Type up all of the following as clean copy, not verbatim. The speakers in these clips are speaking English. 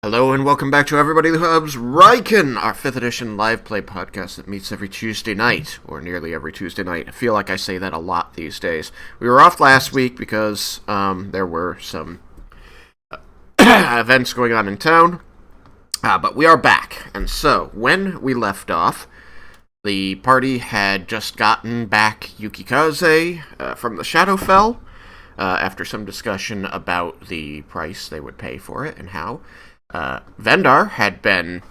Hello and welcome back to Everybody Who Loves Raiken, our 5th edition live play podcast that meets every Tuesday night, or nearly every Tuesday night. I feel like I say that a lot these days. We were off last week because there were some events going on in town, but we are back. And so, when we left off, the party had just gotten back Yukikaze from the Shadowfell, after some discussion about the price they would pay for it and how. Vendar had been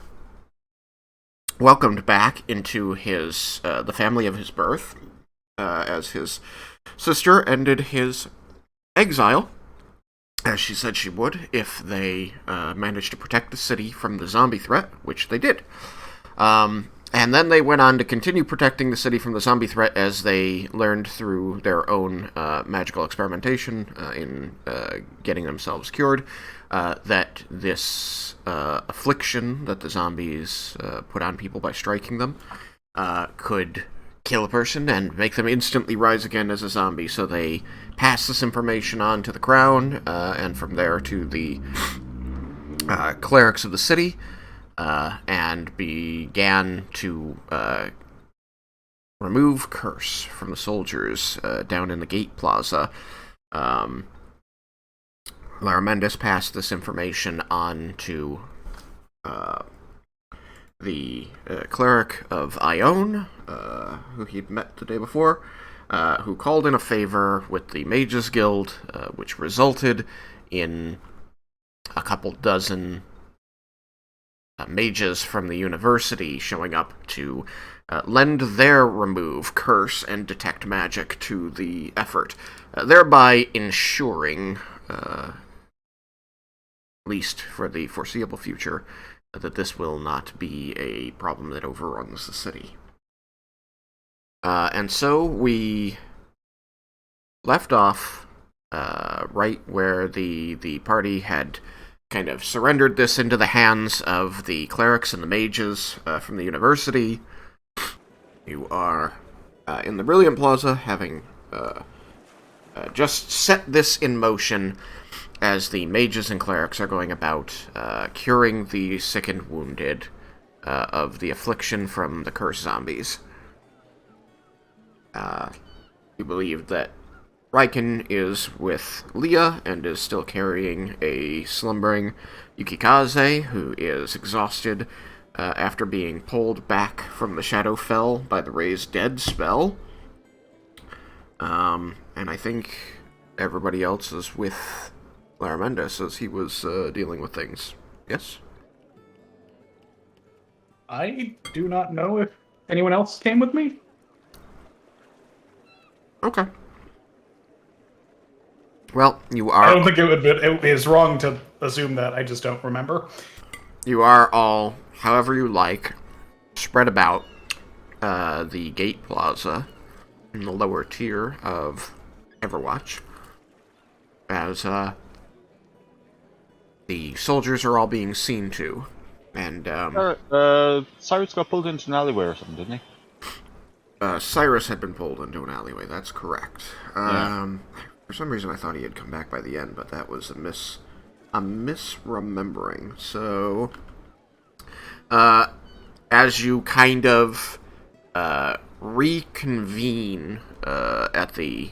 welcomed back into the family of his birth, as his sister ended his exile, as she said she would, if they managed to protect the city from the zombie threat, which they did. And then they went on to continue protecting the city from the zombie threat as they learned through their own magical experimentation in getting themselves cured, that this affliction that the zombies put on people by striking them could kill a person and make them instantly rise again as a zombie. So they passed this information on to the crown, and from there to the clerics of the city, and began to remove curse from the soldiers down in the Gate Plaza. Laramendes passed this information on to the cleric of Ione, who he'd met the day before, who called in a favor with the Mages Guild, which resulted in a couple dozen mages from the university showing up to lend their remove curse and detect magic to the effort, thereby ensuring, at least for the foreseeable future, that this will not be a problem that overruns the city. And so we left off right where the party had kind of surrendered this into the hands of the clerics and the mages from the university. You are in the Brilliant Plaza, having just set this in motion as the mages and clerics are going about curing the sick and wounded of the affliction from the cursed zombies. You believe that Raiken is with Leah and is still carrying a slumbering Yukikaze, who is exhausted after being pulled back from the Shadowfell by the Raise Dead spell. And I think everybody else is with Laramendes as he was dealing with things. Yes? I do not know if anyone else came with me. Okay. Well, you are... I don't think it is wrong to assume that. I just don't remember. You are all, however you like, spread about the Gate Plaza in the lower tier of Everwatch, as the soldiers are all being seen to, and Cyrus got pulled into an alleyway or something, didn't he? Cyrus had been pulled into an alleyway, that's correct. Yeah. For some reason I thought he had come back by the end, but that was a misremembering. So, as you kind of reconvene at the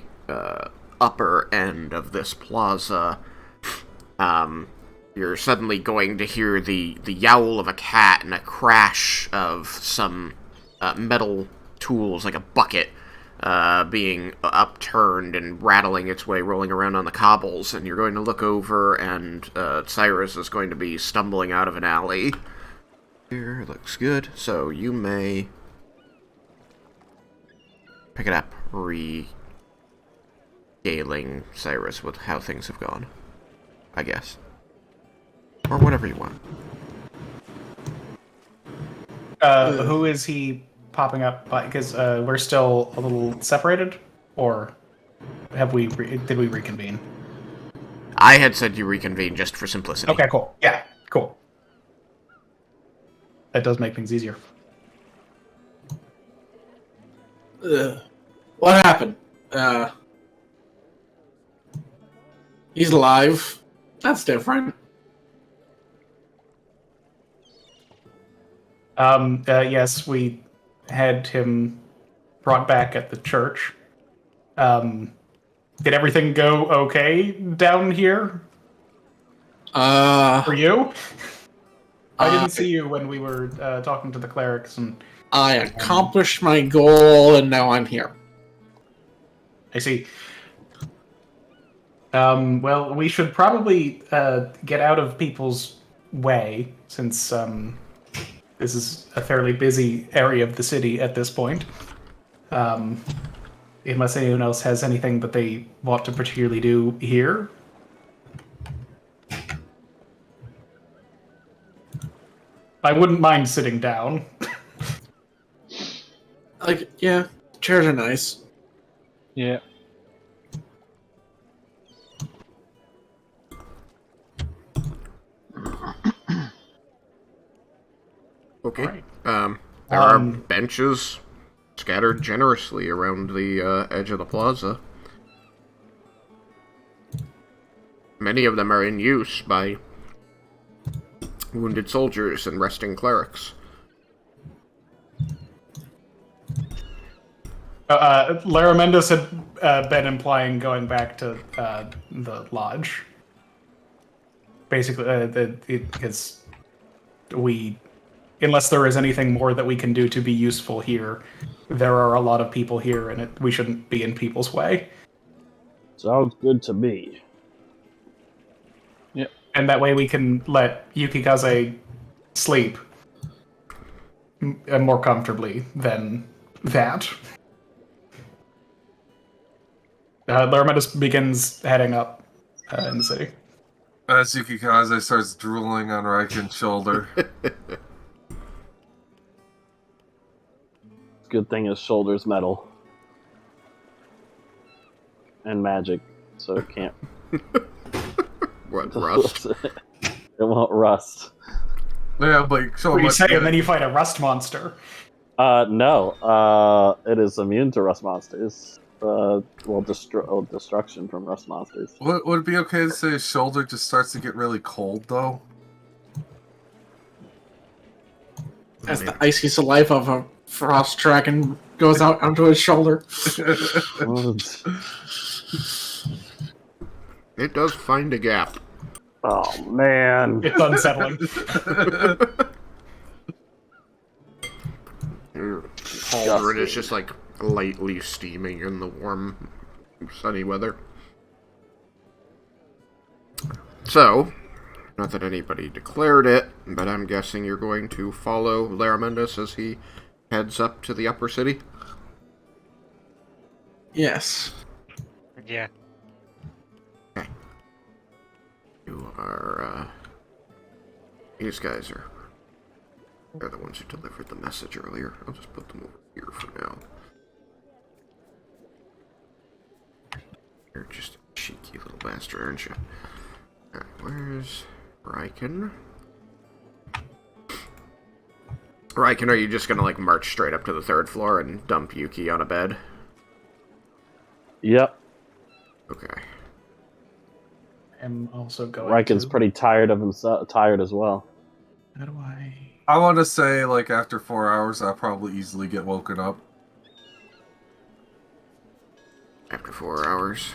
upper end of this plaza, you're suddenly going to hear the yowl of a cat and a crash of some metal tools, like a bucket, being upturned and rattling its way, rolling around on the cobbles, and you're going to look over, and Cyrus is going to be stumbling out of an alley. Here, looks good. So you may pick it up, regaling Cyrus with how things have gone, I guess. Or whatever you want. Who is he popping up by? Because we're still a little separated, or did we reconvene? I had said you reconvene just for simplicity. Okay, cool. Yeah, cool. That does make things easier. What happened? He's alive. That's different. Yes, we had him brought back at the church. Did everything go okay down here for you? I didn't see you when we were talking to the clerics, and I accomplished my goal, and now I'm here. I see. Well, we should probably get out of people's way, since this is a fairly busy area of the city at this point. Unless anyone else has anything that they want to particularly do here. I wouldn't mind sitting down. Like, yeah, chairs are nice. Yeah. Okay. Right. There are benches scattered generously around the edge of the plaza. Many of them are in use by wounded soldiers and resting clerics. Laramendas had been implying going back to the lodge. Basically, because unless there is anything more that we can do to be useful here, there are a lot of people here, and we shouldn't be in people's way. Sounds good to me. And that way we can let Yukikaze sleep more comfortably than that. Laramendas begins heading up in the city. As Yukikaze starts drooling on Raiken's shoulder. Good thing his shoulder's metal. And magic, so it can't... What, rust? It won't rust. Yeah, but so What do you much say? good. And then you fight a rust monster. No. It is immune to rust monsters. Destruction from rust monsters. Would it be okay to say his shoulder just starts to get really cold, though? As the icy saliva of a frost dragon goes out onto his shoulder. It does find a gap. Oh, man. It's unsettling. Your cauldron is just like lightly steaming in the warm, sunny weather. So, not that anybody declared it, but I'm guessing you're going to follow Laramendas as he heads up to the upper city? Yes. Yeah. You are, these guys are... They're the ones who delivered the message earlier. I'll just put them over here for now. You're just a cheeky little bastard, aren't you? Alright, where's Raiken? Raiken, are you just gonna, like, march straight up to the 3rd floor and dump Yuki on a bed? Yep. Okay. I'm also going Raiken's pretty tired of himself, tired as well. How do I... I want to say, like, after 4 hours, I'll probably easily get woken up. After 4 hours?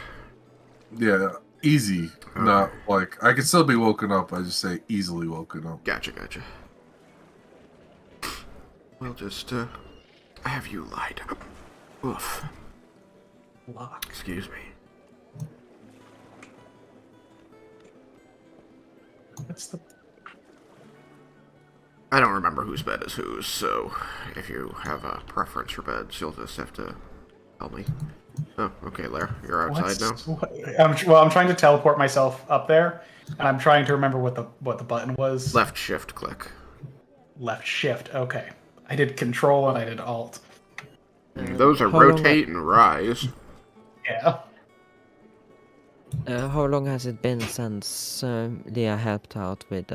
Yeah, easy. Not, like, I can still be woken up, I just say easily woken up. Gotcha. We'll just, have you lie down. Oof. Lock. Excuse me. That's the... I don't remember whose bed is whose, so if you have a preference for beds, you'll just have to tell me. Oh, okay, Lair, you're outside now? I'm trying to teleport myself up there, and I'm trying to remember what the button was. Left shift click. Left shift, okay. I did control and I did alt. Those are how long rotate and rise. Yeah. How long has it been since Leah helped out with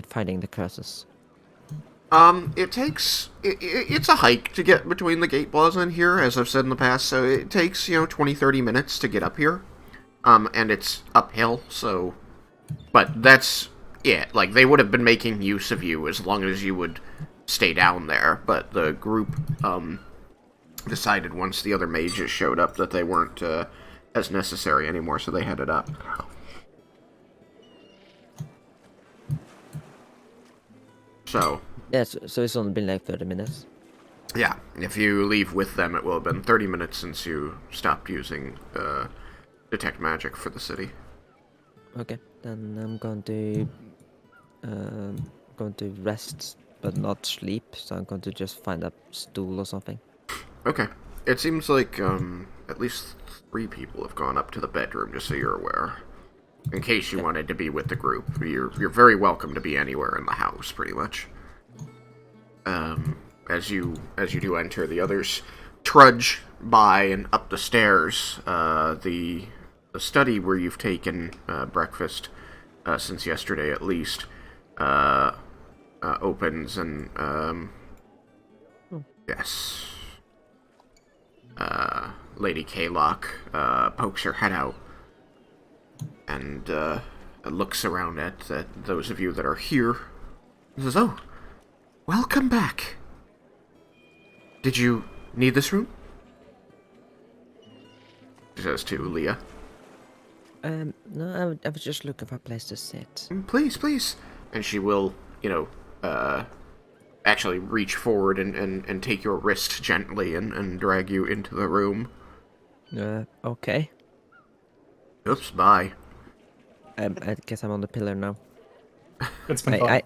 fighting the curses? It takes... It's a hike to get between the Gate Plaza and here, as I've said in the past, so it takes, 20-30 minutes to get up here. And it's uphill, so... But that's Yeah, like, they would have been making use of you as long as you would stay down there, but the group, decided once the other mages showed up that they weren't, as necessary anymore, so they headed up. So, Yes, so it's only been like 30 minutes. yeah, if you leave with them, it will have been 30 minutes since you stopped using, detect magic for the city. Okay, then I'm going to rest, but not sleep. So I'm going to just find a stool or something. Okay. It seems like, at least 3 people have gone up to the bedroom, just so you're aware. In case you wanted to be with the group. You're very welcome to be anywhere in the house, pretty much. As you do enter, the others trudge by and up the stairs. The study where you've taken breakfast since yesterday, at least, opens, and yes, Lady Kaylock pokes her head out and looks around at those of you that are here. And says, "Oh, welcome back. Did you need this room?" She says to Leah. No, I was just looking for a place to sit. Please, please. And she will, actually reach forward and take your wrist gently and drag you into the room. Okay. Oops, bye. I guess I'm on the pillar now. It's been I, fun.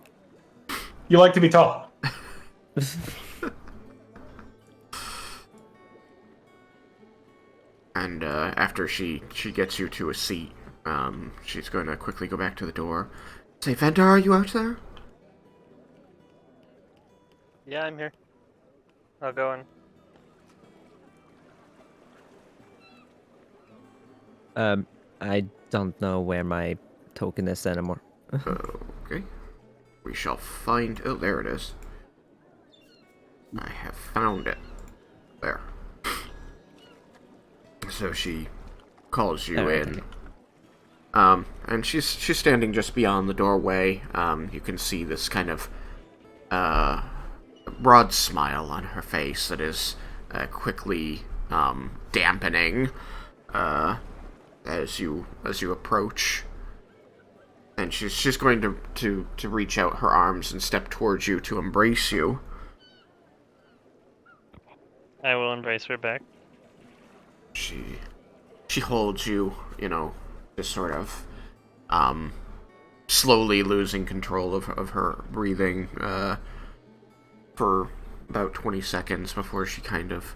You like to be tall. And after she gets you to a seat, she's going to quickly go back to the door. Say, Vendar, are you out there? Yeah, I'm here. I'll go in. I don't know where my token is anymore. Okay. We shall find... Oh, there it is. I have found it. There. So she calls you Alright, in. okay. And she's standing just beyond the doorway. You can see this kind of broad smile on her face that is quickly dampening as you approach. And she's going to reach out her arms and step towards you to embrace you. I will embrace her back. She holds you, just sort of slowly losing control of her breathing for about 20 seconds before she kind of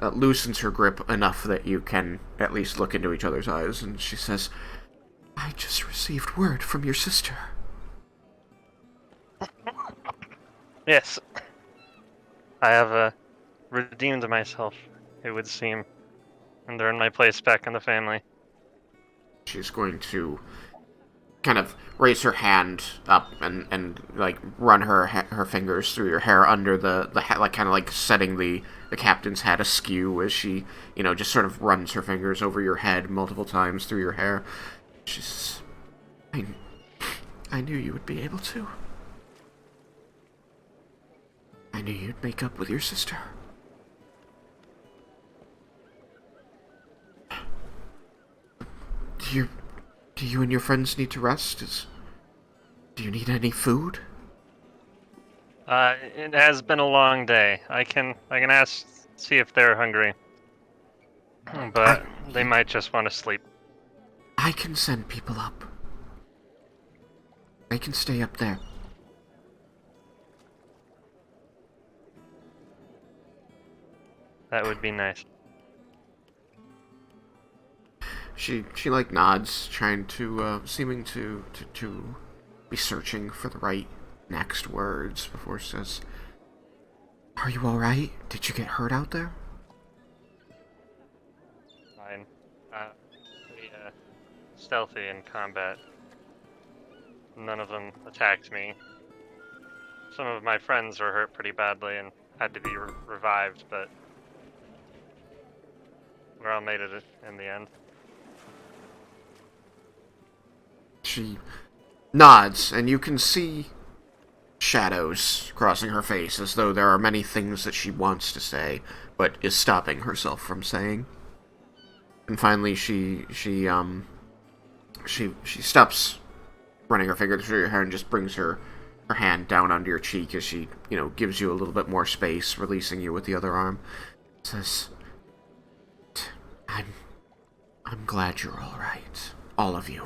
loosens her grip enough that you can at least look into each other's eyes, and she says, "I just received word from your sister." Yes. I have redeemed myself, it would seem. And earned my place back in the family. She's going to kind of raise her hand up and like run her fingers through your hair under the like kind of like setting the captain's hat askew as she just sort of runs her fingers over your head multiple times through your hair. She says, I knew you would be able to. I knew you'd make up with your sister. Do you and your friends need to rest? Do you need any food? It has been a long day. I can see if they're hungry. But they might just want to sleep. I can send people up. They can stay up there. That would be nice. She like nods, trying to seeming to be searching for the right next words before she says, "Are you all right? Did you get hurt out there?" Fine. Pretty stealthy in combat. None of them attacked me. Some of my friends were hurt pretty badly and had to be revived, but we all made it in the end. She nods, and you can see shadows crossing her face, as though there are many things that she wants to say, but is stopping herself from saying. And finally, she stops running her finger through your hair and just brings her hand down under your cheek as she, gives you a little bit more space, releasing you with the other arm. Says, I'm glad you're all right, all of you.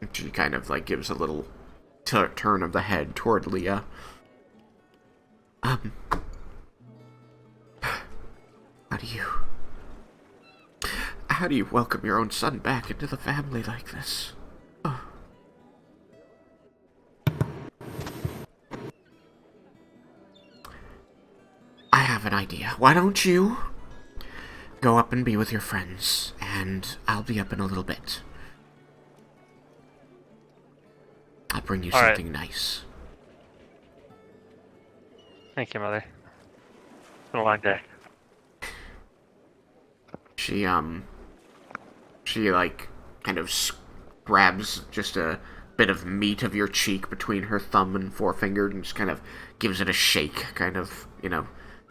And she kind of gives a little turn of the head toward Leah. How do you welcome your own son back into the family like this? Oh. I have an idea. Why don't you go up and be with your friends, and I'll be up in a little bit. I'll bring you something nice. Thank you, Mother. It's been a long day. She kind of grabs just a bit of meat of your cheek between her thumb and forefinger and just kind of gives it a shake, kind of,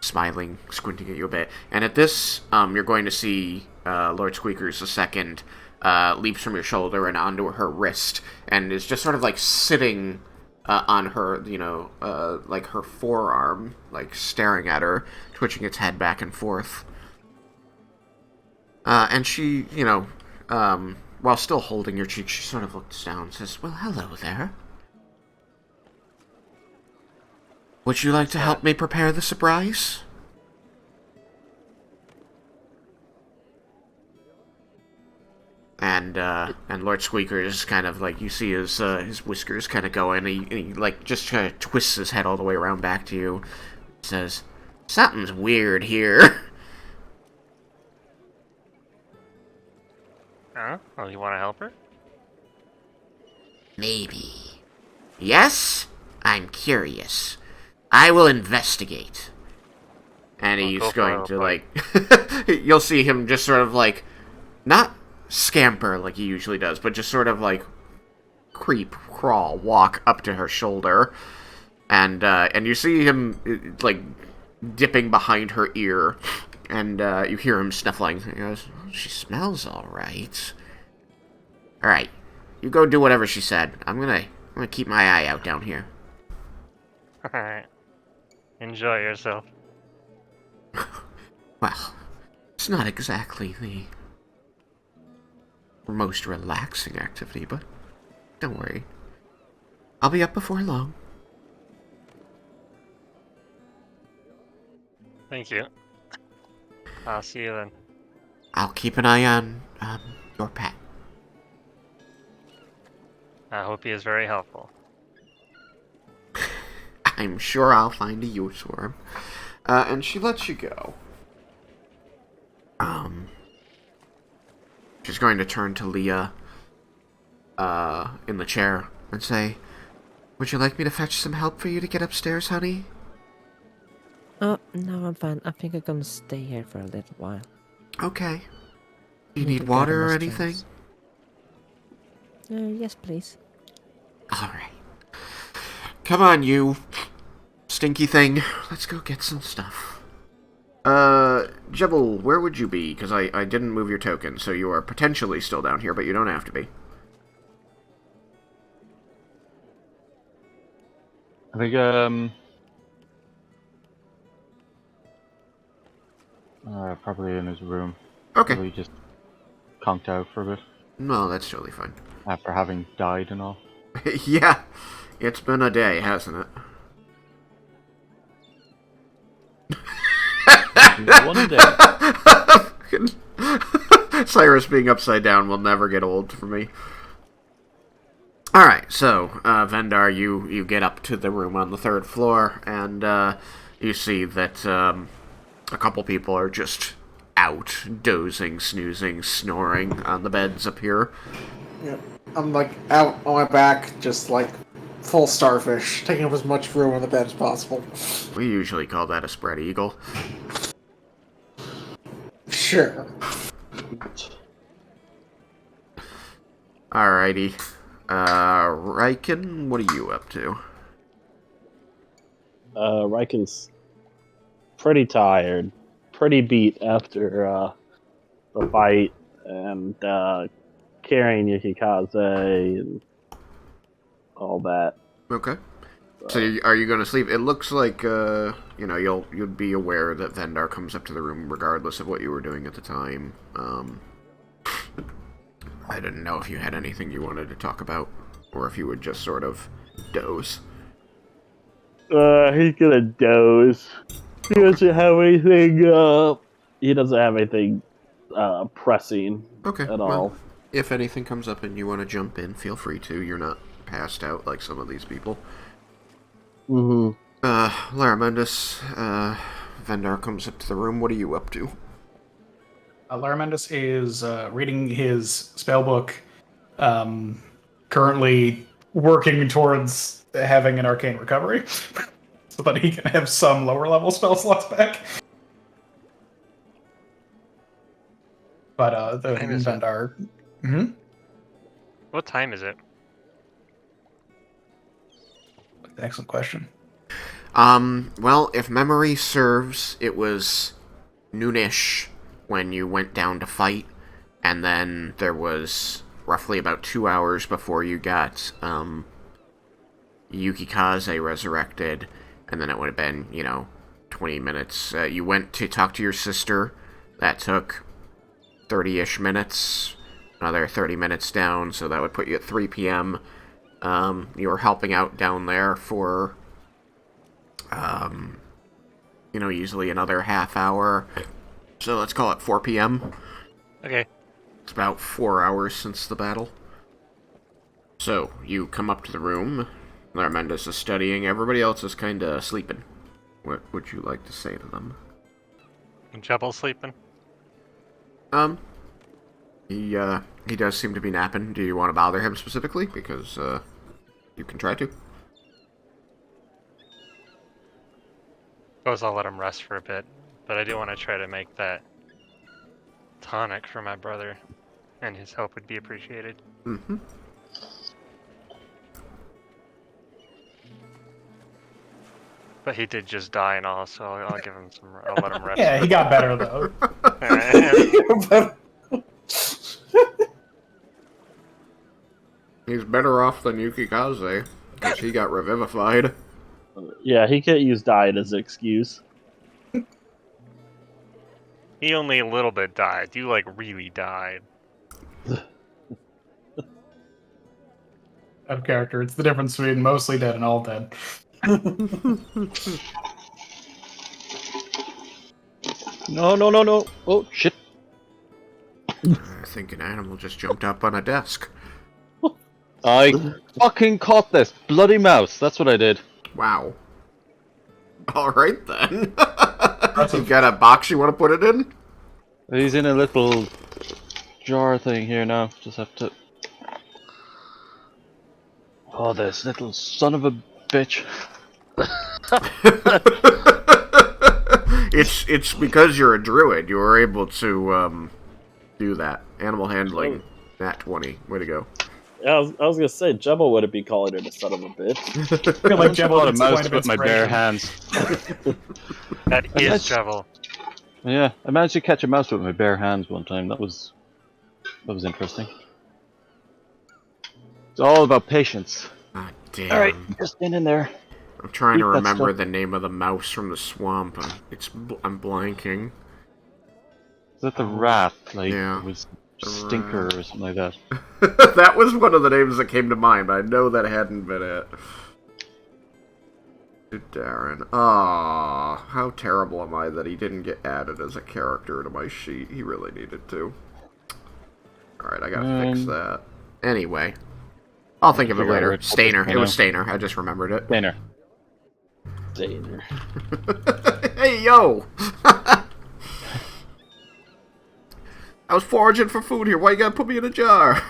smiling, squinting at you a bit. And at this, you're going to see Lord Squeakers II leaps from your shoulder and onto her wrist, and is just sort of sitting on her, her forearm, staring at her, twitching its head back and forth. And she, while still holding your cheek, she sort of looks down and says, "Well, hello there. Would you like to help me prepare the surprise?" And Lord Squeaker is kind of you see his whiskers kind of go, and he just kind of twists his head all the way around back to you. Says, "Something's weird here." Huh? Oh, you want to help her? Maybe. Yes? I'm curious. I will investigate. And he's going to, you'll see him just sort of, not scamper like he usually does, but just sort of, crawl, walk up to her shoulder. And you see him, dipping behind her ear. And you hear him snuffling. He goes, "She smells all right. All right, you go do whatever she said. I'm gonna keep my eye out down here." Alright. Enjoy yourself. Well, it's not exactly the most relaxing activity, but don't worry. I'll be up before long. Thank you. I'll see you then. I'll keep an eye on your pet. I hope he is very helpful. I'm sure I'll find a use for him. And she lets you go. She's going to turn to Leah in the chair and say, "Would you like me to fetch some help for you to get upstairs, honey?" Oh, no, I'm fine. I think I'm gonna stay here for a little while. Okay. Do you Need need to water gather or my anything? strength. Yes, please. Alright. Come on, you stinky thing. Let's go get some stuff. Jebble, where would you be? Because I didn't move your token, so you are potentially still down here, but you don't have to be. I think, probably in his room. Okay. Probably just conked out for a bit No, that's totally fine. after having died and all. Yeah. It's been a day, hasn't it? One day. Cyrus being upside down will never get old for me. Alright, so, Vendar, you get up to the room on the 3rd floor, and you see that a couple people are just out, dozing, snoozing, snoring on the beds up here. Yep. I'm out on my back, just full starfish, taking up as much room on the bed as possible. We usually call that a spread eagle. Sure. Alrighty. Raiken, what are you up to? Raiken's pretty tired, pretty beat after the fight, and carrying Yukikaze and all that. Okay. So are you going to sleep? It looks like you'll be aware that Vendar comes up to the room regardless of what you were doing at the time. I didn't know if you had anything you wanted to talk about, or if you would just sort of doze. He's gonna doze. He doesn't have anything. He doesn't have anything pressing Okay. at Well, all. if anything comes up and you want to jump in, feel free to. You're not passed out like some of these people. Mm-hmm. Laramendus, Vendar comes up to the room. What are you up to? Laramendus is reading his spellbook, currently working towards having an arcane recovery, so that he can have some lower level spell slots back. But the time is it? Vendar. Mm-hmm. What time is it? Excellent question. Well, if memory serves, it was noonish when you went down to fight, and then there was roughly about 2 hours before you got, Yukikaze resurrected, and then it would have been, 20 minutes. You went to talk to your sister. That took 30-ish minutes. Another 30 minutes down, so that would put you at 3 p.m. You were helping out down there for, usually another half hour. So let's call it 4 p.m. Okay. It's about 4 hours since the battle. So, you come up to the room. Laramendus is studying. Everybody else is kind of sleeping. What would you like to say to them? Jebble sleeping? He does seem to be napping. Do you want to bother him specifically? Because, you can try to. Suppose I'll let him rest for a bit, but I do want to try to make that tonic for my brother, and his help would be appreciated. Mm-hmm. But he did just die and all, so I'll give him some. I'll let him rest. Yeah, he got better though. He's better off than Yukikaze, because he got revivified. Yeah, he can't use diet as an excuse. He only a little bit died. You really died. Out of character. It's the difference between mostly dead and all dead. No. Oh, shit. I think an animal just jumped up on a desk. I fucking caught this bloody mouse. That's what I did. Wow. Alright then. You got a box you want to put it in? He's in a little jar thing here now. Just have to... Oh, this little son of a bitch. It's because you're a druid. You were able to do that. Animal handling. Nat 20. Way to go. Yeah, I was gonna say Jebble wouldn't be calling it a son of a bitch. I feel like Jebble Caught a gets mouse quite a with bit my bare inspiration. hands. That is Jebble. Yeah, I managed to catch a mouse with my bare hands one time. That was interesting. It's all about patience. Ah, damn. Alright, just stand in there. I'm trying to Eat that remember stuff. the name of the mouse from the swamp. I'm blanking. Is that the rat? Yeah. It was Stinker or something like that. That was one of the names that came to mind, but I know that hadn't been it. Darren. Ah, how terrible am I that he didn't get added as a character to my sheet. He really needed to. Alright, I gotta fix that. Anyway. I'll think of it figure out later. where it's Stainer. at It was now. Stainer. I just remembered it. Dinner. Hey, yo! I was foraging for food here. Why you gotta put me in a jar?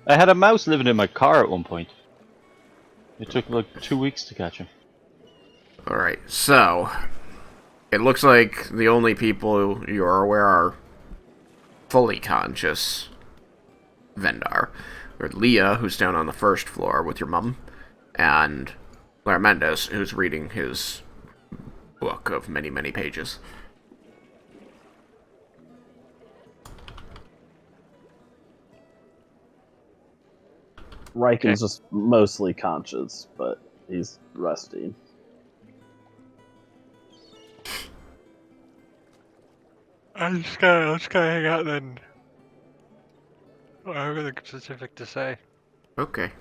I had a mouse living in my car at one point. It took like 2 weeks to catch him. Alright, so... It looks like the only people you're aware are fully conscious Vendar, or Leah, who's down on the first floor with your mum, and Lara Mendez, who's reading his book of many, many pages. Raiken's just mostly conscious, but he's resting. I'm just gonna hang out then. I have nothing specific to say. Okay.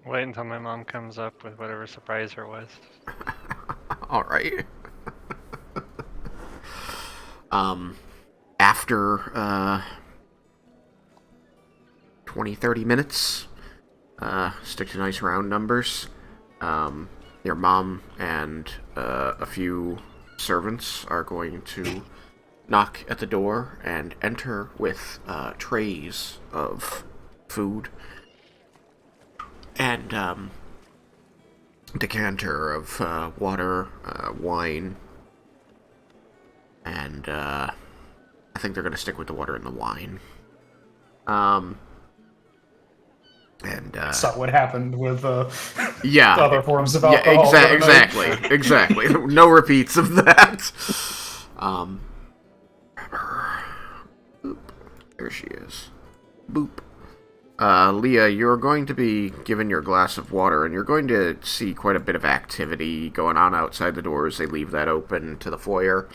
Wait until my mom comes up with whatever surprise her was. Alright. After, 20, 30 minutes, stick to nice round numbers, your mom and, a few servants are going to knock at the door and enter with, trays of food and, decanter of, water, wine, and, I think they're gonna stick with the water and the wine. Saw what happened with Yeah. other forms of alcohol. Exactly. No repeats of that. Boop. There she is. Boop. Leah, you're going to be given your glass of water, and you're going to see quite a bit of activity going on outside the doors. They leave that open to the foyer.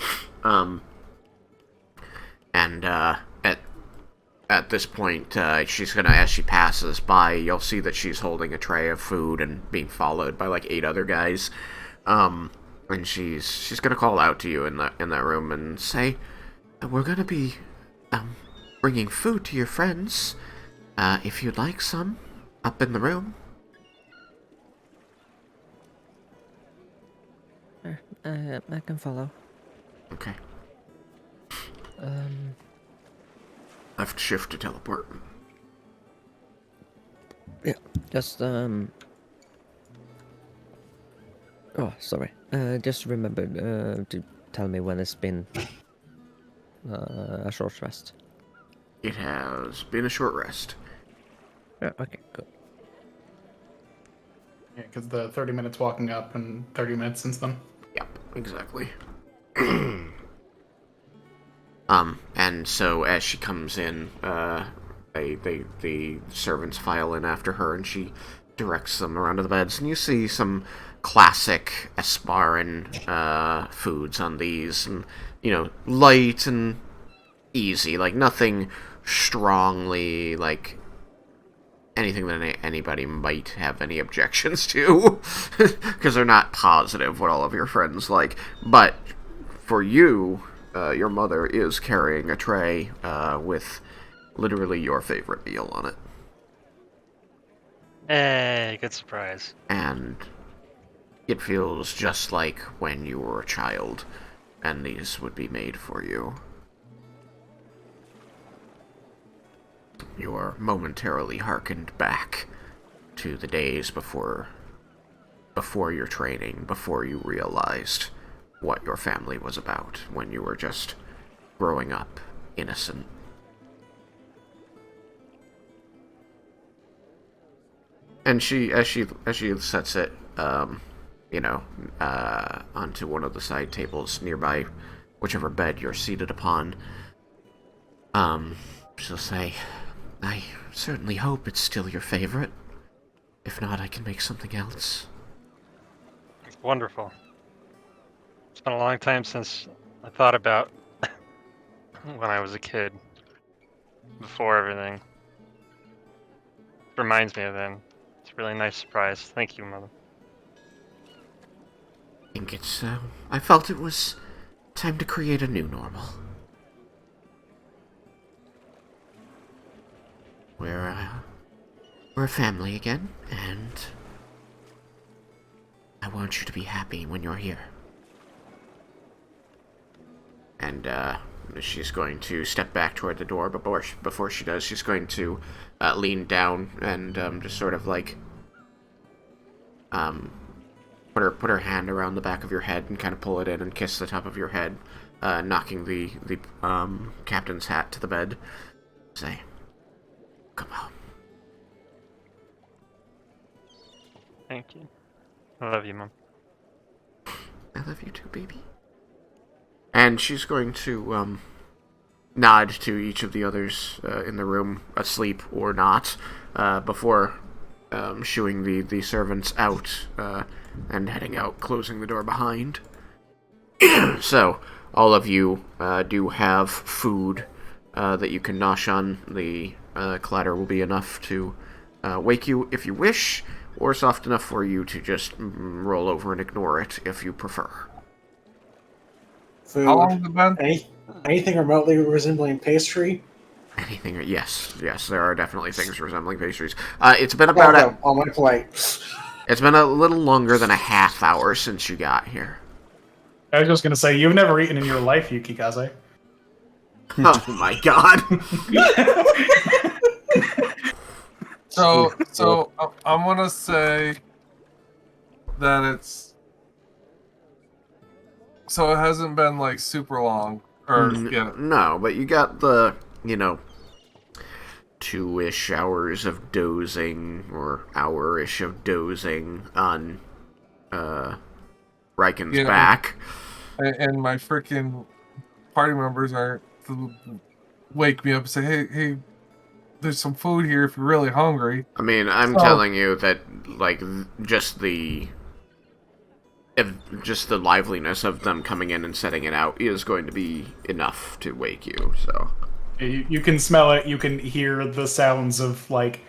At this point, she's gonna, as she passes by, you'll see that she's holding a tray of food and being followed by like 8 other guys. And she's gonna call out to you in that room and say, "We're gonna be bringing food to your friends. If you'd like some, up in the room." I can follow. Okay. Left shift to teleport. Yeah, just oh, sorry. Just remember to tell me when it's been a short rest. It has been a short rest. Yeah, okay, good. Yeah, because the 30 minutes walking up and 30 minutes since then. Yep, exactly. And so as she comes in, the servants file in after her, and she directs them around to the beds, and you see some classic Esparan foods on these, and, light and easy, like nothing strongly, like anything that anybody might have any objections to, because they're not positive what all of your friends like. But for you, your mother is carrying a tray with literally your favorite meal on it. Hey, good surprise. And it feels just like when you were a child, and these would be made for you. You are momentarily hearkened back to the days before your training, before you realized what your family was about, when you were just growing up innocent. And as she sets it, onto one of the side tables nearby, whichever bed you're seated upon, she'll say, "I certainly hope it's still your favorite. If not, I can make something else." Wonderful. It's been a long time since I thought about when I was a kid. Before everything. It reminds me of then. It's a really nice surprise. Thank you, Mother. I think I felt it was time to create a new normal. We're a family again, and I want you to be happy when you're here. And, she's going to step back toward the door, but before she does, she's going to lean down and just sort of like put her hand around the back of your head and kind of pull it in and kiss the top of your head knocking the captain's hat to the bed. Say, come on. Thank you. I love you, Mom. I love you too, baby. And she's going to nod to each of the others in the room, asleep or not, before shooing the servants out and heading out, closing the door behind. So, all of you do have food that you can nosh on. The clatter will be enough to wake you if you wish, or soft enough for you to just roll over and ignore it if you prefer. Food. How long has it been? Anything remotely resembling pastry? Anything? Yes, there are definitely things resembling pastries. It's been about on my plate. It's been a little longer than a half hour since you got here. I was just gonna say, you've never eaten in your life, Yukikaze. Oh my god. So I'm gonna say that it's. So it hasn't been like super long, or yeah. No, but you got the 2-ish hours of dozing, or hour-ish of dozing on Raiken's back. And my freaking party members are to wake me up and say, hey, there's some food here if you're really hungry. I mean, I'm telling you that, like, just the liveliness of them coming in and setting it out is going to be enough to wake you, so. You can smell it, you can hear the sounds of, like,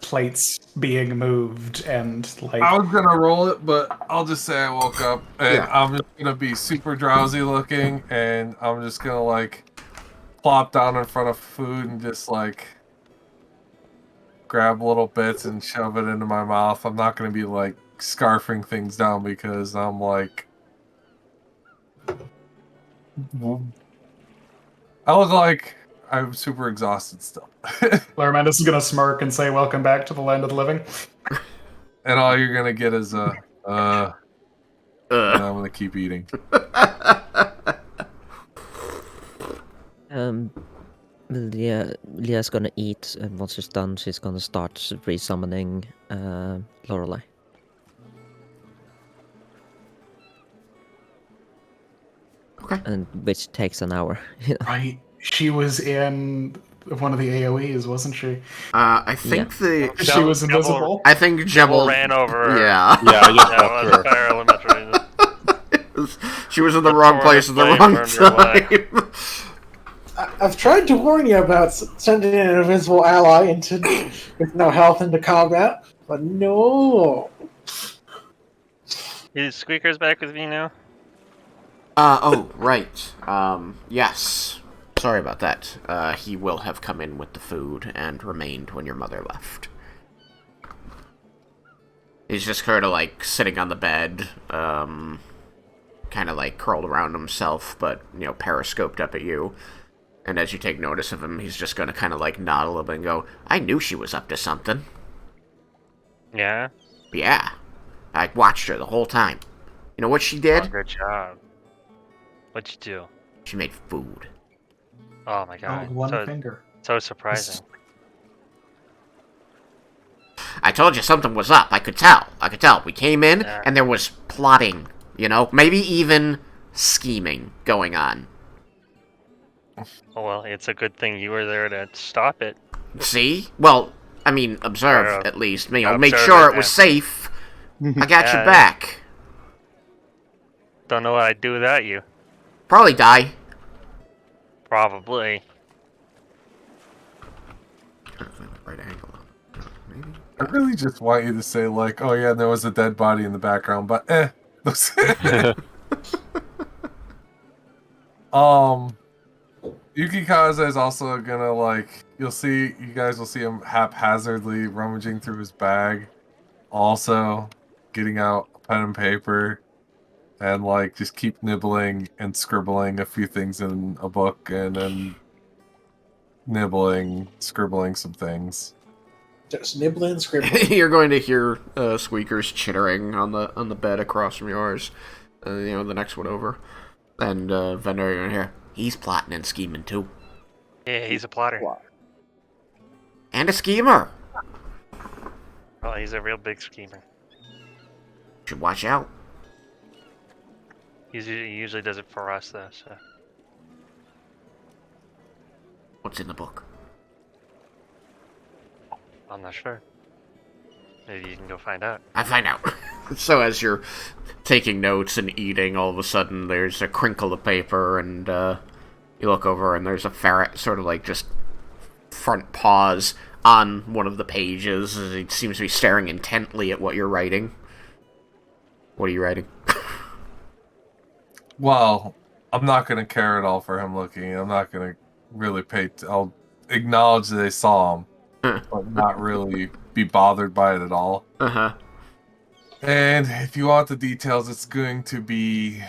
plates being moved, and, like... I was gonna roll it, but I'll just say I woke up, and I'm just gonna be super drowsy looking, and I'm just gonna, like, plop down in front of food and just, like, grab little bits and shove it into my mouth. I'm not gonna be, like, scarfing things down because I'm, like... I look like I'm super exhausted still. Larmandus is gonna smirk and say, "Welcome back to the land of the living." And all you're gonna get is and I'm gonna keep eating. Leah's gonna eat, and once she's done, she's gonna start re-summoning Lorelei. Okay. And which takes an hour. Right. She was in one of the AoEs, wasn't she? I think she was invisible. I think Jebble ran over her. Yeah. Yeah, I just left her. Fire elementary. She was in the wrong place at the wrong time. I've tried to warn you about sending an invisible ally with no health into combat, but no. Is Squeaker's back with me now? Oh, right. Yes. Sorry about that. He will have come in with the food and remained when your mother left. He's just kind of, like, sitting on the bed, kind of, like, curled around himself, but, periscoped up at you. And as you take notice of him, he's just gonna kind of, like, nod a little bit and go, I knew she was up to something. Yeah? Yeah. I watched her the whole time. You know what she did? Oh, good job. What'd you do? She made food. Oh my god. One finger. So surprising. I told you something was up. I could tell. We came in, and there was plotting, maybe even scheming going on. Oh, well, it's a good thing you were there to stop it. See? Well, I mean, observe, at least. Make observe sure it, it was yeah. safe. I got your back. Don't know what I'd do without you. Probably die. Probably. Right angle. Maybe. I really just want you to say, like, oh yeah, there was a dead body in the background, but Yukikaze is also gonna, like, you guys will see him haphazardly rummaging through his bag, also getting out a pen and paper, and, like, just keep nibbling and scribbling a few things in a book, and then scribbling some things. Just nibbling, scribbling. You're going to hear Squeakers chittering on the bed across from yours. The next one over. And Vendar, you're here. He's plotting and scheming too. Yeah, he's a plotter. And a schemer. Oh, he's a real big schemer. Should watch out. He usually does it for us, though, so... What's in the book? I'm not sure. Maybe you can go find out. I find out. So as you're taking notes and eating, all of a sudden there's a crinkle of paper, and you look over and there's a ferret sort of like just front paws on one of the pages. It seems to be staring intently at what you're writing. What are you writing? Well, I'm not going to care at all for him looking. I'm not going to really I'll acknowledge that they saw him, but not really be bothered by it at all. Uh-huh. And if you want the details, it's going to be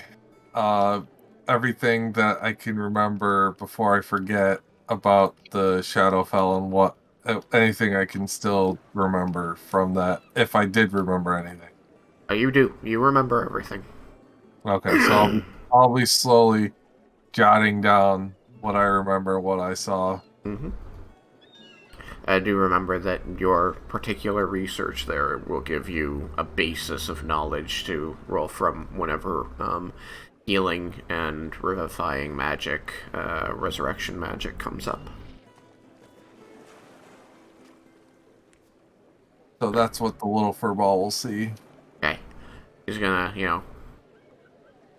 everything that I can remember before I forget about the Shadowfell and what anything I can still remember from that, if I did remember anything. Oh, you do. You remember everything. Okay, so I'll be slowly jotting down what I remember, what I saw. Mm-hmm. I do remember that your particular research there will give you a basis of knowledge to roll from whenever healing and revivifying magic, resurrection magic comes up. So that's what the little furball will see. Okay. He's gonna,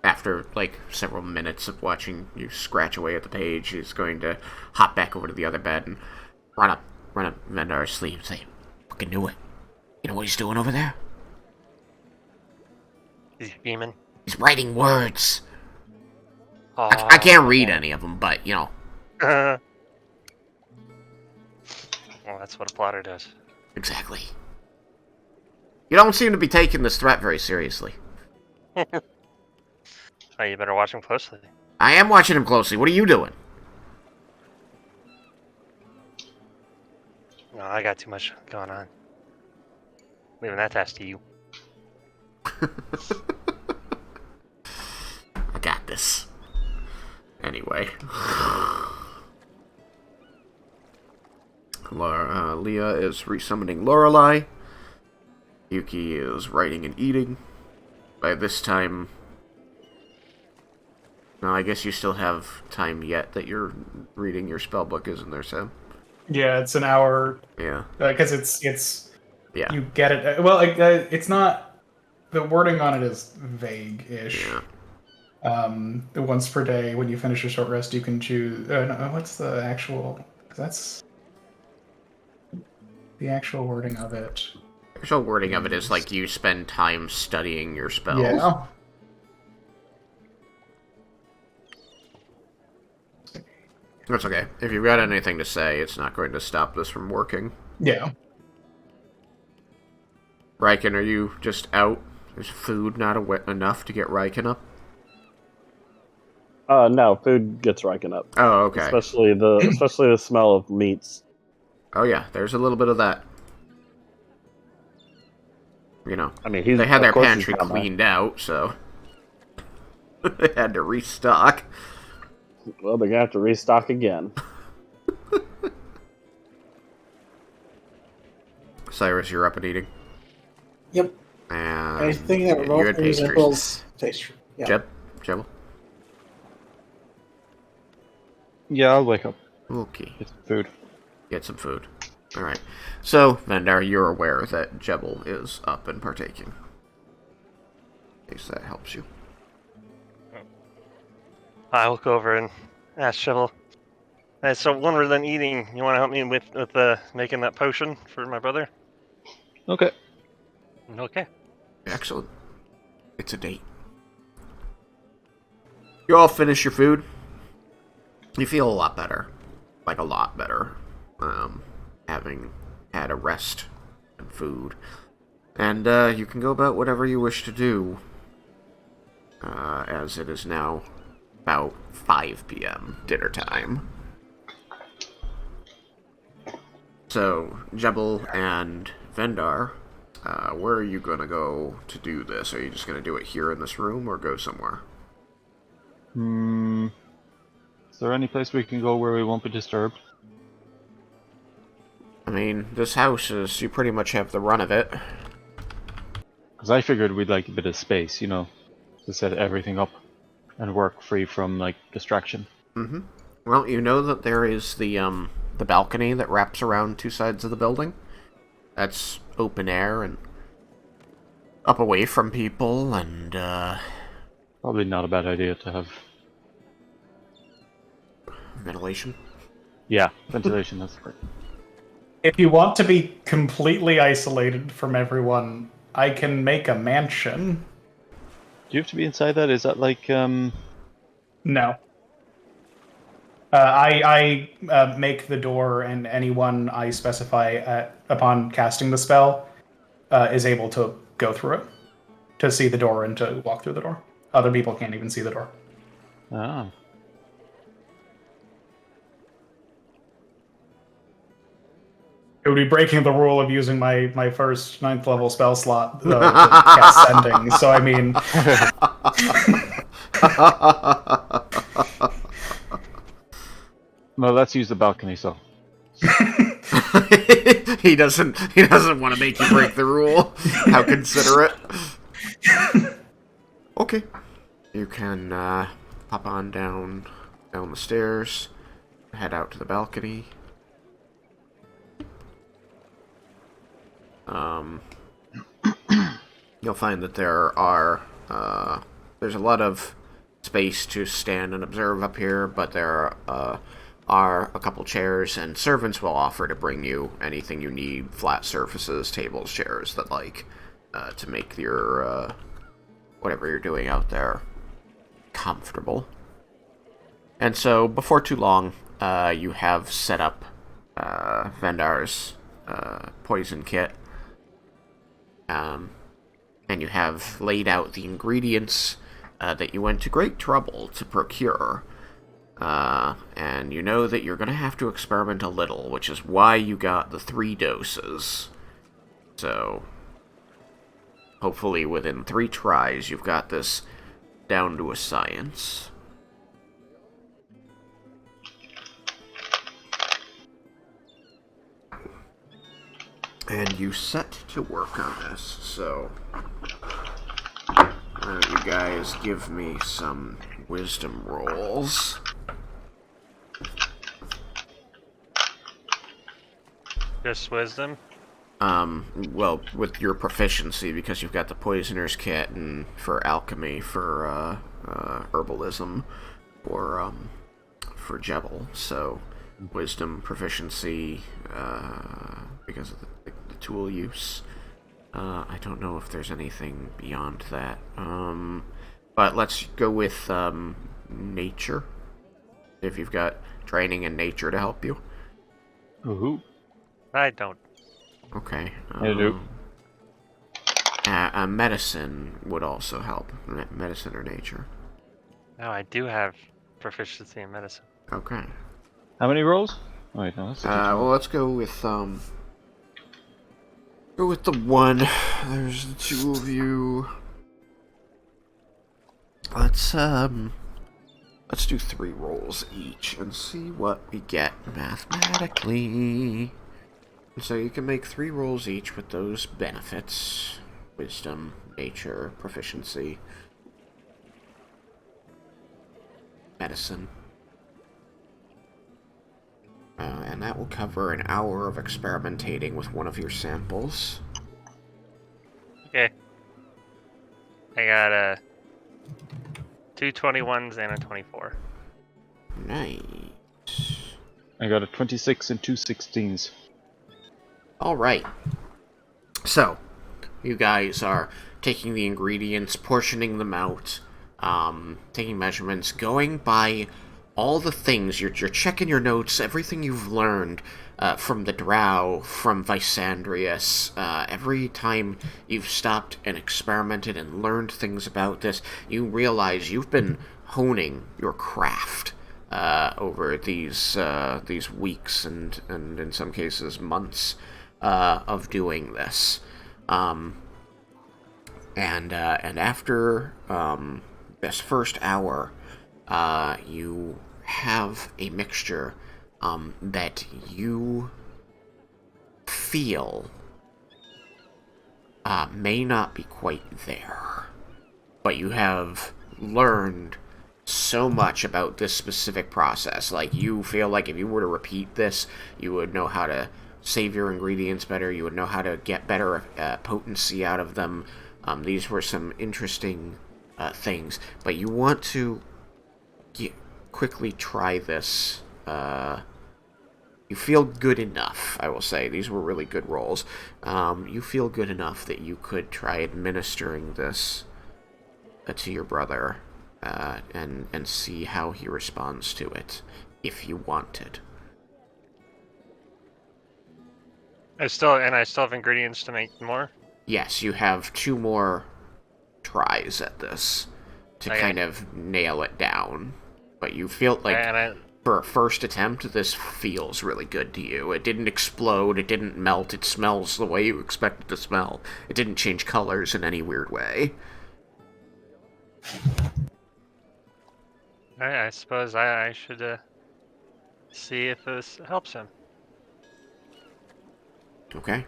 after like several minutes of watching you scratch away at the page, he's going to hop back over to the other bed and run up Vendar's sleeve and say, "Fucking knew it. You know what he's doing over there? He's scheming. He's writing words. Oh, I can't read any of them, but, Well, that's what a plotter does. Exactly. You don't seem to be taking this threat very seriously." Oh, you better watch him closely. I am watching him closely. What are you doing? No, I got too much going on. Leaving that task to you. I got this. Anyway. Leah is resummoning Lorelei. Yuki is writing and eating. By this time... No, I guess you still have time yet that you're reading your spellbook, isn't there, Sam? Yeah, it's an hour. Yeah. Because it's Yeah. you get it. Well, it's not. The wording on it is vague-ish. Yeah. Once per day, when you finish your short rest, you can choose. No, what's the actual? That's the actual wording of it. The actual wording of it is like you spend time studying your spells. Yeah. That's okay. If you've got anything to say, it's not going to stop this from working. Yeah. Raiken, are you just out? Is food not enough to get Raiken up? No, food gets Raiken up. Oh, okay. Especially the smell of meats. Oh yeah, there's a little bit of that. I mean, they had their of course pantry he's done that. cleaned out, so they had to restock. Well, they're gonna have to restock again. Cyrus, you're up and eating. Yep. And Anything that you remotely had pastries. resembles pastry. Yeah. Jebble? Yeah, I'll wake up. Okay. Get some food. Get some food. Alright. So, Vendar, you're aware that Jebble is up and partaking. In case that helps you. I look over and ask Shovel. Hey, so when we're done eating, you want to help me with making that potion for my brother? Okay. Okay. Excellent. It's a date. You all finish your food. You feel a lot better. Like a lot better. Having had a rest and food. And you can go about whatever you wish to do. As it is now about 5 p.m. dinner time. So, Jebble and Vendar, where are you going to go to do this? Are you just going to do it here in this room or go somewhere? Is there any place we can go where we won't be disturbed? I mean, this house is, you pretty much have the run of it. Because I figured we'd like a bit of space, you know, to set everything up and work free from, like, distraction. Mm-hmm. Well, you know that there is the balcony that wraps around two sides of the building. That's open air and up away from people, and, Probably not a bad idea to have... ventilation. Yeah, ventilation, that's great. If you want to be completely isolated from everyone, I can make a mansion. Do you have to be inside that? Is that like, No. I make the door, and anyone I specify upon casting the spell is able to go through it, to see the door and to walk through the door. Other people can't even see the door. Ah. It would be breaking the rule of using my first 9th level spell slot to cast Sending, so I mean... Well, let's use the balcony, so. he doesn't want to make you break the rule. How considerate. Okay. You can pop on down the stairs, head out to the balcony. You'll find that there's a lot of space to stand and observe up here, but there are a couple chairs, and servants will offer to bring you anything you need, flat surfaces, tables, chairs, that like, to make your, whatever you're doing out there comfortable. And so, before too long, you have set up Vendar's poison kit, and you have laid out the ingredients that you went to great trouble to procure. And you know that you're going to have to experiment a little, which is why you got the 3 doses. So, hopefully within 3 tries, you've got this down to a science. And you set to work on this, so... why don't you guys give me some wisdom rolls. Just wisdom? Well, with your proficiency, because you've got the poisoner's kit, and for alchemy, for, herbalism, for Jebble, so wisdom, proficiency, because of the tool use. I don't know if there's anything beyond that. But let's go with, nature. If you've got training in nature to help you. Woohoo. I don't. Okay. I do. Medicine would also help. Medicine or nature. No, I do have proficiency in medicine. Okay. How many rolls? Oh, wait, no, that's Well, let's go with the 1. There's the 2 of you. Let's do 3 rolls each and see what we get mathematically. So you can make 3 rolls each with those benefits: wisdom, nature, proficiency, medicine. And that will cover an hour of experimentating with one of your samples. Okay. I got 2 21s and a 24. Nice. I got a 26 and 2 16s. Alright. So, you guys are taking the ingredients, portioning them out, taking measurements, going by all the things. You're checking your notes, everything you've learned from the Drow, from Visandrius. Every time you've stopped and experimented and learned things about this, you realize you've been honing your craft over these weeks and in some cases months of doing this. And after this first hour, you have a mixture that you feel may not be quite there, but you have learned so much about this specific process. Like, you feel like if you were to repeat this, you would know how to save your ingredients better, you would know how to get better potency out of them. These were some interesting things, but you want to quickly try this. You feel good enough, I will say. These were really good rolls. You feel good enough that you could try administering this to your brother and see how he responds to it, if you wanted. I still have ingredients to make more. Yes, you have 2 more tries at this to kind of nail it down. But you feel like, for a first attempt, this feels really good to you. It didn't explode, it didn't melt, it smells the way you expect it to smell. It didn't change colors in any weird way. I suppose I should see if this helps him. Okay.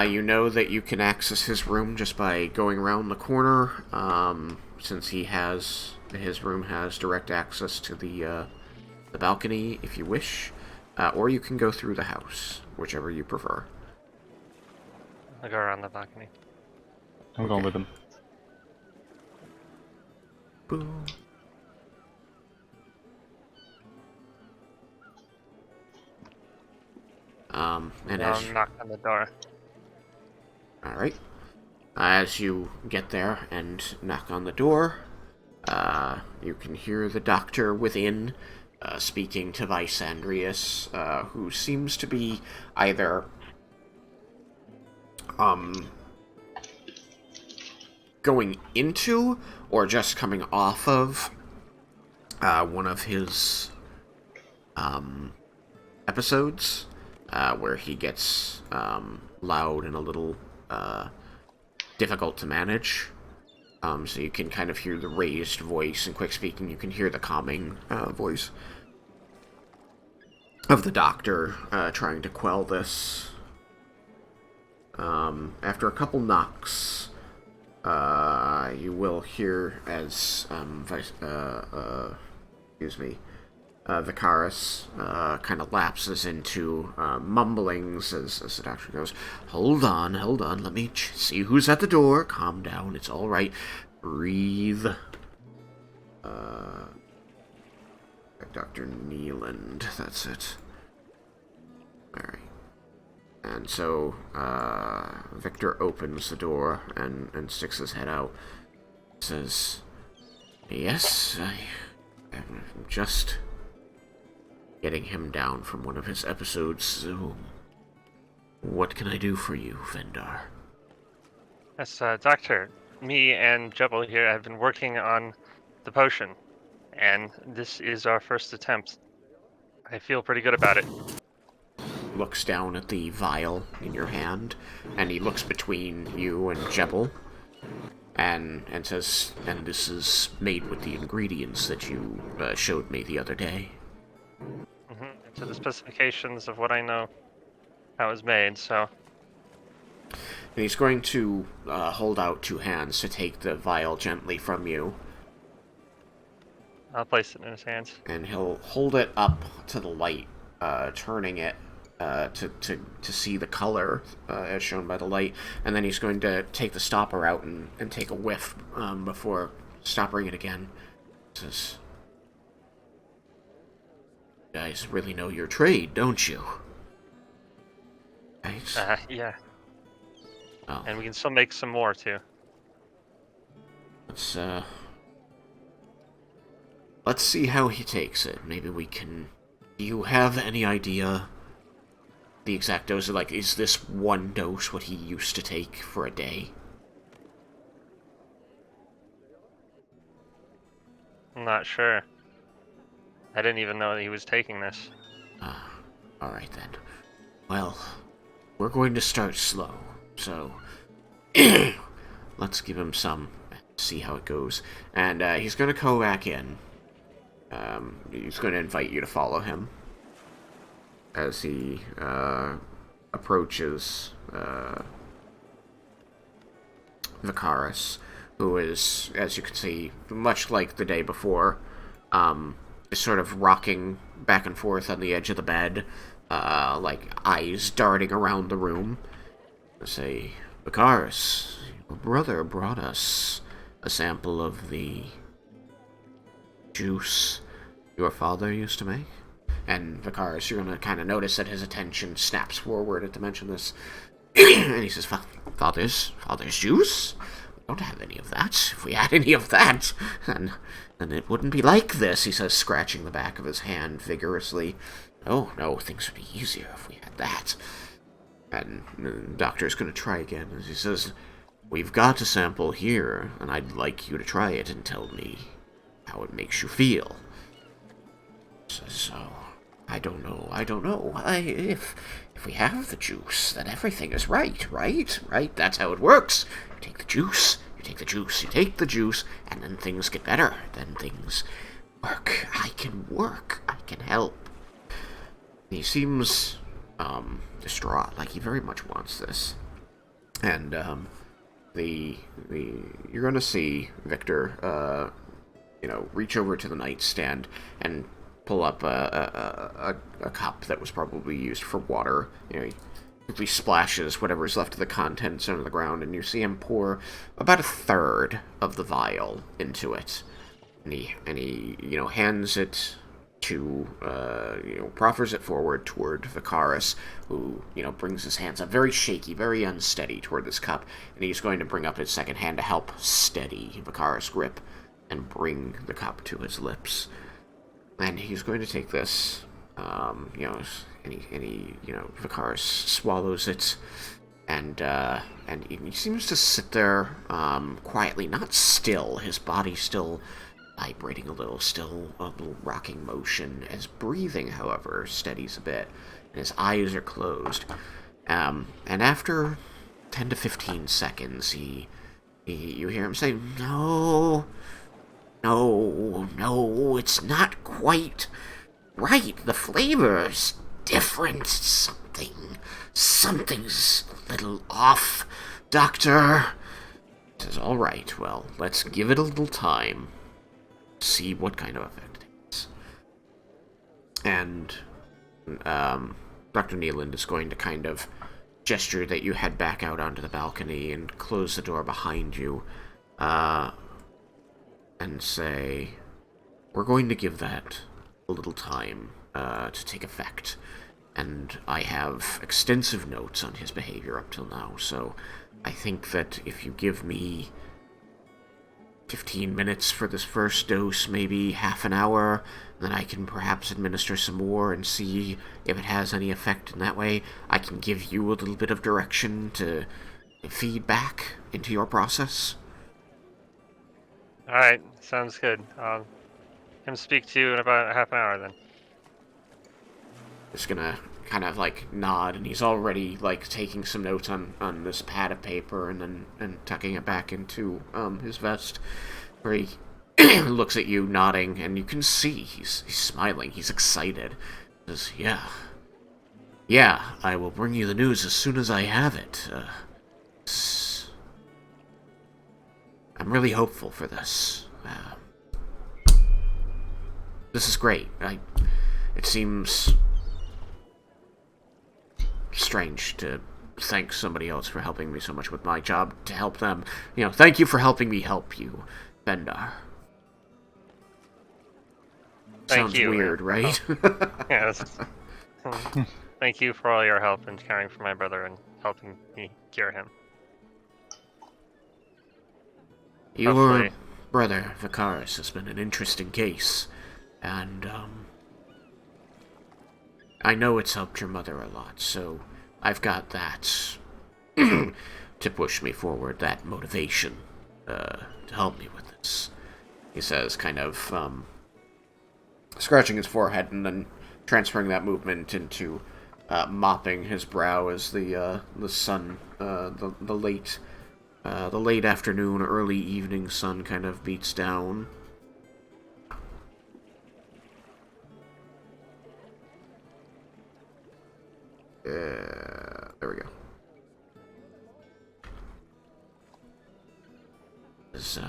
You know that you can access his room just by going around the corner, since his room has direct access to the balcony if you wish, or you can go through the house, whichever you prefer. I'll go around the balcony. I'm going with him. Boom. And I'll knock on the door. Alright. As you get there and knock on the door, you can hear the doctor within speaking to Vice Andreas, who seems to be either going into or just coming off of one of his episodes where he gets loud and a little difficult to manage. So you can kind of hear the raised voice and quick speaking. You can hear the calming voice of the doctor trying to quell this. After a couple knocks, you will hear as Vicaris kind of lapses into mumblings as the doctor goes, Hold on, let me see who's at the door. Calm down, it's all right. Breathe. Dr. Neeland, that's it. Alright. And so, Victor opens the door and sticks his head out. Says, Yes, I'm just getting him down from one of his episodes, so what can I do for you, Vendar? Yes, Doctor, me and Jebble here have been working on the potion, and this is our first attempt. I feel pretty good about it. Looks down at the vial in your hand, and he looks between you and Jebble, and says, and this is made with the ingredients that you showed me the other day. And to the specifications of what I know how it was made, so... And he's going to hold out 2 hands to take the vial gently from you. I'll place it in his hands. And he'll hold it up to the light, turning it to see the color as shown by the light. And then he's going to take the stopper out and take a whiff before stoppering it again. Says, You guys really know your trade, don't you? Nice. Yeah. Oh. And we can still make some more, too. Let's see how he takes it. Maybe we can... Do you have any idea the exact dose? Like, is this 1 dose what he used to take for a day? I'm not sure. I didn't even know that he was taking this. Alright then. Well, we're going to start slow, so... let's give him some, see how it goes. And he's going to go back in, he's going to invite you to follow him as he approaches Vicaris, who is, as you can see, much like the day before, is sort of rocking back and forth on the edge of the bed, like eyes darting around the room. I say, Vicaris, your brother brought us a sample of the juice your father used to make. And Vicaris, you're going to kind of notice that his attention snaps forward to mention this. And he says, Father's juice? We don't have any of that. If we had any of that, then it wouldn't be like this, he says, scratching the back of his hand vigorously. Oh, no, things would be easier if we had that. And the doctor's going to try again, as he says, we've got a sample here, and I'd like you to try it and tell me how it makes you feel. So, I don't know. If we have the juice, then everything is right? That's how it works. You take the juice, and then things get better. Then things work. I can help. He seems, distraught, like he very much wants this. And, you're gonna see Victor, reach over to the nightstand and pull up a cup that was probably used for water. He quickly splashes whatever's left of the contents onto the ground, and you see him pour about a third of the vial into it. And he hands it to, proffers it forward toward Vicaris, who, brings his hands up, very shaky, very unsteady toward this cup, and he's going to bring up his second hand to help steady Vicaris' grip and bring the cup to his lips. And he's going to take this, Vicaris swallows it, and he seems to sit there, quietly, not still, his body still vibrating a little, still a little rocking motion, as breathing, however, steadies a bit, and his eyes are closed. And after 10 to 15 seconds, you hear him say, No, it's not quite right. The flavor's different. Something's a little off, Doctor. He says, all right, well, let's give it a little time. See what kind of effect it has. And Dr. Neeland is going to kind of gesture that you head back out onto the balcony and close the door behind you, and say, we're going to give that a little time to take effect. And I have extensive notes on his behavior up till now, so I think that if you give me 15 minutes for this first dose, maybe half an hour, then I can perhaps administer some more and see if it has any effect. In that way, I can give you a little bit of direction to feed back into your process. Alright, sounds good. I'll him speak to you in about half an hour then. Just gonna kind of nod, and he's already taking some notes on this pad of paper and tucking it back into his vest, where he looks at you nodding, and you can see he's smiling, he's excited. He says, yeah, I will bring you the news as soon as I have it. I'm really hopeful for this. This is great. It seems strange to thank somebody else for helping me so much with my job, to help them. Thank you for helping me help you, Vendar. Sounds weird, right? Yes. Thank you for all your help in caring for my brother and helping me cure him. Your brother, Vicaris, has been an interesting case, and, I know it's helped your mother a lot, so I've got that to push me forward, that motivation, to help me with this. He says, kind of, scratching his forehead and then transferring that movement into, mopping his brow as the sun, the late afternoon, early evening sun kind of beats down. says,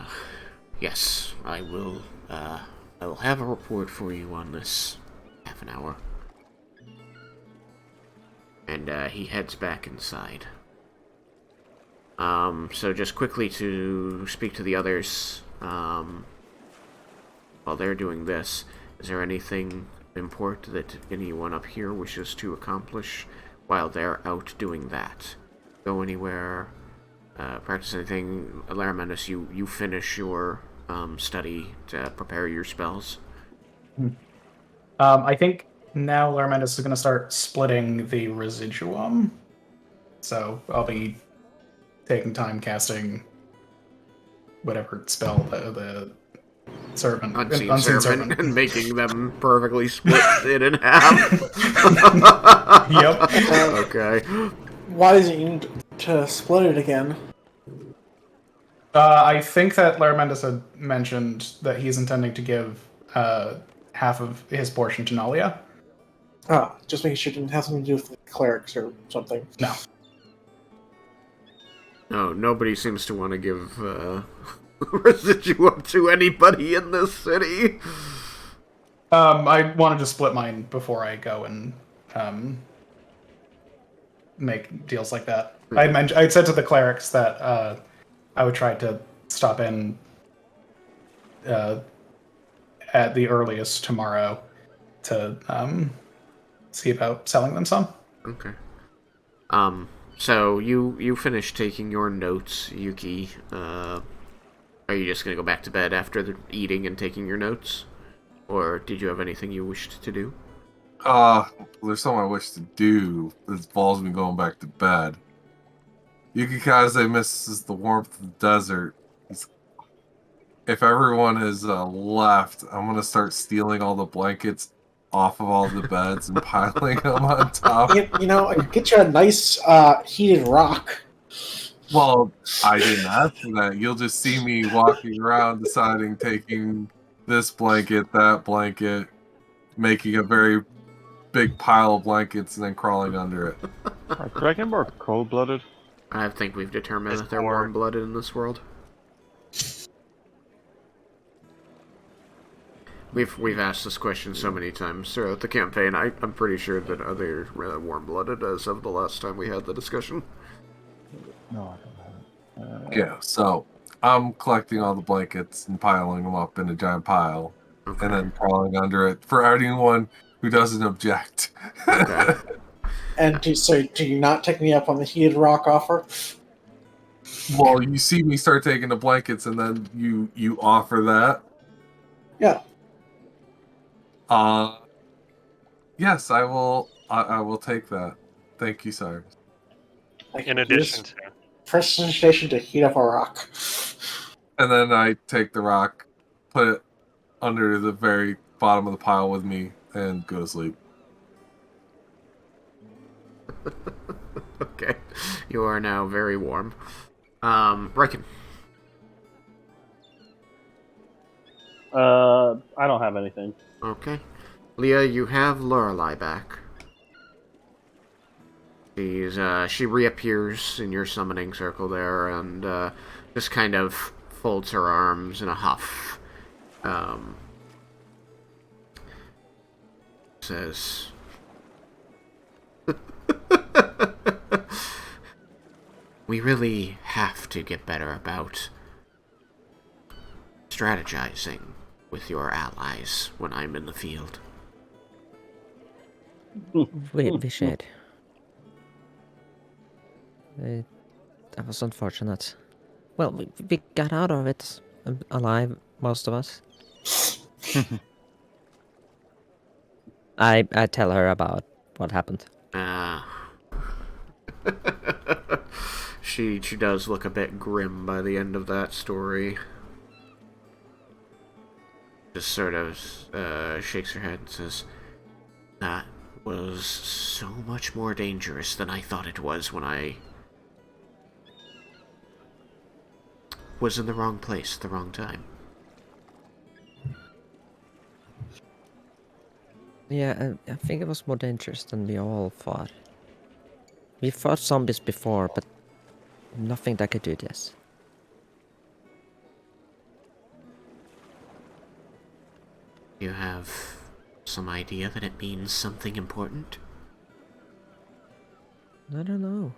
yes, I will have a report for you on this half an hour. And he heads back inside. So just quickly to speak to the others, while they're doing this, is there anything important that anyone up here wishes to accomplish while they're out doing that? Go anywhere, practice anything? Laramendus, you finish your study to prepare your spells? I think now Laramendus is going to start splitting the residuum. So I'll be taking time casting whatever spell the servant, Unseen servant, and making them perfectly split it in half. Yep. Okay. Why does he need to split it again? I think that Laramendus had mentioned that he's intending to give half of his portion to Nalia. Ah, just making sure it didn't have something to do with the clerics or something. No. No, nobody seems to want to give residuum to anybody in this city. I wanted to split mine before I go and make deals like that. I said to the clerics that I would try to stop in at the earliest tomorrow to see about selling them some. Okay. So you finished taking your notes, Yuki. Are you just gonna go back to bed after the eating and taking your notes? Or did you have anything you wished to do? There's something I wish to do. This involves me going back to bed. Yukikaze misses the warmth of the desert. If everyone has left, I'm gonna start stealing all the blankets off of all the beds and piling them on top. You know, I could get you a nice heated rock. Well, I didn't ask for that. You'll just see me walking around deciding, taking this blanket, that blanket, making a very big pile of blankets, and then crawling under it. Are Dragon more cold-blooded? I think we've determined It's that they're more- warm-blooded in this world. We've asked this question so many times throughout the campaign. I'm pretty sure that they're warm-blooded as of the last time we had the discussion. No, I don't have it. Yeah, so I'm collecting all the blankets and piling them up in a giant pile, Okay. and then crawling under it for anyone who doesn't object. Okay. And do you not take me up on the heated rock offer? Well, you see me start taking the blankets, and then you offer that. Yeah. Yes, I will. I will take that. Thank you, sir. In addition to, prestidigitation to heat up a rock. And then I take the rock, put it under the very bottom of the pile with me, and go to sleep. Okay. You are now very warm. Raiken. I don't have anything. Okay. Leah, you have Lorelei back. She reappears in your summoning circle there and just kind of folds her arms in a huff. Says, we really have to get better about strategizing with your allies when I'm in the field. We should. That was unfortunate. Well, we got out of it alive, most of us. I tell her about what happened. She does look a bit grim by the end of that story. Just sort of shakes her head and says, that was so much more dangerous than I thought it was when I was in the wrong place at the wrong time. Yeah, I think it was more dangerous than we all thought. We fought zombies before, but nothing that could do this. You have some idea that it means something important? I don't know.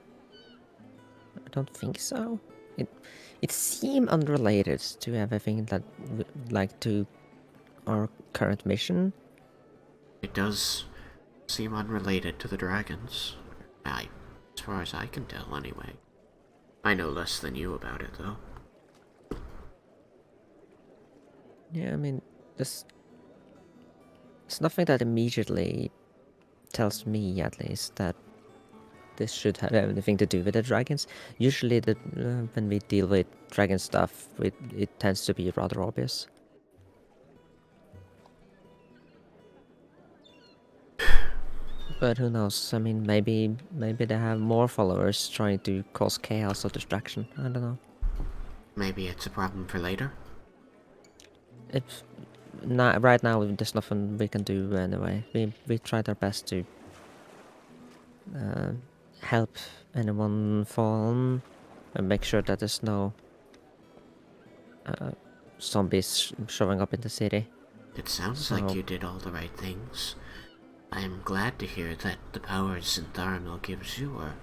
I don't think so. It seemed unrelated to everything that, like, to our current mission. It does seem unrelated to the dragons. As far as I can tell, anyway. I know less than you about it, though. Yeah, I mean, there's nothing that immediately tells me, at least, that this should have anything to do with the dragons. Usually, when we deal with dragon stuff, it tends to be rather obvious. But who knows? I mean, maybe they have more followers trying to cause chaos or distraction. I don't know. Maybe it's a problem for later? It's not right now. There's nothing we can do anyway. We tried our best to help anyone fallen and make sure that there's no zombies showing up in the city. It sounds like you did all the right things. I am glad to hear that the powers Zintharmil gives you are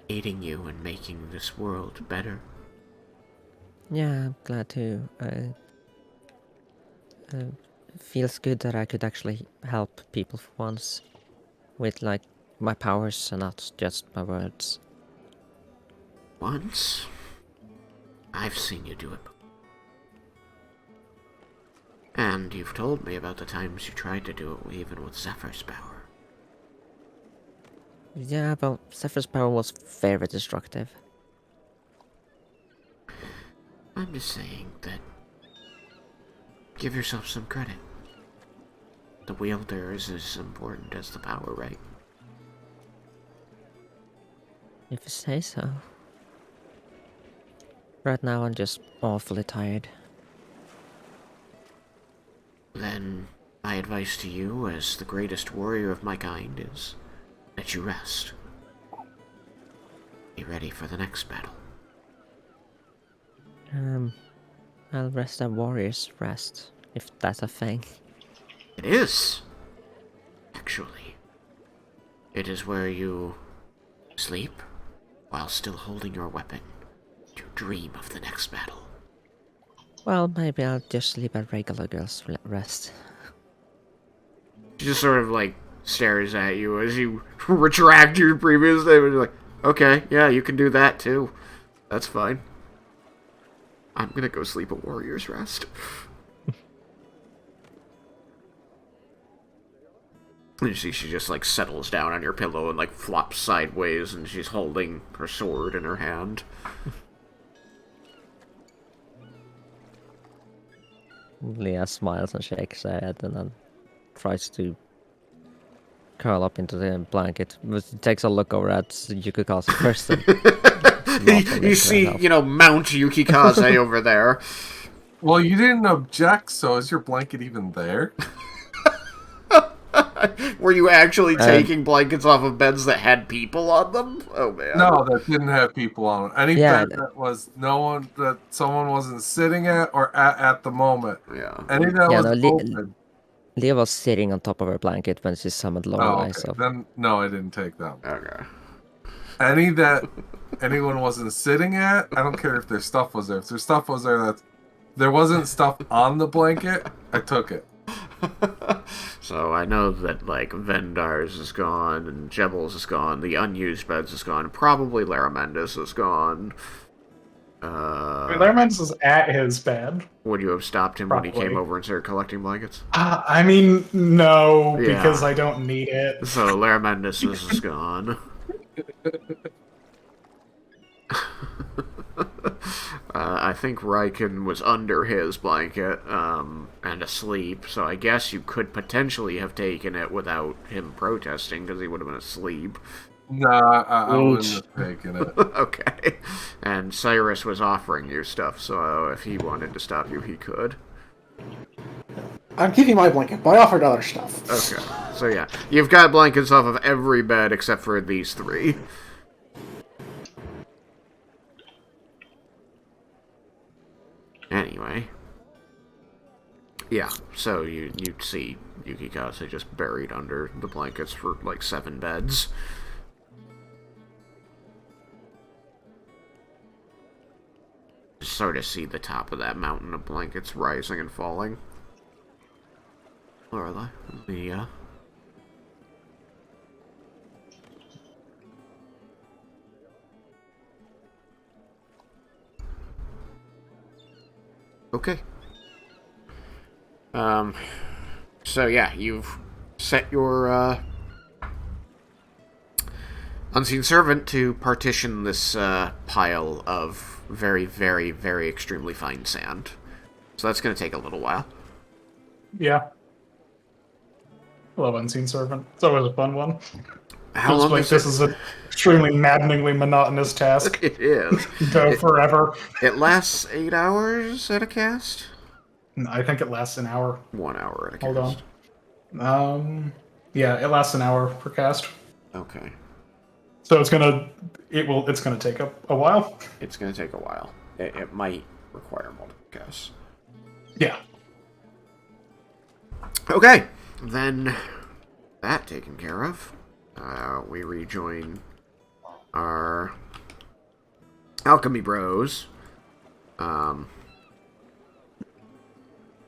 aiding you in making this world better. Yeah, I'm glad too. Feels good that I could actually help people for once with, like, my powers and not just my words. Once? I've seen you do it. And you've told me about the times you tried to do it even with Zephyr's power. Yeah, well, Zephyr's power was very destructive. I'm just saying that... give yourself some credit. The wielder is as important as the power, right? If you say so. Right now I'm just awfully tired. Then, my advice to you, as the greatest warrior of my kind, is that you rest. Be ready for the next battle. I'll rest at Warrior's Rest, if that's a thing. It is! Actually. It is where you sleep while still holding your weapon to dream of the next battle. Well, maybe I'll just sleep at regular girl's rest. She just sort of, like, stares at you as you retract your previous statement. You're like, okay, yeah, you can do that too. That's fine. I'm gonna go sleep at Warrior's Rest. And you see she just, like, settles down on your pillow and, like, flops sideways, and she's holding her sword in her hand. Leah smiles and shakes her head and then tries to curl up into the blanket. But takes a look over at Yukikaze first. You see, Mount Yukikaze over there. Well, you didn't object, so is your blanket even there? Were you actually taking blankets off of beds that had people on them? Oh man. No, that didn't have people on it. Any Yeah, bed that someone wasn't sitting at or at the moment. Yeah. Any that was open. Leah was sitting on top of her blanket when she summoned Lorelei, okay. so... Then, no, I didn't take them. Okay. Any that anyone wasn't sitting at, I don't care if their stuff was there. If their stuff was there, there wasn't stuff on the blanket, I took it. So I know that, like, Vendar's is gone, and Jebble's is gone, the unused beds is gone, probably Laramenda's is gone. Laramenda's is at his bed. Would you have stopped him Probably. when he came over and started collecting blankets? I mean, no, Yeah. because I don't need it. So Laramenda's is gone. I think Raiken was under his blanket, and asleep, so I guess you could potentially have taken it without him protesting, because he would have been asleep. Nah, I wouldn't have taken it. Okay. And Cyrus was offering you stuff, so if he wanted to stop you, he could. I'm keeping my blanket, but I offered other stuff. Okay. So yeah, you've got blankets off of every bed except for these three. Anyway, Yeah, so you'd see Yukikase just buried under the blankets for like 7 beds. Just sort of see the top of that mountain of blankets rising and falling. Lorelai, Mia. Okay. So yeah, you've set your, unseen servant to partition this, pile of very, very, very extremely fine sand. So that's gonna take a little while. Yeah. I love Unseen Servant. It's always a fun one. How Just long like is this it? is an extremely maddeningly monotonous task. It is. Go forever. It lasts 8 hours at a cast? I think it lasts an hour. 1 hour at a Hold cast. on. Yeah, it lasts an hour per cast. Okay. So it's gonna take a while. It's gonna take a while. It might require multiple casts. Yeah. Okay, then that taken care of, we rejoin our alchemy bros.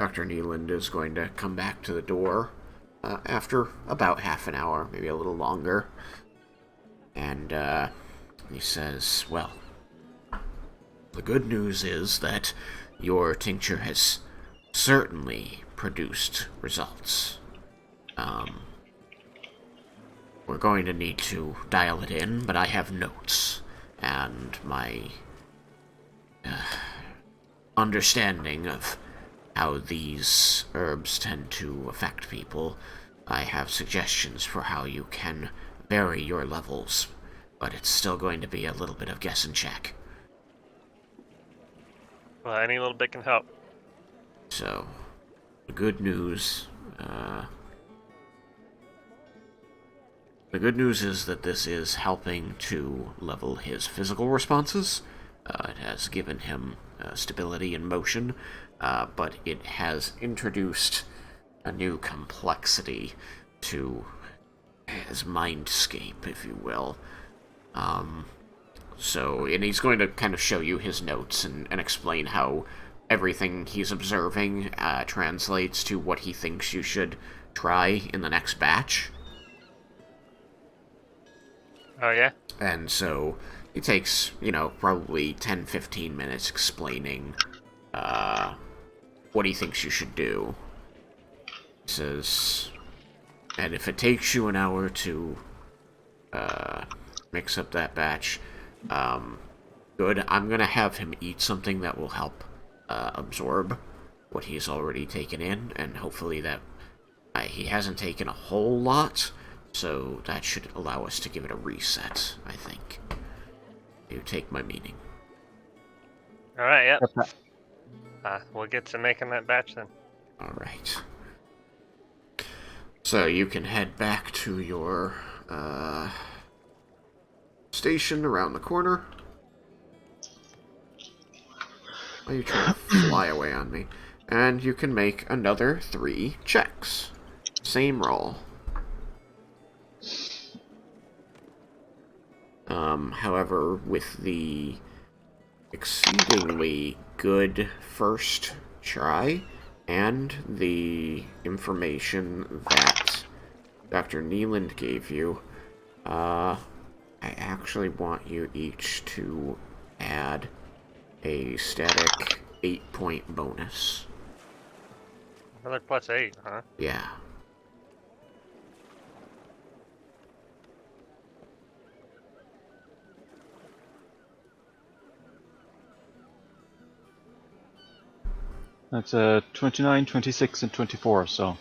Dr. Neeland is going to come back to the door after about half an hour, maybe a little longer. And he says, well, the good news is that your tincture has certainly produced results. We're going to need to dial it in, but I have notes, and my understanding of how these herbs tend to affect people. I have suggestions for how you can vary your levels, but it's still going to be a little bit of guess and check. Well, any little bit can help. So, the good news, is that this is helping to level his physical responses. It has given him stability and motion, but it has introduced a new complexity to his mindscape, if you will. And he's going to kind of show you his notes and explain how everything he's observing translates to what he thinks you should try in the next batch. Oh, yeah? And so it takes, probably 10-15 minutes explaining what he thinks you should do. He says, and if it takes you an hour to mix up that batch, good. I'm going to have him eat something that will help absorb what he's already taken in, and hopefully that he hasn't taken a whole lot, so that should allow us to give it a reset, I think. You take my meaning. Alright, yep. We'll get to making that batch then. Alright. So you can head back to your station around the corner. Why are you trying to fly away on me? And you can make another 3 checks. Same roll. However, with the exceedingly good first try and the information that Dr. Neeland gave you, I actually want you each to add a static 8-point bonus. Another +8, huh? Yeah. That's 29, 26, and 24, so.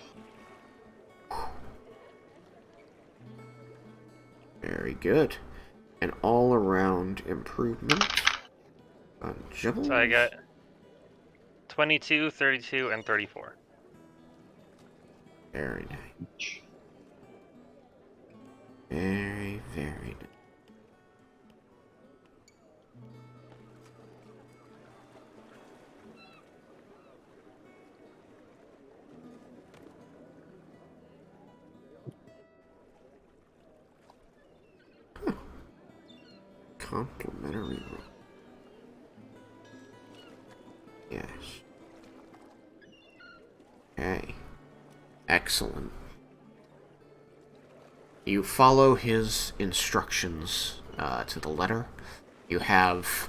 Very good. An all-around improvement on Jebble. So I got 22, 32, and 34. Very nice. Very, very nice. Complimentary room. Yes. Okay. Excellent. You follow his instructions to the letter. You have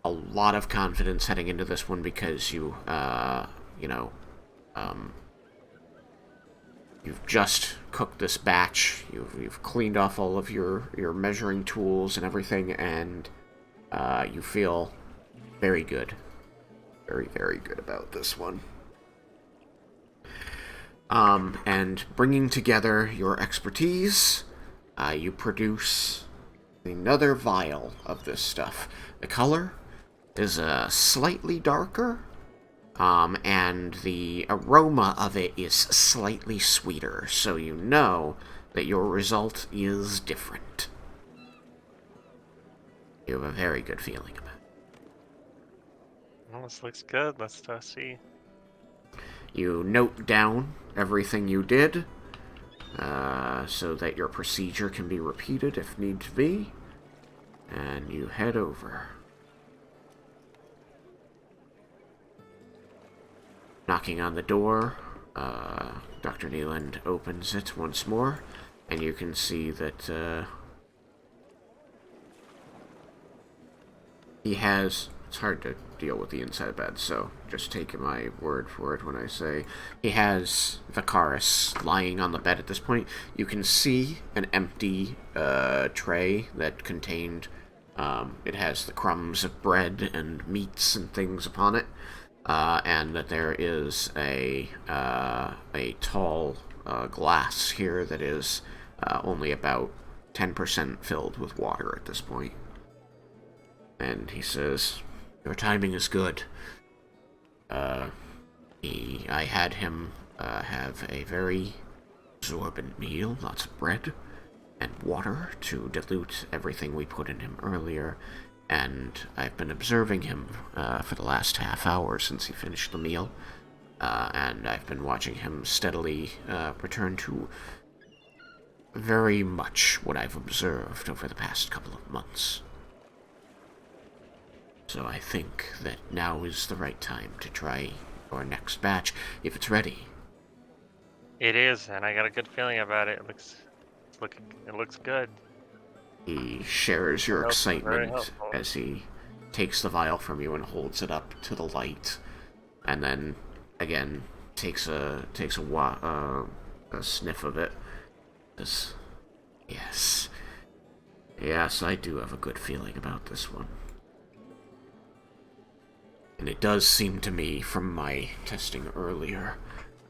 a lot of confidence heading into this one because you've just cooked this batch. You've cleaned off all of your measuring tools and everything, and you feel very good. Very, very good about this one. And bringing together your expertise, you produce another vial of this stuff. The color is slightly darker, and the aroma of it is slightly sweeter, so you know that your result is different. You have a very good feeling about it. Well, this looks good. Let's see. You note down everything you did, so that your procedure can be repeated if need to be, and you head over. Knocking on the door, Dr. Neeland opens it once more, and you can see that he has... It's hard to deal with the inside bed, so just take my word for it when I say he has Vicaris lying on the bed at this point. You can see an empty tray that contained... it has the crumbs of bread and meats and things upon it. And that there is a tall glass here that is only about 10% filled with water at this point. And he says, "Your timing is good. I had him have a very absorbent meal, lots of bread and water to dilute everything we put in him earlier. And I've been observing him for the last half hour since he finished the meal, and I've been watching him steadily return to very much what I've observed over the past couple of months. So I think that now is the right time to try your next batch, if it's ready." It is, and I got a good feeling about it. It looks good. He shares your Very excitement helpful. as he takes the vial from you and holds it up to the light, and then again takes a sniff of it. Says, yes, I do have a good feeling about this one. And it does seem to me, from my testing earlier,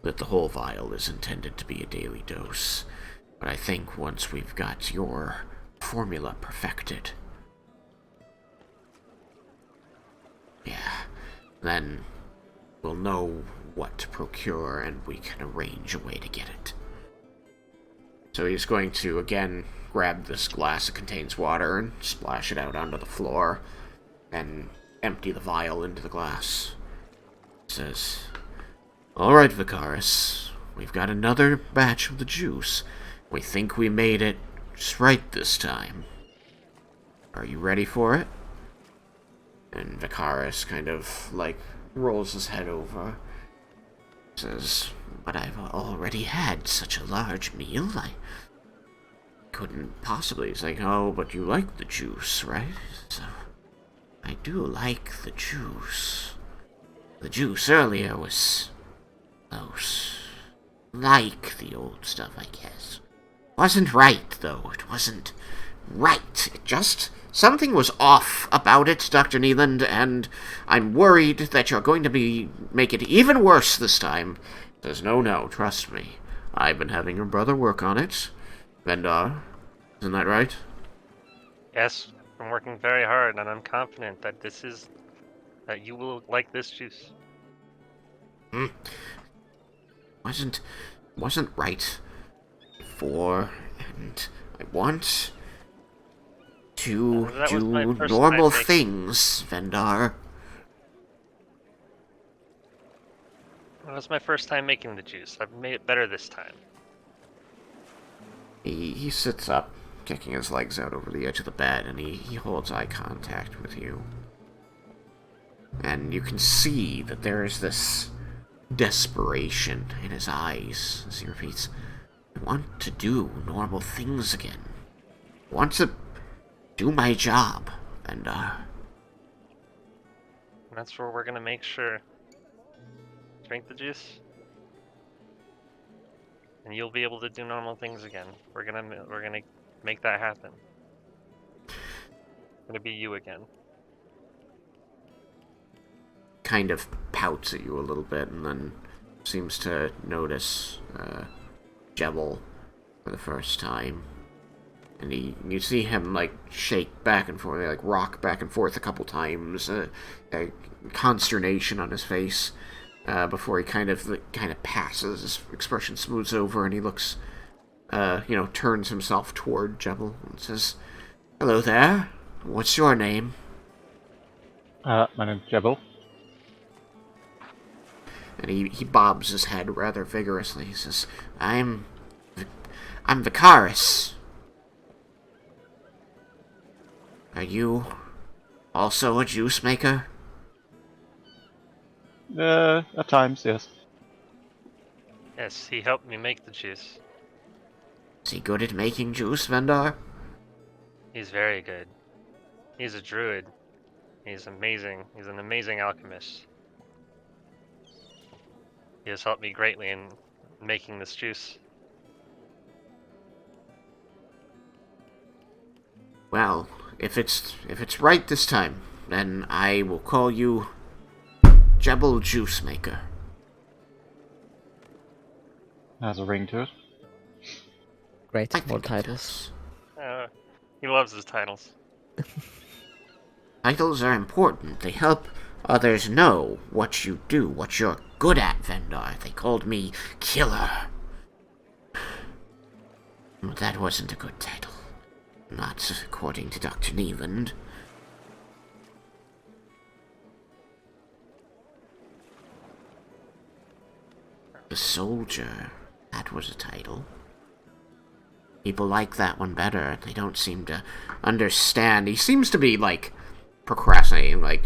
that the whole vial is intended to be a daily dose. But I think once we've got your formula perfected, then we'll know what to procure and we can arrange a way to get it. So he's going to again grab this glass that contains water and splash it out onto the floor and empty the vial into the glass. He says, "All right, Vicaris, we've got another batch of the juice. We think we made it just right this time. Are you ready for it?" And Vicaris kind of, rolls his head over. Says, "But I've already had such a large meal, I couldn't possibly." He's like, "Oh, but you like the juice, right?" So, "I do like the juice. The juice earlier was... like the old stuff, I guess. Wasn't right, though. It wasn't right. It just... something was off about it, Dr. Neeland, and I'm worried that you're going to make it even worse this time." Says, No, trust me. I've been having your brother work on it. Vendar, isn't that right?" Yes, I'm working very hard, and I'm confident that that you will like this juice. Wasn't right before, and I want to That was my do first normal time things, Vendar. That was my first time making the juice. I've made it better this time. He sits up kicking his legs out over the edge of the bed, and he holds eye contact with you. And you can see that there is this desperation in his eyes as he repeats, I want to do normal things again. I want to do my job, and That's where we're gonna make sure. Drink the juice, and you'll be able to do normal things again. We're gonna make that happen. It's gonna be you again. kind of pouts at you a little bit, and then seems to notice Jebble for the first time. And you see him, like, shake back and forth, like, rock back and forth a couple times, consternation on his face, before he kind of passes, his expression smooths over, and he looks, turns himself toward Jebble and says, Hello there, what's your name? My name's Jebble. And he bobs his head rather vigorously. He says, I'm Vicaris. Are you also a juice maker? At times, yes. Yes, he helped me make the juice. Is he good at making juice, Vendar? He's very good. He's a druid. He's amazing. He's an amazing alchemist. He has helped me greatly in making this juice. Well, if it's right this time, then I will call you Jebble Juice Maker. Has a ring to it. Great, I more think it titles. does. He loves his titles. Titles are important. They help others know what you do, what you're good at, Vendar. They called me Killer. That wasn't a good title. Not according to Dr. Neeland. The Soldier. That was a title. People like that one better. They don't seem to understand. He seems to be, like, procrastinating, like,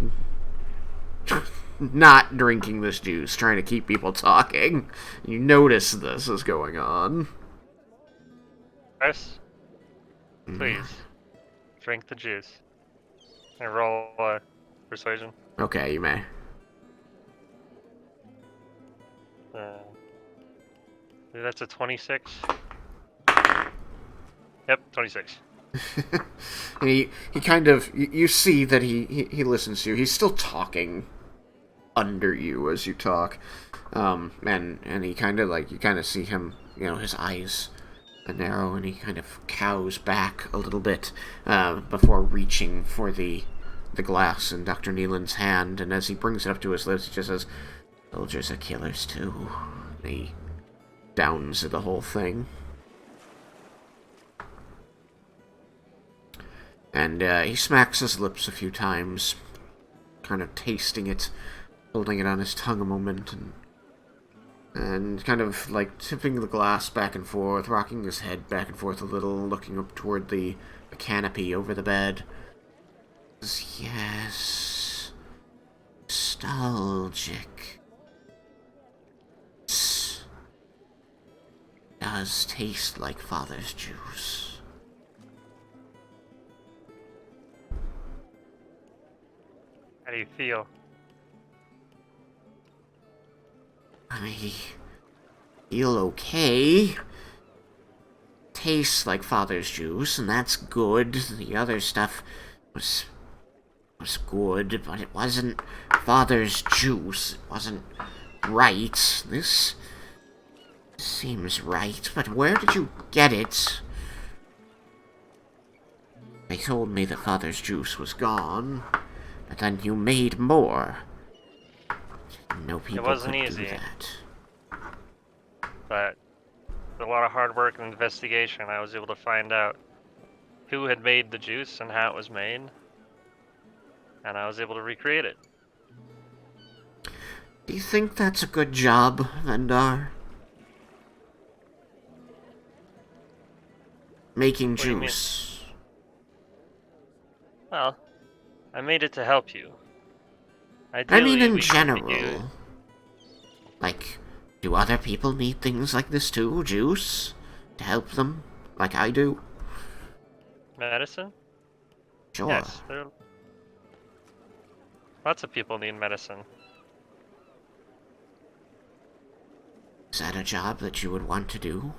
not drinking this juice, trying to keep people talking. You notice this is going on. Chris, please, drink the juice. And roll persuasion. Okay, you may. That's a 26. Yep, 26. And he kind of, you see that he listens to you. He's still talking under you as you talk. And he kind of, like, you kind of see him, his eyes narrow, and he kind of cows back a little bit before reaching for the glass in Dr. Neeland's hand. And as he brings it up to his lips, he just says, Soldiers are killers too. And he downs the whole thing. And he smacks his lips a few times, kind of tasting it, holding it on his tongue a moment, and kind of, like, tipping the glass back and forth, rocking his head back and forth a little, looking up toward the canopy over the bed. Yes, nostalgic. It does taste like father's juice. How do you feel? I feel okay. Tastes like father's juice, and that's good. The other stuff was good, but it wasn't father's juice. It wasn't right. This seems right, but where did you get it? They told me that father's juice was gone, but then you made more. No people wasn't could easy. do that. But with a lot of hard work and investigation, I was able to find out who had made the juice and how it was made, and I was able to recreate it. Do you think that's a good job, Vendar? making What do you mean? juice. Well, I made it to help you. I Ideally, mean in we could make you- general. Like, do other people need things like this too? Juice? To help them? Like I do? medicine? Sure. Yes, lots of people need medicine. Is that a job that you would want to do?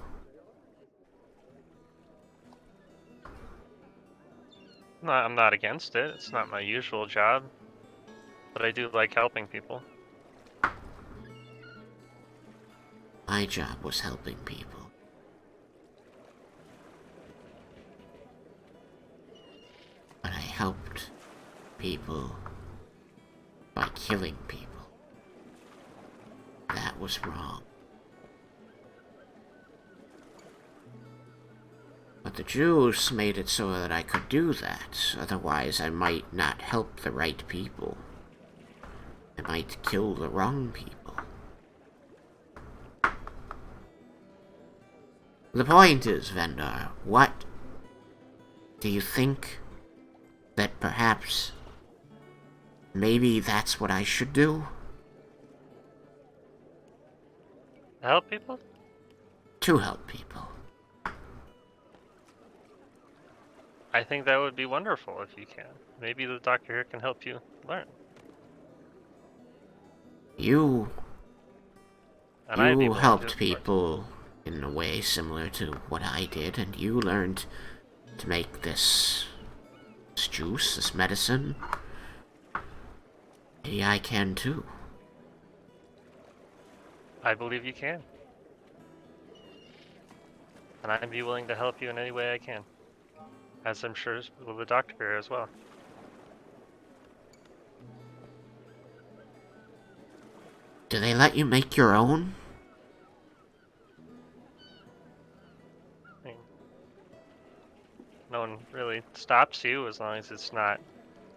No, I'm not against it. It's not my usual job. But I do like helping people. My job was helping people. But I helped people by killing people. That was wrong. But the juice made it so that I could do that. Otherwise, I might not help the right people. I might kill the wrong people. The point is, Vendar, what do you think that perhaps maybe that's what I should do? Help people? To help people. I think that would be wonderful if you can. Maybe the doctor here can help you learn. You And I'd be willing helped to, of course. people in a way similar to what I did, and you learned to make this juice, this medicine. Maybe I can too. I believe you can. And I'd be willing to help you in any way I can. As I'm sure will the doctor here as well. Do they let you make your own? I mean, no one really stops you as long as it's not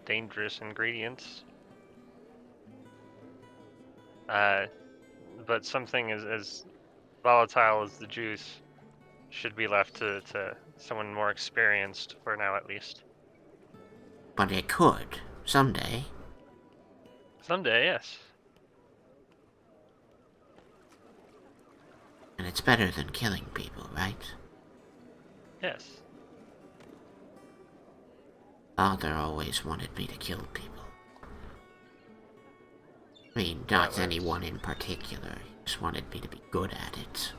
dangerous ingredients. But something as volatile as the juice should be left to someone more experienced, for now at least. But it could, someday. Someday, yes. And it's better than killing people, right? Yes. Father always wanted me to kill people. I mean, not anyone in particular. He just wanted me to be good at it.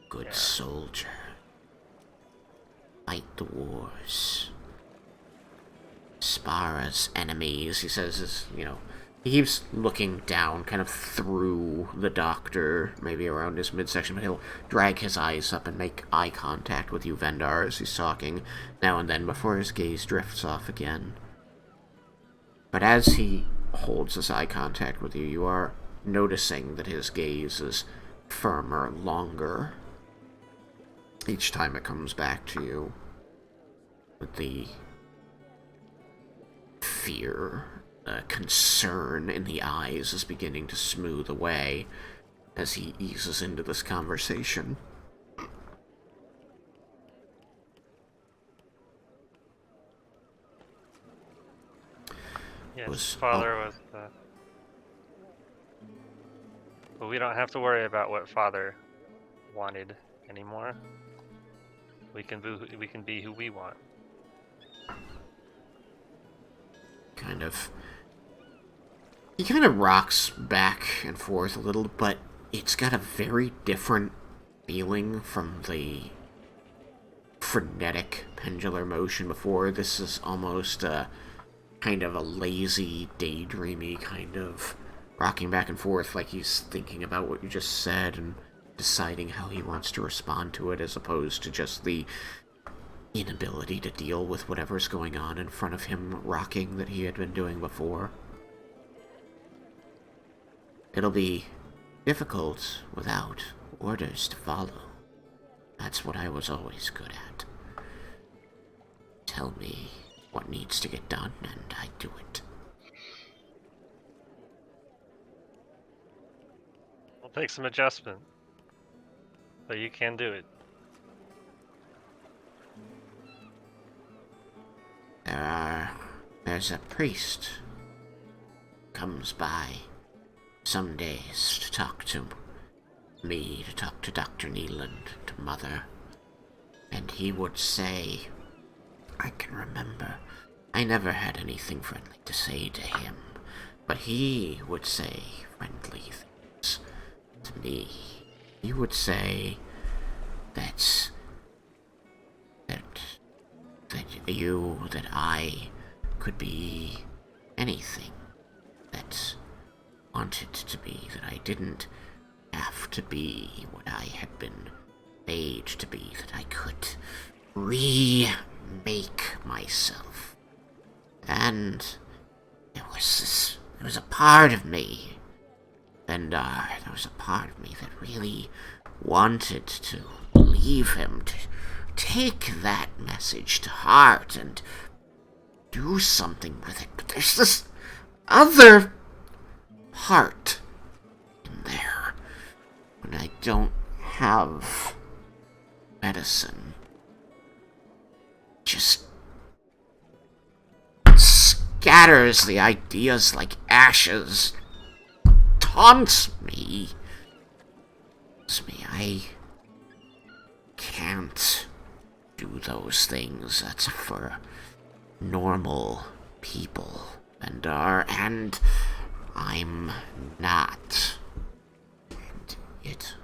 Good soldier. Fight the wars. Spara's enemies, he says, is, he keeps looking down, kind of through the doctor, maybe around his midsection, but he'll drag his eyes up and make eye contact with you, Vendar, as he's talking, now and then before his gaze drifts off again. But as he holds his eye contact with you, you are noticing that his gaze is firmer, longer, each time it comes back to you, with the fear, concern in the eyes is beginning to smooth away as he eases into this conversation. Yes, Father was but we don't have to worry about what Father wanted anymore. We can be who we want. He kind of rocks back and forth a little, but it's got a very different feeling from the frenetic pendular motion before. This is almost kind of a lazy, daydreamy kind of rocking back and forth, like he's thinking about what you just said and deciding how he wants to respond to it, as opposed to just the inability to deal with whatever's going on in front of him rocking that he had been doing before. It'll be difficult without orders to follow. That's what I was always good at. Tell me what needs to get done, and I do it. We'll take some adjustment, but you can do it. There's a priest comes by some days to talk to me, to talk to Dr. Neeland, to Mother. And he would say, I can remember, I never had anything friendly to say to him, but he would say friendly things to me. He would say that I could be anything that wanted to be, that I didn't have to be what I had been made to be, that I could remake myself. And there was a part of me, Vendar, there was a part of me that really wanted to believe him, to take that message to heart and do something with it. But there's this other part in there. When I don't have medicine, just scatters the ideas like ashes, taunts me. I can't do those things. That's for normal people, Vendar, and I'm not. And it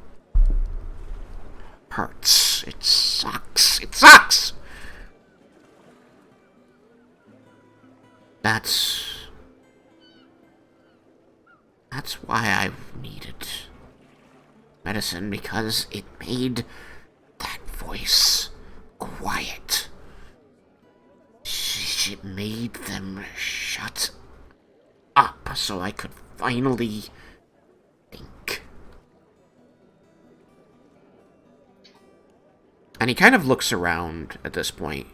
hurts. It sucks. It sucks! That's why I needed medicine, because it made that voice quiet. It made them shut up so I could finally think. And he kind of looks around at this point.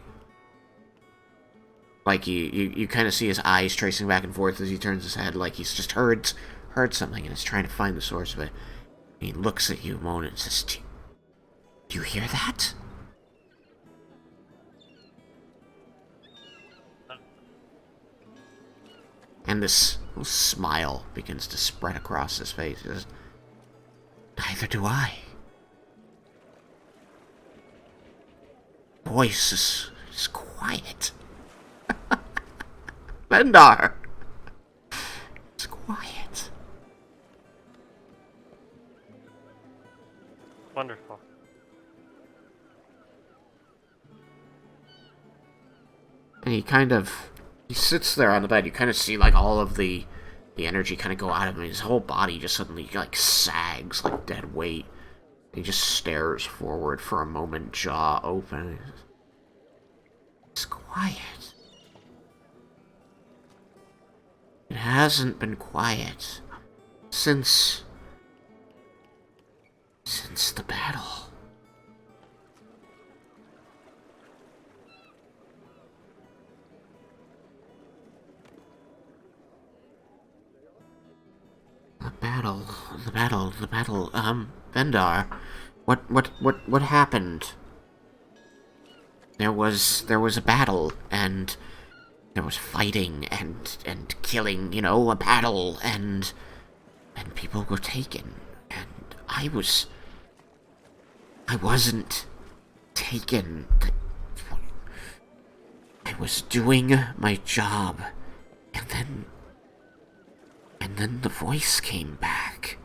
Like, you kind of see his eyes tracing back and forth as he turns his head, like he's just heard something and is trying to find the source of it. And he looks at you a moment and says, Do you hear that? And this little smile begins to spread across his face. He says, Neither do I. Voice is quiet. Vendar! It's quiet. Wonderful. And he sits there on the bed. You kind of see, like, all of the energy kind of go out of him. His whole body just suddenly, like, sags like dead weight. He just stares forward for a moment, jaw open. It's quiet. It hasn't been quiet since the battle. The battle, Vendar, what happened? There was a battle, and there was fighting and killing, a battle, and people were taken, and I wasn't taken. I was doing my job, and then the voice came back.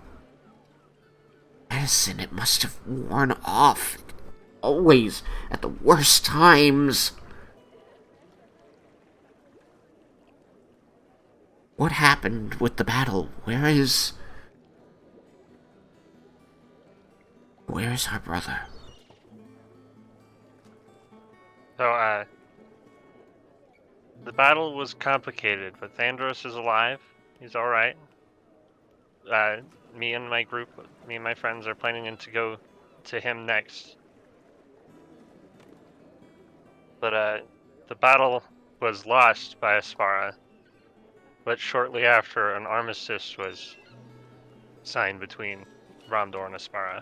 Medicine, it must have worn off. Always at the worst times. What happened with the battle? Where's our brother? So, the battle was complicated, but Thandros is alive. He's alright. Me and my friends are planning to go to him next. But, the battle was lost by Aspara, but shortly after, an armistice was signed between Romdor and Aspara,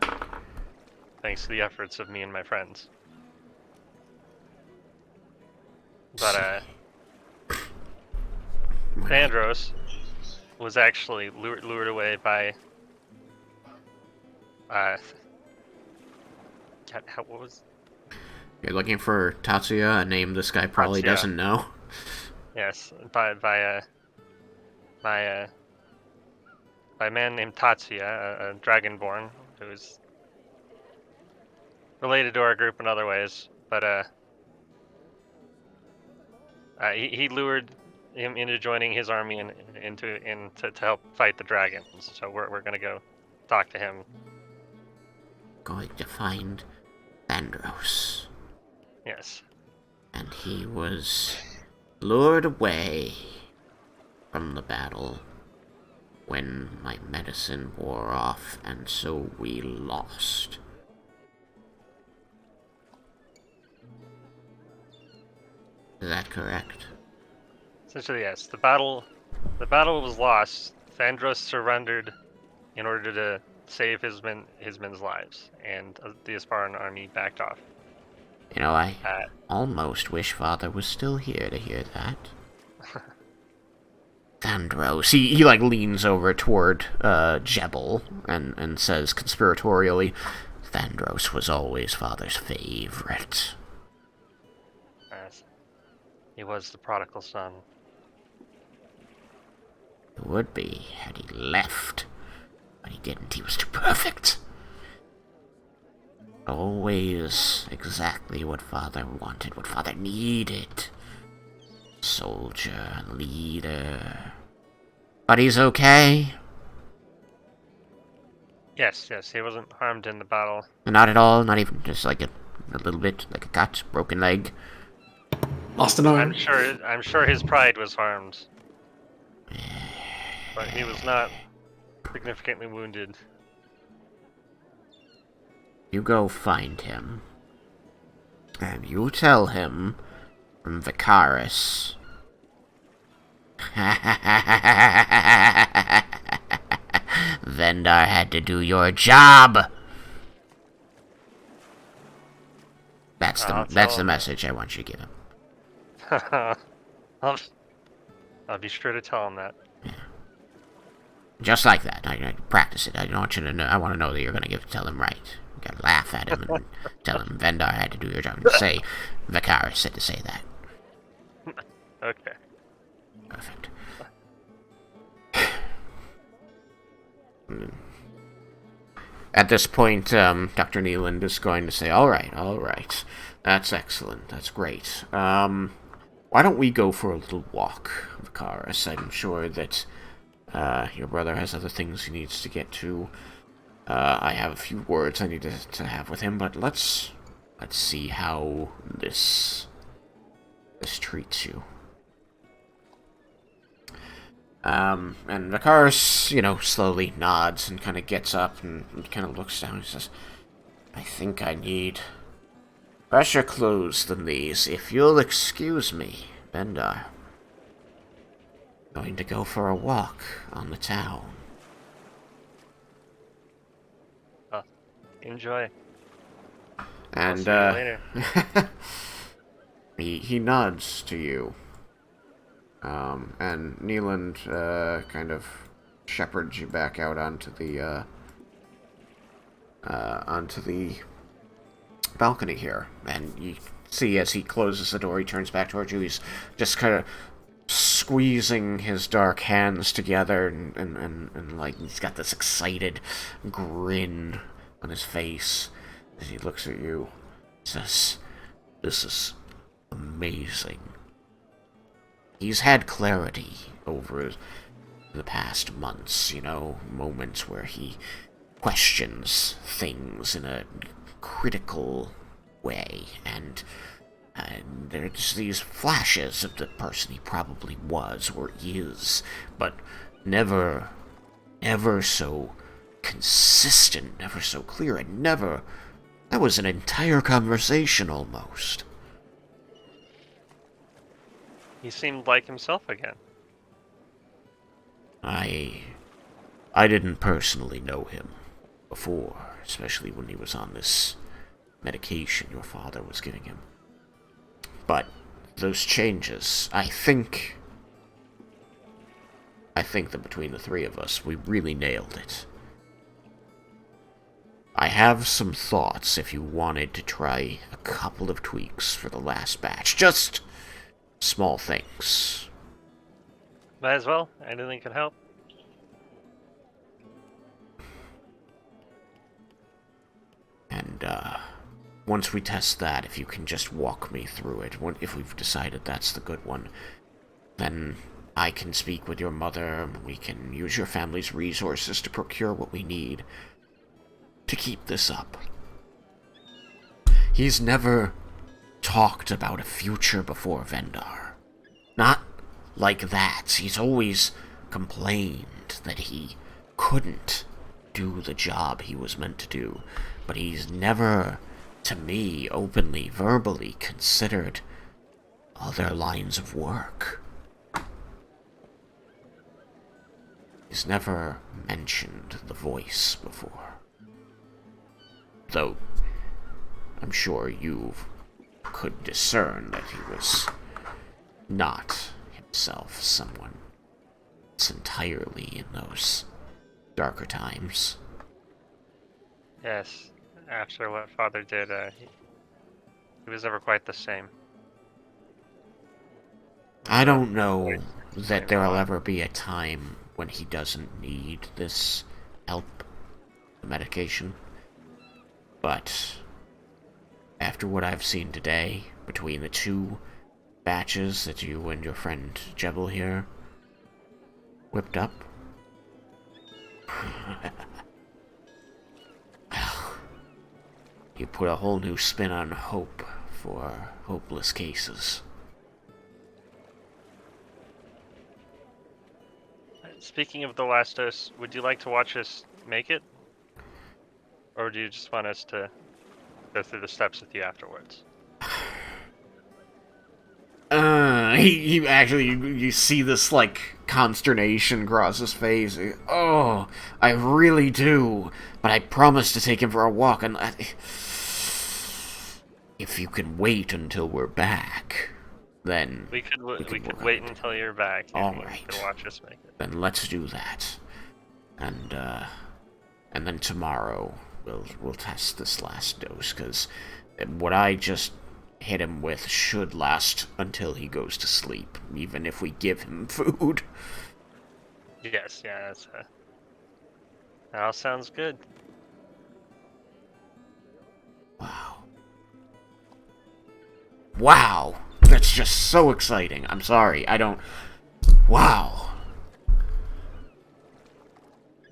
thanks to the efforts of me and my friends. But, Thandros was actually lured away by. What was? You're looking for Tatsuya, a name this guy probably Tatsuya. doesn't know. Yes, by a man named Tatsuya, a dragonborn who's related to our group in other ways, but he lured him into joining his army and to help fight the dragons. So we're gonna go talk to him. Going to find Thandros. Yes. And he was lured away from the battle when my medicine wore off, and so we lost. Is that correct? Essentially, yes. The battle was lost. Thandros surrendered in order to save his men's lives, and the Asparan army backed off. You know, I almost wish Father was still here to hear that. Thandros, he like leans over toward Jebble and says conspiratorially, Thandros was always Father's favorite. Yes. He was the prodigal son. It would be had he left, but he didn't. He was too perfect. Always exactly what Father wanted, what Father needed. Soldier, leader. But he's okay. Yes, he wasn't harmed in the battle. Not at all, not even just like a little bit, like a cut, broken leg. Lost an arm. I'm sure his pride was harmed. But he was not significantly wounded. You go find him. And you tell him from Vicaris. Vendar had to do your job. That's the message I want you to give him. I'll be sure to tell him that. Yeah. Just like that. I practice it. I don't want you to know. I want to know that you're gonna tell him right. You gotta laugh at him and tell him Vendar had to do your job. And say Vicaris said to say that. Okay. Perfect. At this point, Dr. Neeland is going to say, all right. That's excellent. That's great. Why don't we go for a little walk, Vicaris? I'm sure that your brother has other things he needs to get to. I have a few words I need to have with him, but let's see how this treats you. And Vicaris, slowly nods and kind of gets up and kind of looks down and says, I think I need fresher clothes than these. If you'll excuse me, Vendar. Going to go for a walk on the town. Enjoy. And, I'll see you later. he nods to you. And Neeland, kind of shepherds you back out onto the balcony here. And you see as he closes the door, he turns back towards you. He's just kind of squeezing his dark hands together and like, he's got this excited grin on his face as he looks at you. He says, this is amazing. He's had clarity over the past months, moments where he questions things in a critical way, and there's these flashes of the person he probably was or is, but never so consistent, never so clear, and never... That was an entire conversation, almost. He seemed like himself again. I didn't personally know him before, especially when he was on this medication your father was giving him. But those changes, I think I think that between the three of us, we really nailed it. I have some thoughts if you wanted to try a couple of tweaks for the last batch. Just small things. Might as well. Anything can help. And, once we test that, if you can just walk me through it, if we've decided that's the good one, then I can speak with your mother, we can use your family's resources to procure what we need to keep this up. He's never talked about a future before Vendar. Not like that. He's always complained that he couldn't do the job he was meant to do, but he's never, to me, openly, verbally considered other lines of work. He's never mentioned the voice before. Though, I'm sure you could discern that he was not himself someone that's entirely in those darker times. Yes, after what Father did, he was never quite the same. I don't know that there'll ever be a time when he doesn't need this help, the medication. But after what I've seen today, between the two batches that you and your friend Jebble here whipped up, well, you put a whole new spin on hope for hopeless cases. Speaking of the last dose, would you like to watch us make it? Or do you just want us to go through the steps with you afterwards? He actually, you see this, like, consternation cross his face. Oh, I really do, but I promised to take him for a walk, and if you can wait until we're back, then we could wait until you're back. All right. You can watch us make it. Then let's do that, and then tomorrow we'll test this last dose, because what I just hit him with should last until he goes to sleep, even if we give him food. Yes, yeah, that's that all sounds good. Wow, that's just so exciting. I'm sorry, I don't... Wow.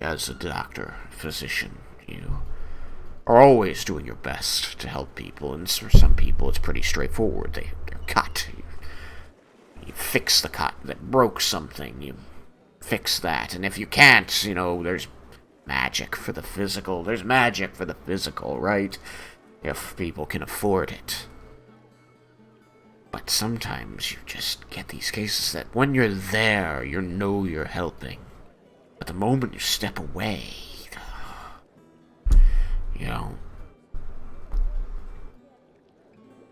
As a doctor, physician, you are always doing your best to help people, and for some people it's pretty straightforward. They're cut. You fix the cut that broke something, you fix that, and if you can't, there's magic for the physical. There's magic for the physical, right? If people can afford it. But sometimes you just get these cases that when you're there, you know you're helping. But the moment you step away,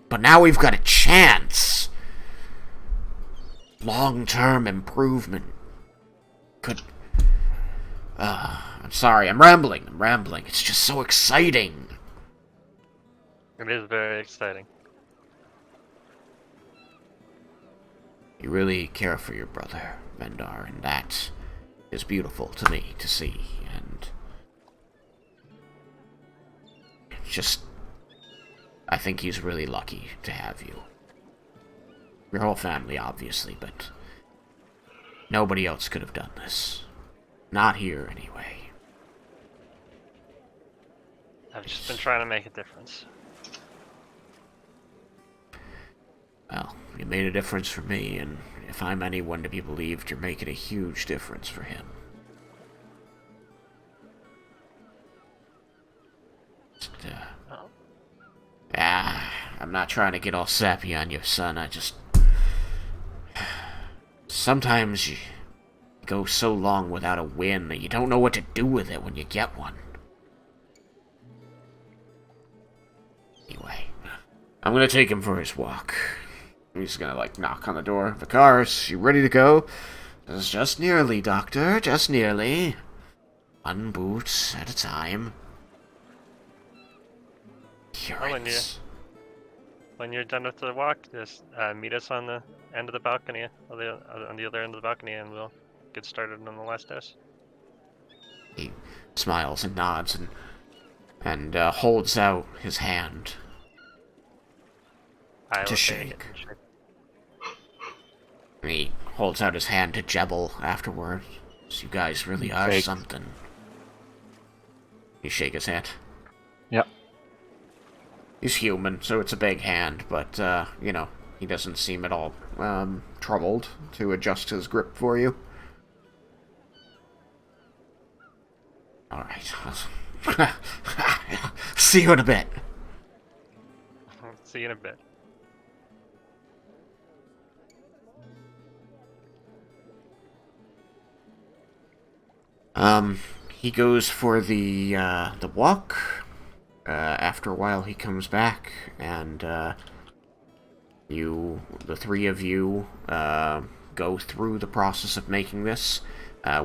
But now we've got a chance. Long-term improvement. I'm sorry, I'm rambling. It's just so exciting. It is very exciting. You really care for your brother, Vendar, and that is beautiful to me to see, and just, I think he's really lucky to have you. Your whole family, obviously, but nobody else could have done this. Not here, anyway. I've just been trying to make a difference. Well, you made a difference for me, and if I'm anyone to be believed, you're making a huge difference for him. Just, I'm not trying to get all sappy on you, son. I just... Sometimes you go so long without a win that you don't know what to do with it when you get one. Anyway, I'm gonna take him for his walk. He's gonna, knock on the door of the cars. You ready to go? It's just nearly, Doctor, just nearly. One boot at a time. Curious. When you're done with the walk, just meet us on the end of the balcony, on the other end of the balcony, and we'll get started on the last dose. He smiles and nods and holds out his hand I to will shake. take it. And he holds out his hand to Jebble afterwards. You guys really are Shake. something. You shake his hand. Yep. He's human, so it's a big hand, but, you know, he doesn't seem at all troubled to adjust his grip for you. Alright. See you in a bit. See you in a bit. He goes for the walk. After a while, he comes back, and the three of you, go through the process of making this,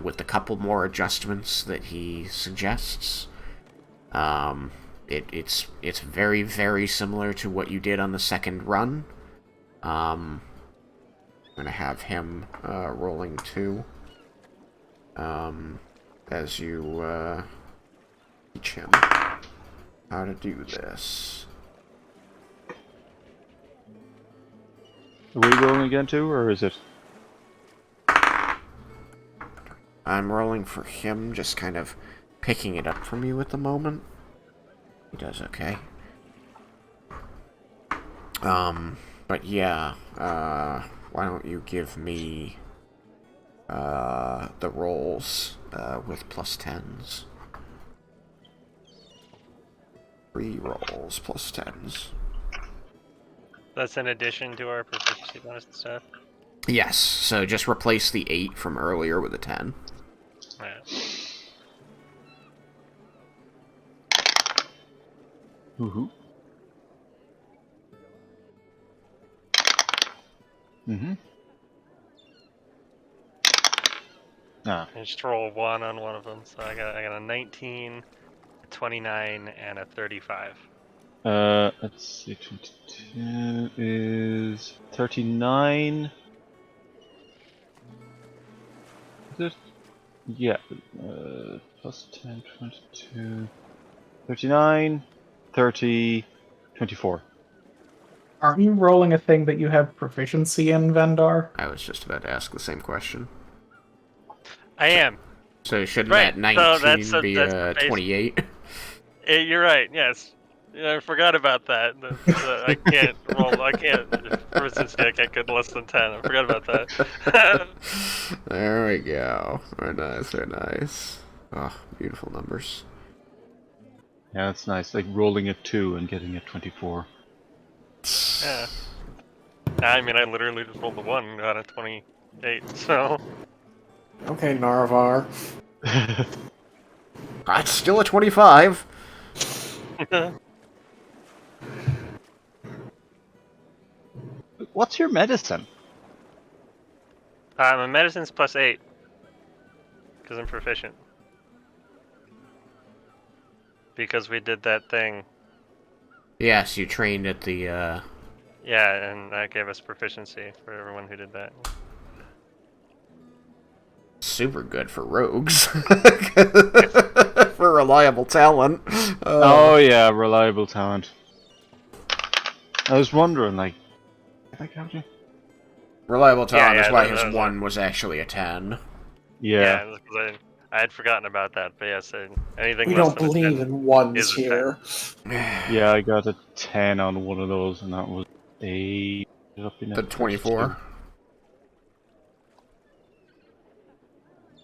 with a couple more adjustments that he suggests. It's very, very similar to what you did on the second run. I'm gonna have him, rolling 2. As you, teach him how to do this. Are we rolling again too, or is it? I'm rolling for him, just kind of picking it up from you at the moment. He does okay. But yeah, why don't you give me the rolls with plus 10s. 3 rolls plus 10s. That's in addition to our proficiency bonus and stuff. Yes, so just replace the 8 from earlier with a 10. Right. Woohoo. Mm-hmm. Ah. I just roll 1 on one of them, so I got a 19, a 29, and a 35. Let's see, 22 is 39. Is it? Yeah. Plus 10, 22, 39, 30, 24. Aren't you rolling a thing that you have proficiency in, Vendar? I was just about to ask the same question. I am. So shouldn't Right, that 19 so be that's a base- 28? You're right. Yes. Yeah, I forgot about that. I can't roll. I can't. Proficiency, I can't get less than 10. I forgot about that. There we go. Very nice, very nice. Oh, beautiful numbers. Yeah, that's nice. Like rolling a 2 and getting a 24. Yeah. I mean, I literally just rolled the 1 and got a 28. So. Okay, Narvar. That's still a 25. What's your medicine? My medicine's plus 8 because I'm proficient. Because we did that thing. Yes, you trained at the, Yeah, and that gave us proficiency for everyone who did that. super good for rogues. For reliable talent. Oh yeah, reliable talent. I was wondering, like, did I count you? Reliable talent Yeah, is why that his was 1 was actually a 10. Yeah. Because I had forgotten about that. But yes, anything We less don't than a believe 10 in ones is a 10. here. Yeah, I got a 10 on one of those, and that was a... The 24.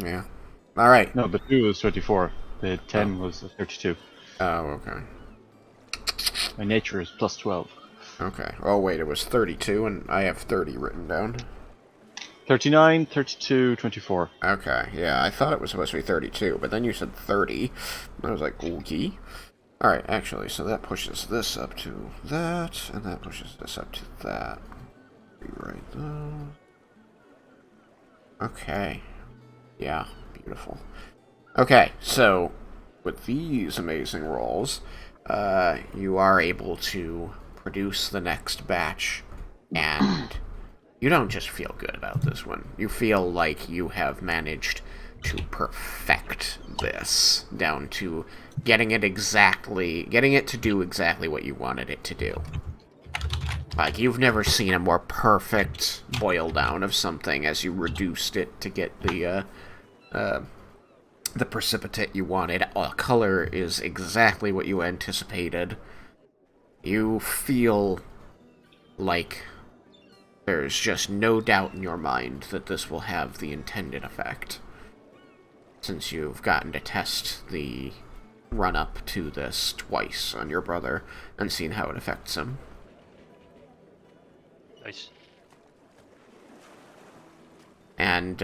Yeah. Alright. No, but 2 was 24. The 10 was a 32. Oh, okay. My nature is plus 12. Okay. Oh, wait, it was 32, and I have 30 written down. 39, 32, 24. Okay, yeah, I thought it was supposed to be 32, but then you said 30. I was like, okay. Alright, actually, so that pushes this up to that, and that pushes this up to that. Rewrite those. Okay. Yeah, beautiful. Okay, so with these amazing rolls, you are able to produce the next batch, and you don't just feel good about this one. You feel like you have managed to perfect this down to getting it to do exactly what you wanted it to do. Like, you've never seen a more perfect boil down of something as you reduced it to get the precipitate you wanted. Color is exactly what you anticipated. You feel like there's just no doubt in your mind that this will have the intended effect, since you've gotten to test the run-up to this twice on your brother and seen how it affects him. Nice. And,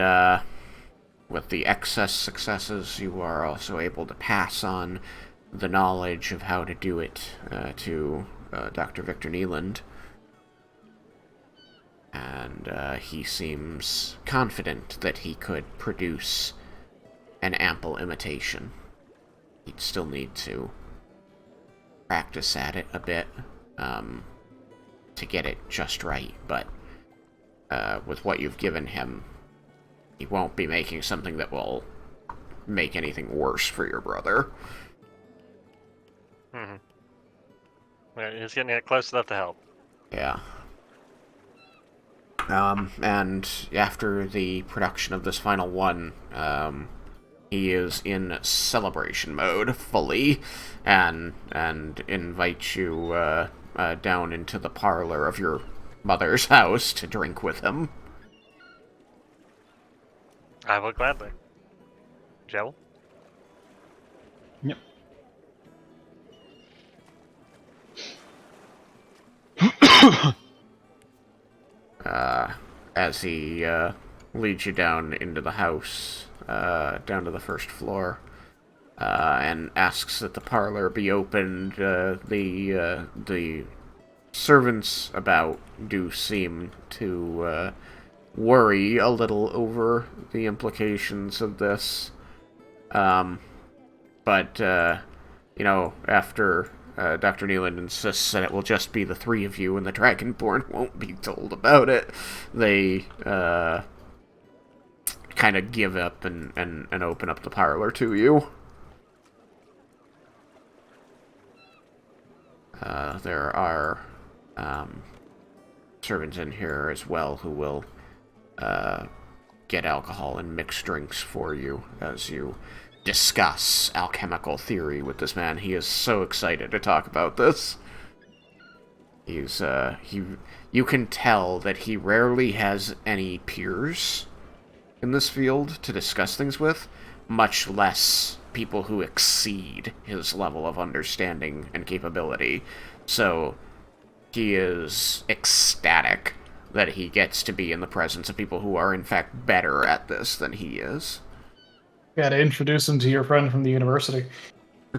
with the excess successes, you are also able to pass on the knowledge of how to do it to Dr. Victor Neeland. And he seems confident that he could produce an ample imitation. He'd still need to practice at it a bit to get it just right, but with what you've given him, he won't be making something that will make anything worse for your brother. Mm-hmm. Yeah, he's getting it close enough to help. Yeah. And after the production of this final one, he is in celebration mode fully, and invites you down into the parlor of your mother's house to drink with him. I will gladly. Jebble? Yep. As he leads you down into the house, down to the first floor, and asks that the parlor be opened. The servants about do seem to worry a little over the implications of this. But after Dr. Neeland insists that it will just be the three of you and the Dragonborn won't be told about it, they kind of give up and open up the parlor to you. There are servants in here as well who will get alcohol and mixed drinks for you as you discuss alchemical theory with this man. He is so excited to talk about this. You can tell that he rarely has any peers in this field to discuss things with, much less people who exceed his level of understanding and capability. So he is ecstatic that he gets to be in the presence of people who are in fact better at this than he is. Gotta introduce him to your friend from the university.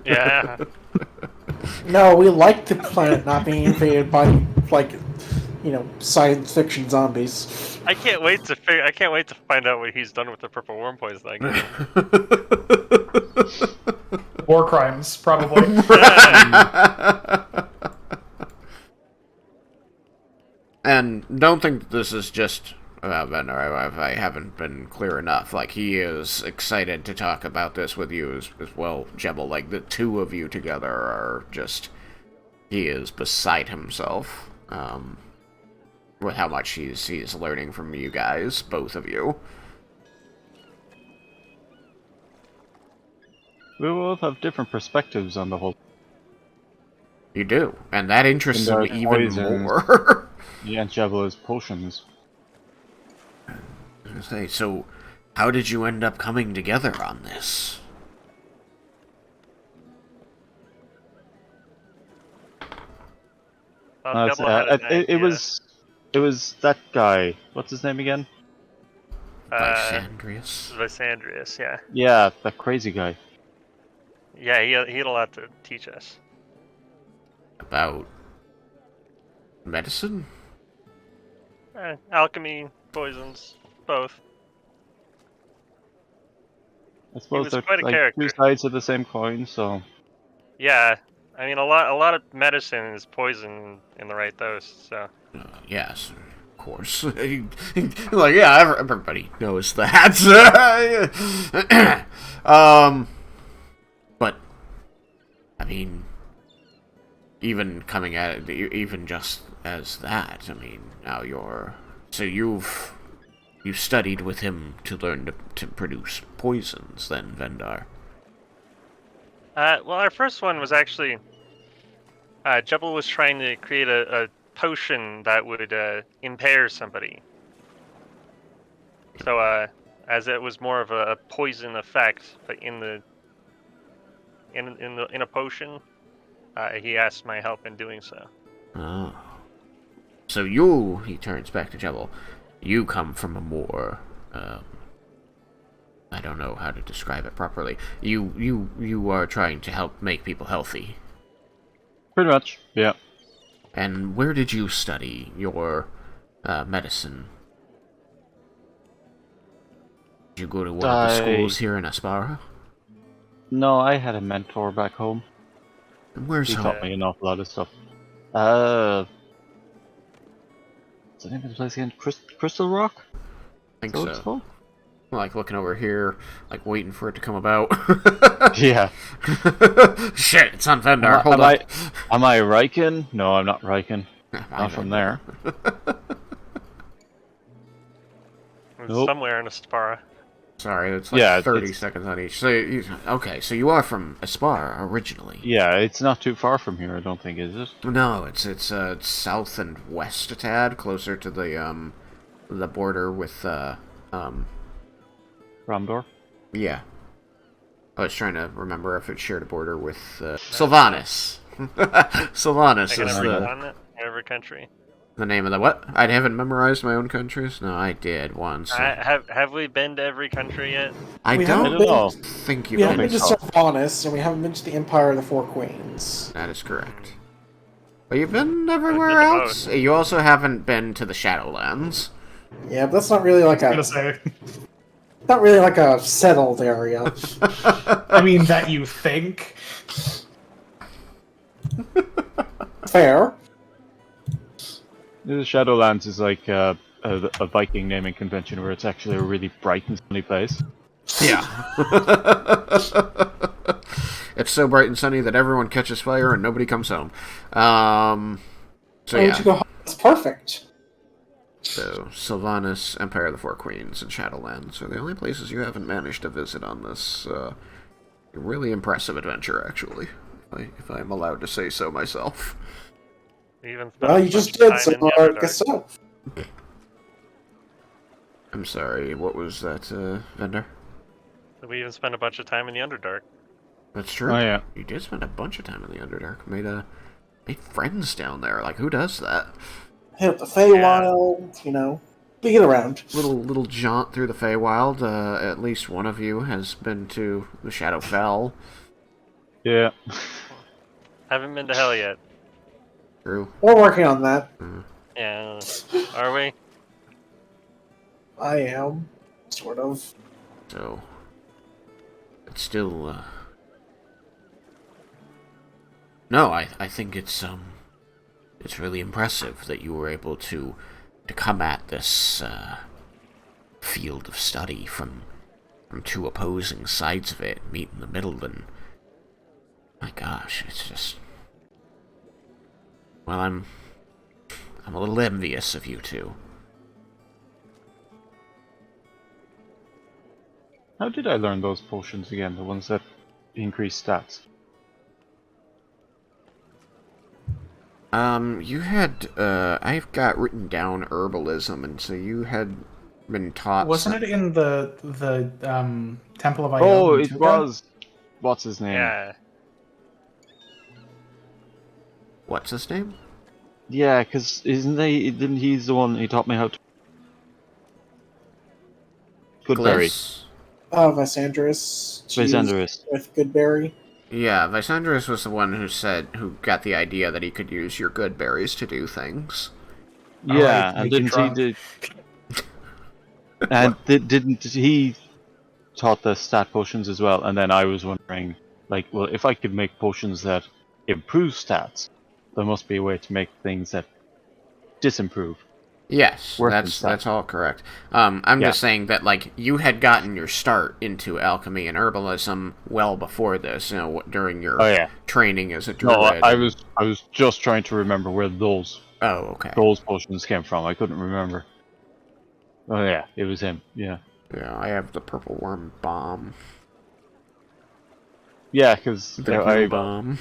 Yeah. No, we like the planet not being invaded by, science fiction zombies. I can't wait to find out what he's done with the purple worm poisoning. War crimes, probably. And don't think that this is just about Vendar. If I haven't been clear enough, like, he is excited to talk about this with you as well, Jebble. Like, the two of you together are just... He is beside himself with how much he's learning from you guys, both of you. We both have different perspectives on the whole. You do, and that interests him Vendar's even poisons. more. Yeah, and Javel's potions. So, how did you end up coming together on this? Jebble had an It idea. was that guy. What's his name again? Lysandrius? Lysandrius, yeah. Yeah, that crazy guy. Yeah, he had a lot to teach us. About medicine? Alchemy, poisons, both. I suppose was they're quite a like character. two sides of the same coin, so Yeah, I mean a lot of medicine is poison in the right dose. So Yes, of course. Like, yeah, everybody knows that. But I mean, even coming at it, even just as that, I mean, now you studied with him to learn to produce poisons, then, Vendar. well, our first one was actually Jebble was trying to create a potion that would impair somebody. So as it was more of a poison effect, but in a potion, he asked my help in doing so. Oh. So he turns back to Jebble, you come from a more, I don't know how to describe it properly. You are trying to help make people healthy. pretty much, yeah. And where did you study your medicine? Did you go to one of the schools here in Aspara? No, I had a mentor back home. And where's He home? taught me an awful lot of stuff. What's the name of the place again? Crystal Rock? I think Is that what it's so. called? Like looking over here, like waiting for it to come about. Yeah. Shit, it's on Vendar. Hold on. Am I Raiken? No, I'm not Raiken. I Not from know. there. It was Nope. somewhere in Aspara. Sorry, it's like Yeah, 30 it's- seconds on each. So, so you are from Aspar originally. Yeah, it's not too far from here, I don't think, is it? No, it's south and west a tad, closer to the border with Ramdor? yeah. I was trying to remember if it shared a border with Sylvanas. Sylvanas Like in is every the continent, every country. name of the what? I haven't memorized my own countries. No, I did once. Have we been to every country yet? I We don't haven't I don't know. think you We haven't can. been to so. Sylvanas, and we haven't been to the Empire of the Four Queens. That is correct. But you've been everywhere been to else. most. You also haven't been to the Shadowlands. Yeah, but that's not really like I'm gonna a say. not really like a settled area. I mean, that you think. Fair. The Shadowlands is like a Viking naming convention where it's actually a really bright and sunny place. Yeah. It's so bright and sunny that everyone catches fire and nobody comes home. So Why would yeah. you go home? It's perfect. So Sylvanas, Empire of the Four Queens, and Shadowlands are the only places you haven't managed to visit on this really impressive adventure, actually. If I'm allowed to say so myself. We even spent Well, a you just bunch of did, time so in the I guess Underdark. so. I'm sorry, what was that, Vendor? We even spent a bunch of time in the Underdark. That's true. Oh, yeah. You did spend a bunch of time in the Underdark. Made friends down there. Like, who does that? Hit up the Feywild, you get around. Little jaunt through the Feywild. At least one of you has been to the Shadowfell. Yeah. Haven't been to hell yet. True. We're working on that. Yeah, are we? I am, sort of. So, it's still. No, I think it's really impressive that you were able to come at this field of study from two opposing sides of it, meet in the middle, and my gosh, it's just. Well, I'm a little envious of you two. How did I learn those potions again? The ones that increase stats? You had, I've got written down herbalism, and so you had been taught... Wasn't it in the Temple of Ion? Oh, in it Tuga? was. What's his name? Yeah. What's his name? Yeah, because didn't he's the one who taught me how to... Goodberry. Gliss? Vysandrus. Vysandrus. With Goodberry. Yeah, Vysandrus was the one who got the idea that he could use your good berries to do things. Yeah, make and you didn't he drunk. did... And didn't he taught the stat potions as well, and then I was wondering, like, well, if I could make potions that improve stats, there must be a way to make things that disimprove. Yes, Worsen that's stats. all correct. I'm Yeah. just saying that like you had gotten your start into alchemy and herbalism well before this, during your Oh yeah. training as a No, druid. I was just trying to remember where those Oh, okay. potions came from. I couldn't remember. Oh yeah, it was him. Yeah. Yeah, I have the purple worm bomb, Yeah, because the glue bomb.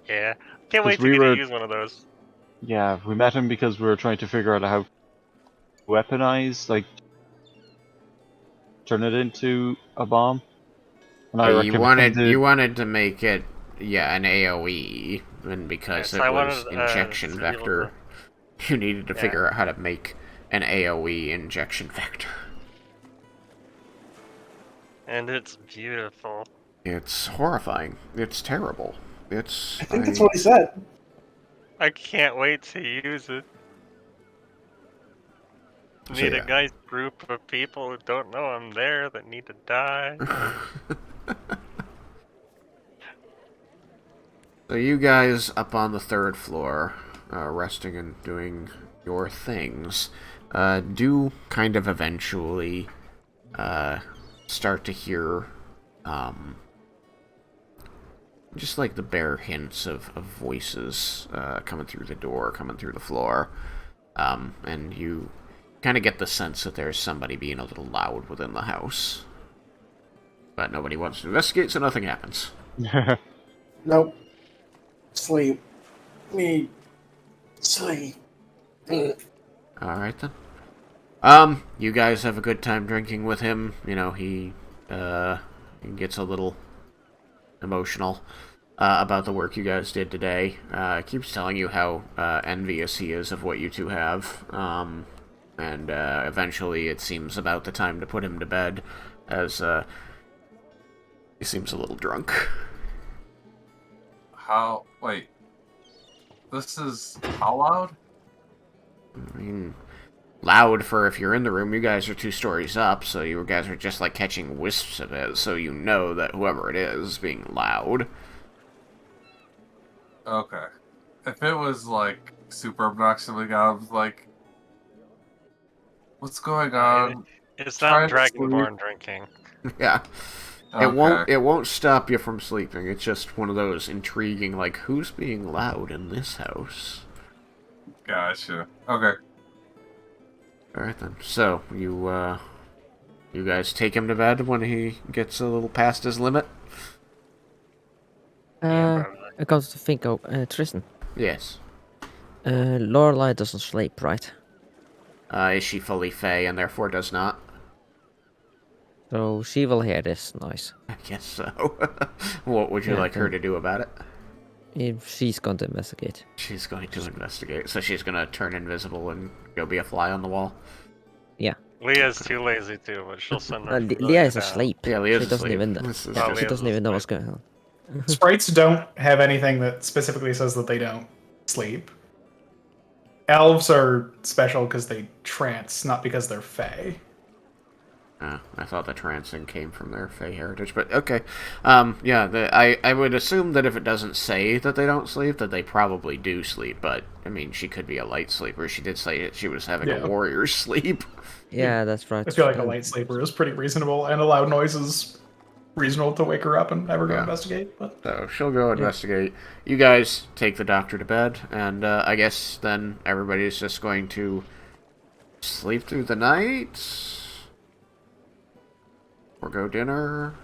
Yeah. Can't 'cause wait to we get were- to use one of those. Yeah, we met him because we were trying to figure out how to weaponize, like, turn it into a bomb. And I You recommended. wanted to make it, an AOE, and because Yes, it I was wanted, injection to be able vector, you needed to Yeah. figure out how to make an AOE injection vector. And it's beautiful. It's horrifying. It's terrible. I think that's what he said. I can't wait to use it. So, Meet yeah. a nice group of people who don't know I'm there that need to die. So you guys up on the 3rd floor, resting and doing your things, do kind of eventually start to hear just like the bare hints of voices coming through the door, coming through the floor, and you kind of get the sense that there's somebody being a little loud within the house. But nobody wants to investigate, so nothing happens. Nope. Sleep. Me. Sleep. Alright then. You guys have a good time drinking with him. He gets a little emotional about the work you guys did today. Keeps telling you how envious he is of what you two have. And eventually it seems about the time to put him to bed, as he seems a little drunk. Wait. This is how loud? I mean, loud for if you're in the room. You guys are 2 stories up, so you guys are just like catching wisps of it, so you know that whoever it is being loud. Okay. If it was like super obnoxiously loud, I was like, what's going on? It's Trying not to sleep. Dragonborn drinking. Yeah. Okay. It won't stop you from sleeping. It's just one of those intriguing, like, who's being loud in this house? Gotcha. Okay. Alright then. So, you guys take him to bed when he gets a little past his limit? Probably. I got to think of Tristan. Yes. Lorelei doesn't sleep, right? Is she fully fey and therefore does not? So she will hear this noise. I guess so. What would you Yeah, like her to do about it? If she's going to investigate. She's going to investigate. So she's going to turn invisible and go be a fly on the wall? Yeah. Leah's too lazy too, but she'll send her. Leah is down. asleep. Yeah, Leah's She doesn't asleep. even. This is Oh, She Leah's doesn't even know asleep. what's going on. Sprites don't have anything that specifically says that they don't sleep. Elves are special because they trance, not because they're fey. I thought the trancing came from their fey heritage, but okay. I would assume that if it doesn't say that they don't sleep, that they probably do sleep, but, I mean, she could be a light sleeper. She did say that she was having a warrior's sleep. Yeah, that's right. I feel like a light sleeper is pretty reasonable, and a loud noise is reasonable to wake her up and have her go investigate. But So she'll go investigate. You guys take the doctor to bed, and I guess then everybody's just going to sleep through the night? Or go dinner?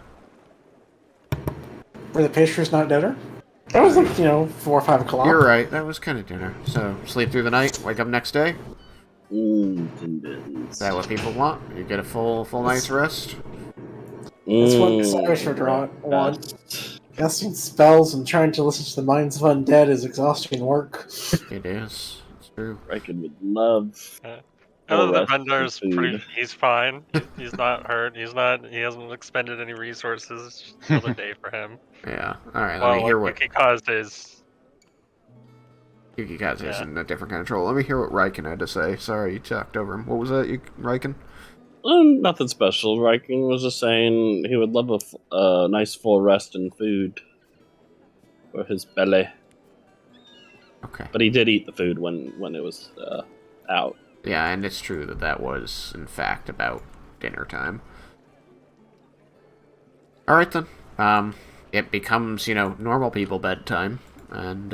Were the pastries not dinner? That was like, 4 or 5 o'clock. You're right, that was kind of dinner. So, sleep through the night, wake up next day? Convinced. Is that what people want? You get a full night's rest? That's what the Cyberster want. Casting spells and trying to listen to the minds of undead is exhausting work. It is. It's true. Raiken would love. The rest Vendar's and food. he's fine. He's not hurt. He hasn't expended any resources. It's just another day for him. Yeah. Alright, let Well, me hear what... Yukikaze's Yukikaze's in a different kind of troll. Let me hear what Raiken had to say. Sorry, you talked over him. What was that, Raiken? Nothing special. Raiken was just saying he would love a nice full rest and food for his belly. Okay. But he did eat the food when it was out. Yeah, and it's true that that was, in fact, about dinner time. Alright then. It becomes, normal people bedtime, and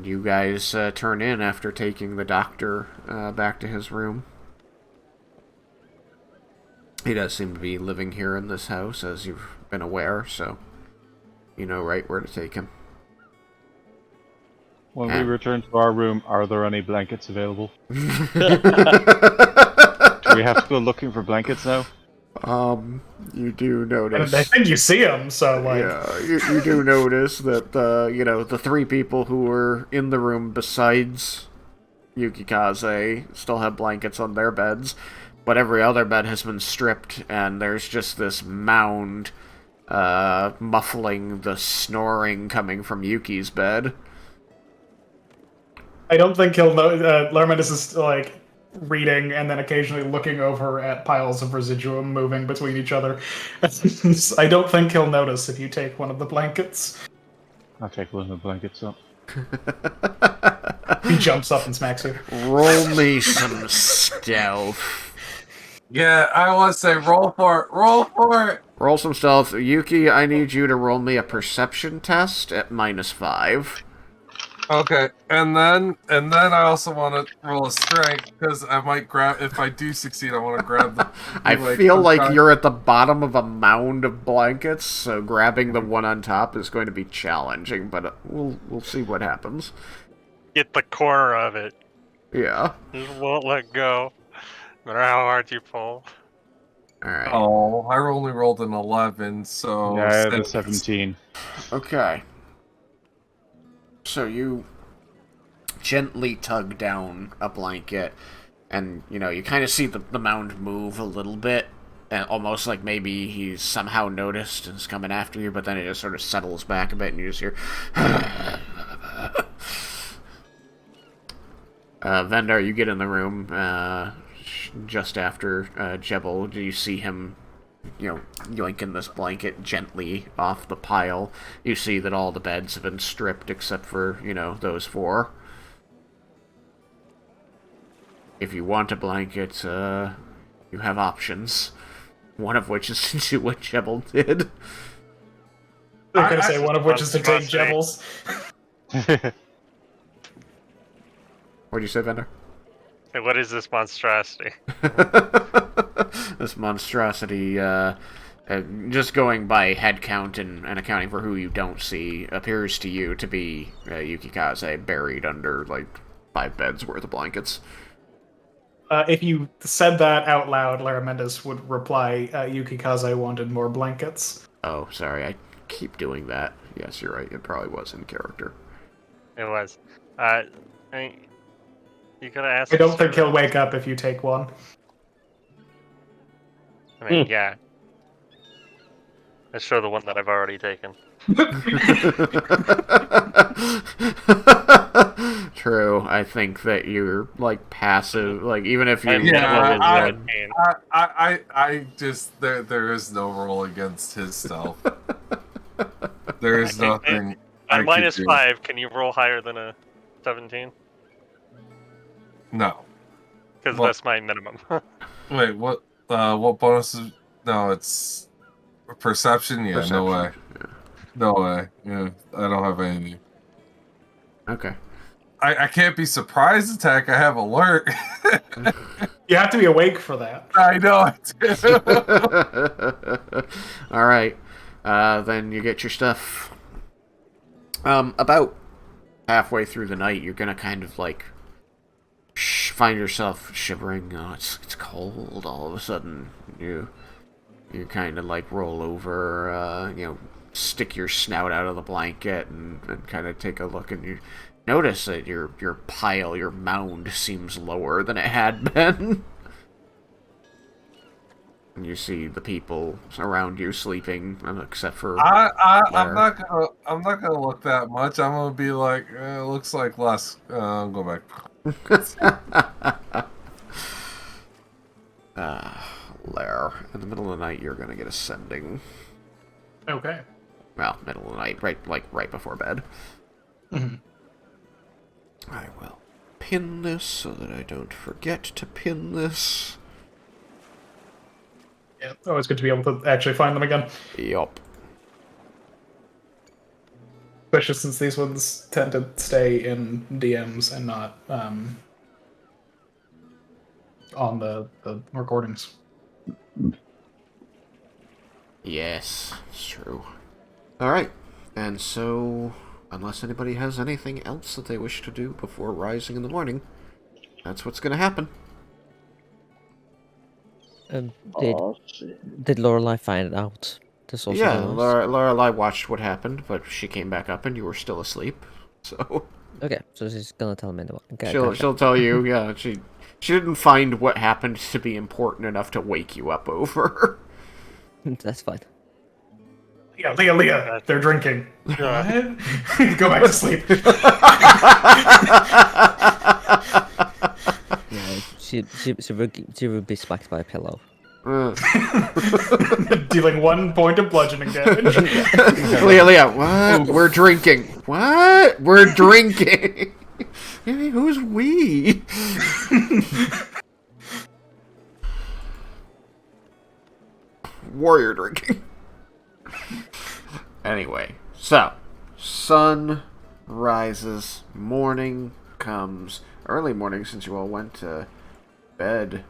you guys turn in after taking the doctor back to his room. He does seem to be living here in this house, as you've been aware, so you know right where to take him. When we return to our room, are there any blankets available? Do we have to go looking for blankets now? You do notice. And I think you see him, so like. Yeah, you do notice that the three people who were in the room besides Yukikaze still have blankets on their beds, but every other bed has been stripped, and there's just this mound muffling the snoring coming from Yuki's bed. I don't think he'll know. Larmendus is like reading and then occasionally looking over at piles of residuum moving between each other. I don't think he'll notice if you take one of the blankets. I'll take one of the blankets up. He jumps up and smacks you. Roll me some stealth. Yeah, I want to say roll for it. Roll for it. Roll some stealth. Yuki, I need you to roll me a perception test at -5. Okay, and then I also want to roll a strength because I might grab. If I do succeed, I want to grab the. I feel like you're at the bottom of a mound of blankets, so grabbing the one on top is going to be challenging. But we'll see what happens. Get the corner of it. Yeah. Just won't let go, no matter how hard you pull. All right. Oh, I only rolled an 11, so Yeah, I had a 17. Okay. So you gently tug down a blanket, and, you kind of see the mound move a little bit, and almost like maybe he's somehow noticed and is coming after you, but then it just sort of settles back a bit, and you just hear... Vendar, you get in the room just after Jebble. Do you see him yoinking this blanket gently off the pile? You see that all the beds have been stripped except for, those 4. If you want a blanket, you have options. One of which is to do what Jebble did. They're gonna say one of which is to take Jebble's. What'd you say, Vendor? Hey, what is this monstrosity? This monstrosity, just going by head count and accounting for who you don't see, appears to you to be Yukikaze buried under, 5 beds worth of blankets. If you said that out loud, Larmendus would reply, Yukikaze wanted more blankets. Oh, sorry, I keep doing that. Yes, you're right, it probably was in character. It was. You could ask. I don't think he'll wake up if you take one. I mean, yeah. Let's show the one that I've already taken. True. I think that you're passive. Even if you I just there is no roll against his stealth. There is nothing. At -5, can you roll higher than a 17? No, because that's my minimum. Wait, what? What bonuses? No, it's perception. Yeah, perception. No way. Yeah. No way. Yeah, I don't have anything. Okay. I can't be surprise attack. I have alert. You have to be awake for that. I know. All right. Then you get your stuff. About halfway through the night, you're gonna kind of find yourself shivering. Oh, it's cold. All of a sudden, you kind of roll over. Stick your snout out of the blanket and kind of take a look, and you notice that your pile, your mound, seems lower than it had been. And you see the people around you sleeping, except for I'm not gonna look that much. I'm gonna be like, it looks like less. I'll go back. night, you're gonna get ascending. Okay. Well, middle of the night, right before bed. Mhm. I will pin this so that I don't forget to pin this. Yeah, always good to be able to actually find them again. Yup. Especially since these ones tend to stay in DMs and not on the recordings. Yes, it's true. Alright, and so, unless anybody has anything else that they wish to do before rising in the morning, that's what's gonna happen. Did Oh, shit. did Lorelai find out the source of Yeah, the noise? Lorelai watched what happened, but she came back up and you were still asleep, so... Okay, so she's gonna tell me in the morning. She'll tell you, yeah, she didn't find what happened to be important enough to wake you up over. That's fine. Yeah, Leah, they're drinking. Yeah. What? Go back to sleep. Yeah, she would be smacked by a pillow. Dealing 1 point of bludgeoning damage. Leah, what? We're drinking. What? We're drinking. Who's we? Warrior drinking. Anyway, so sun rises, morning comes, early morning since you all went to bed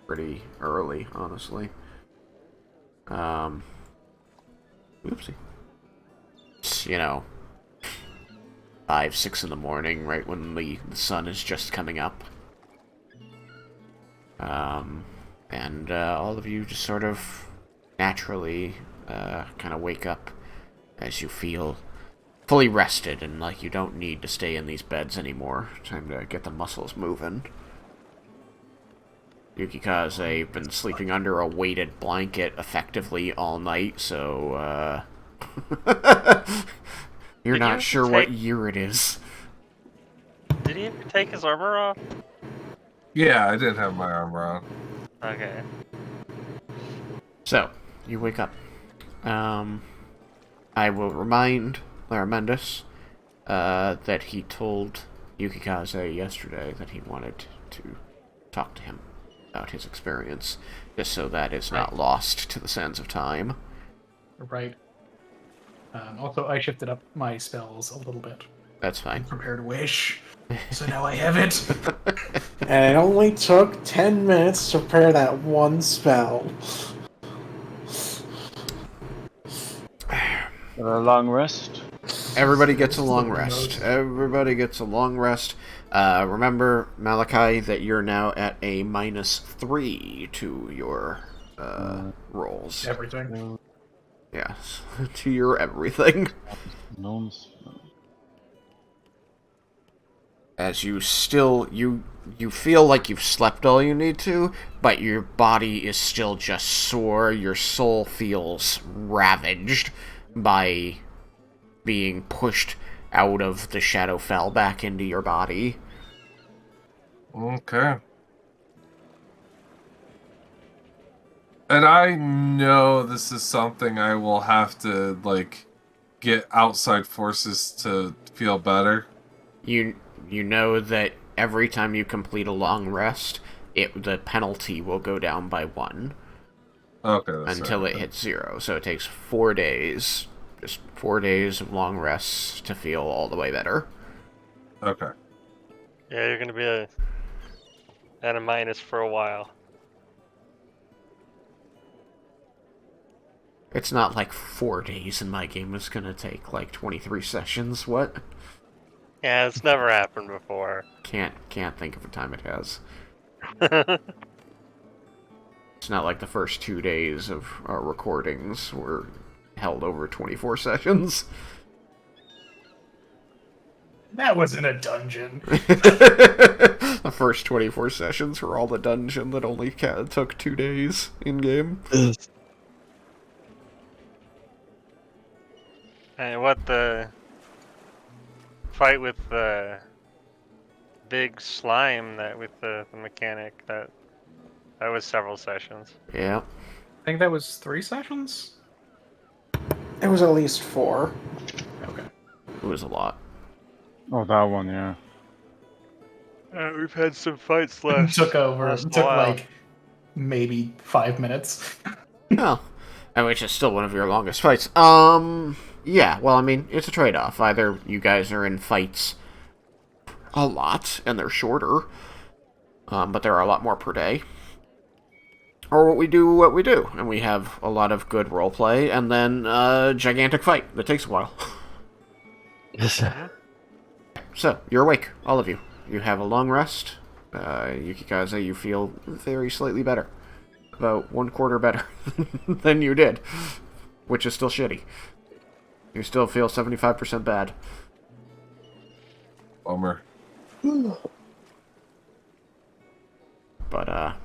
pretty early, honestly. Oopsie. You know, 5, 6 in the morning, right when the sun is just coming up. And all of you just sort of naturally kind of wake up as you feel fully rested and like you don't need to stay in these beds anymore. Time to get the muscles moving. Yukikaze been sleeping under a weighted blanket effectively all night, so you're not sure what year it is. Did he take his armor off? Yeah, I did have my armor on. Okay. So, you wake up. I will remind Laramendus that he told Yukikaze yesterday that he wanted to talk to him about his experience, just so that is not lost to the sands of time. Right. Also, I shifted up my spells a little bit. That's fine. Prepared wish. So now I have it. And it only took 10 minutes to prepare that one spell. A long rest. Everybody gets a long rest. Everybody gets a long rest. Remember, Malachi, that you're now at a -3 to your rolls. Everything. Yes, to your everything. Gnomes. As you still, you feel like you've slept all you need to, but your body is still just sore. Your soul feels ravaged by being pushed out of the Shadowfell back into your body. Okay. And I know this is something I will have to, like, get outside forces to feel better. You know that every time you complete a long rest, the penalty will go down by 1. Okay, that's until right. it hits 0. So it takes 4 days, just 4 days of long rests to feel all the way better. Okay. Yeah, you're gonna be at a minus for a while. It's not like 4 days in my game is gonna take like 23 sessions. What? Yeah, it's never happened before. Can't think of a time it has. It's not like the first 2 days of our recordings were held over 24 sessions. That was in a dungeon. The first 24 sessions were all the dungeon that only took 2 days in-game. And what the fight with the big slime that with the mechanic that That was several sessions. Yeah. I think that was 3 sessions? It was at least 4. Okay. It was a lot. Oh, that one, yeah. We've had some fights Took while. like maybe 5 minutes. Well, which is still one of your longest fights. Yeah, well, I mean, it's a trade-off. Either you guys are in fights a lot, and they're shorter, but there are a lot more per day. Or what we do, and we have a lot of good roleplay, and then a gigantic fight that takes a while. So, you're awake, all of you. You have a long rest. Yukikaze, you feel very slightly better. About 1/4 better than you did, which is still shitty. You still feel 75% bad. Bummer. But,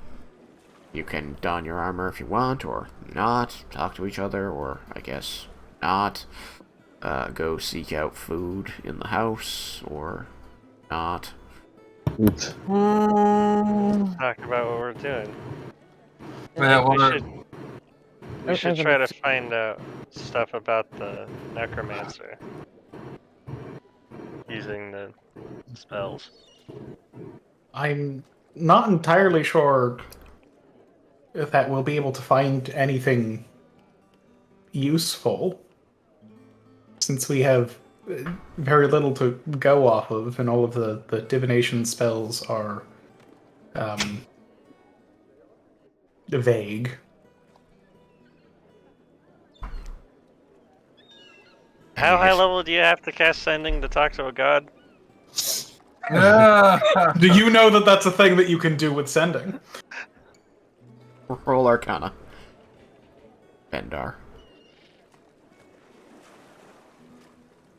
you can don your armor if you want, or not. Talk to each other, or, I guess, not. Go seek out food in the house, or not. Talk about what we're doing. Yeah, We should try to find out stuff about the necromancer using the spells. I'm not entirely sure if that we'll be able to find anything useful, since we have very little to go off of, and all of the divination spells are vague. How high level do you have to cast Sending to talk to a god? Do you know that that's a thing that you can do with Sending? Roll Arcana. Vendar.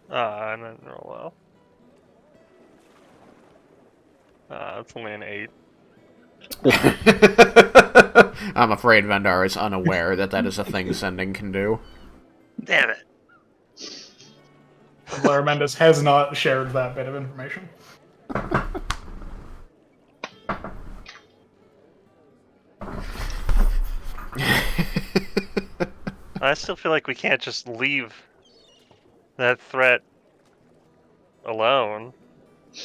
I didn't roll well. It's only an 8. I'm afraid Vendar is unaware that is a thing Sending can do. Damn it. Lara Mendes has not shared that bit of information. I still feel like we can't just leave that threat alone.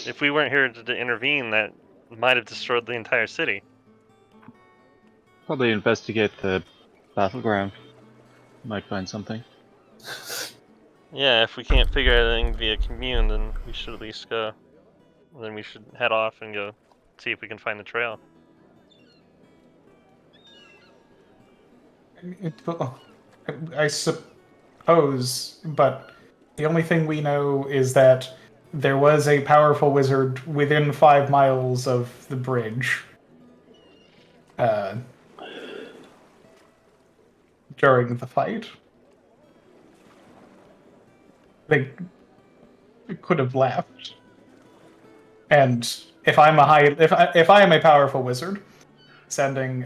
If we weren't here to intervene, that might have destroyed the entire city. Probably investigate the battleground. Might find something. Yeah, if we can't figure out anything via commune, then we should at least go. Then we should head off and go see if we can find the trail. I suppose, but the only thing we know is that there was a powerful wizard within 5 miles of the bridge during the fight. They could have left. And if I'm if I am a powerful wizard, sending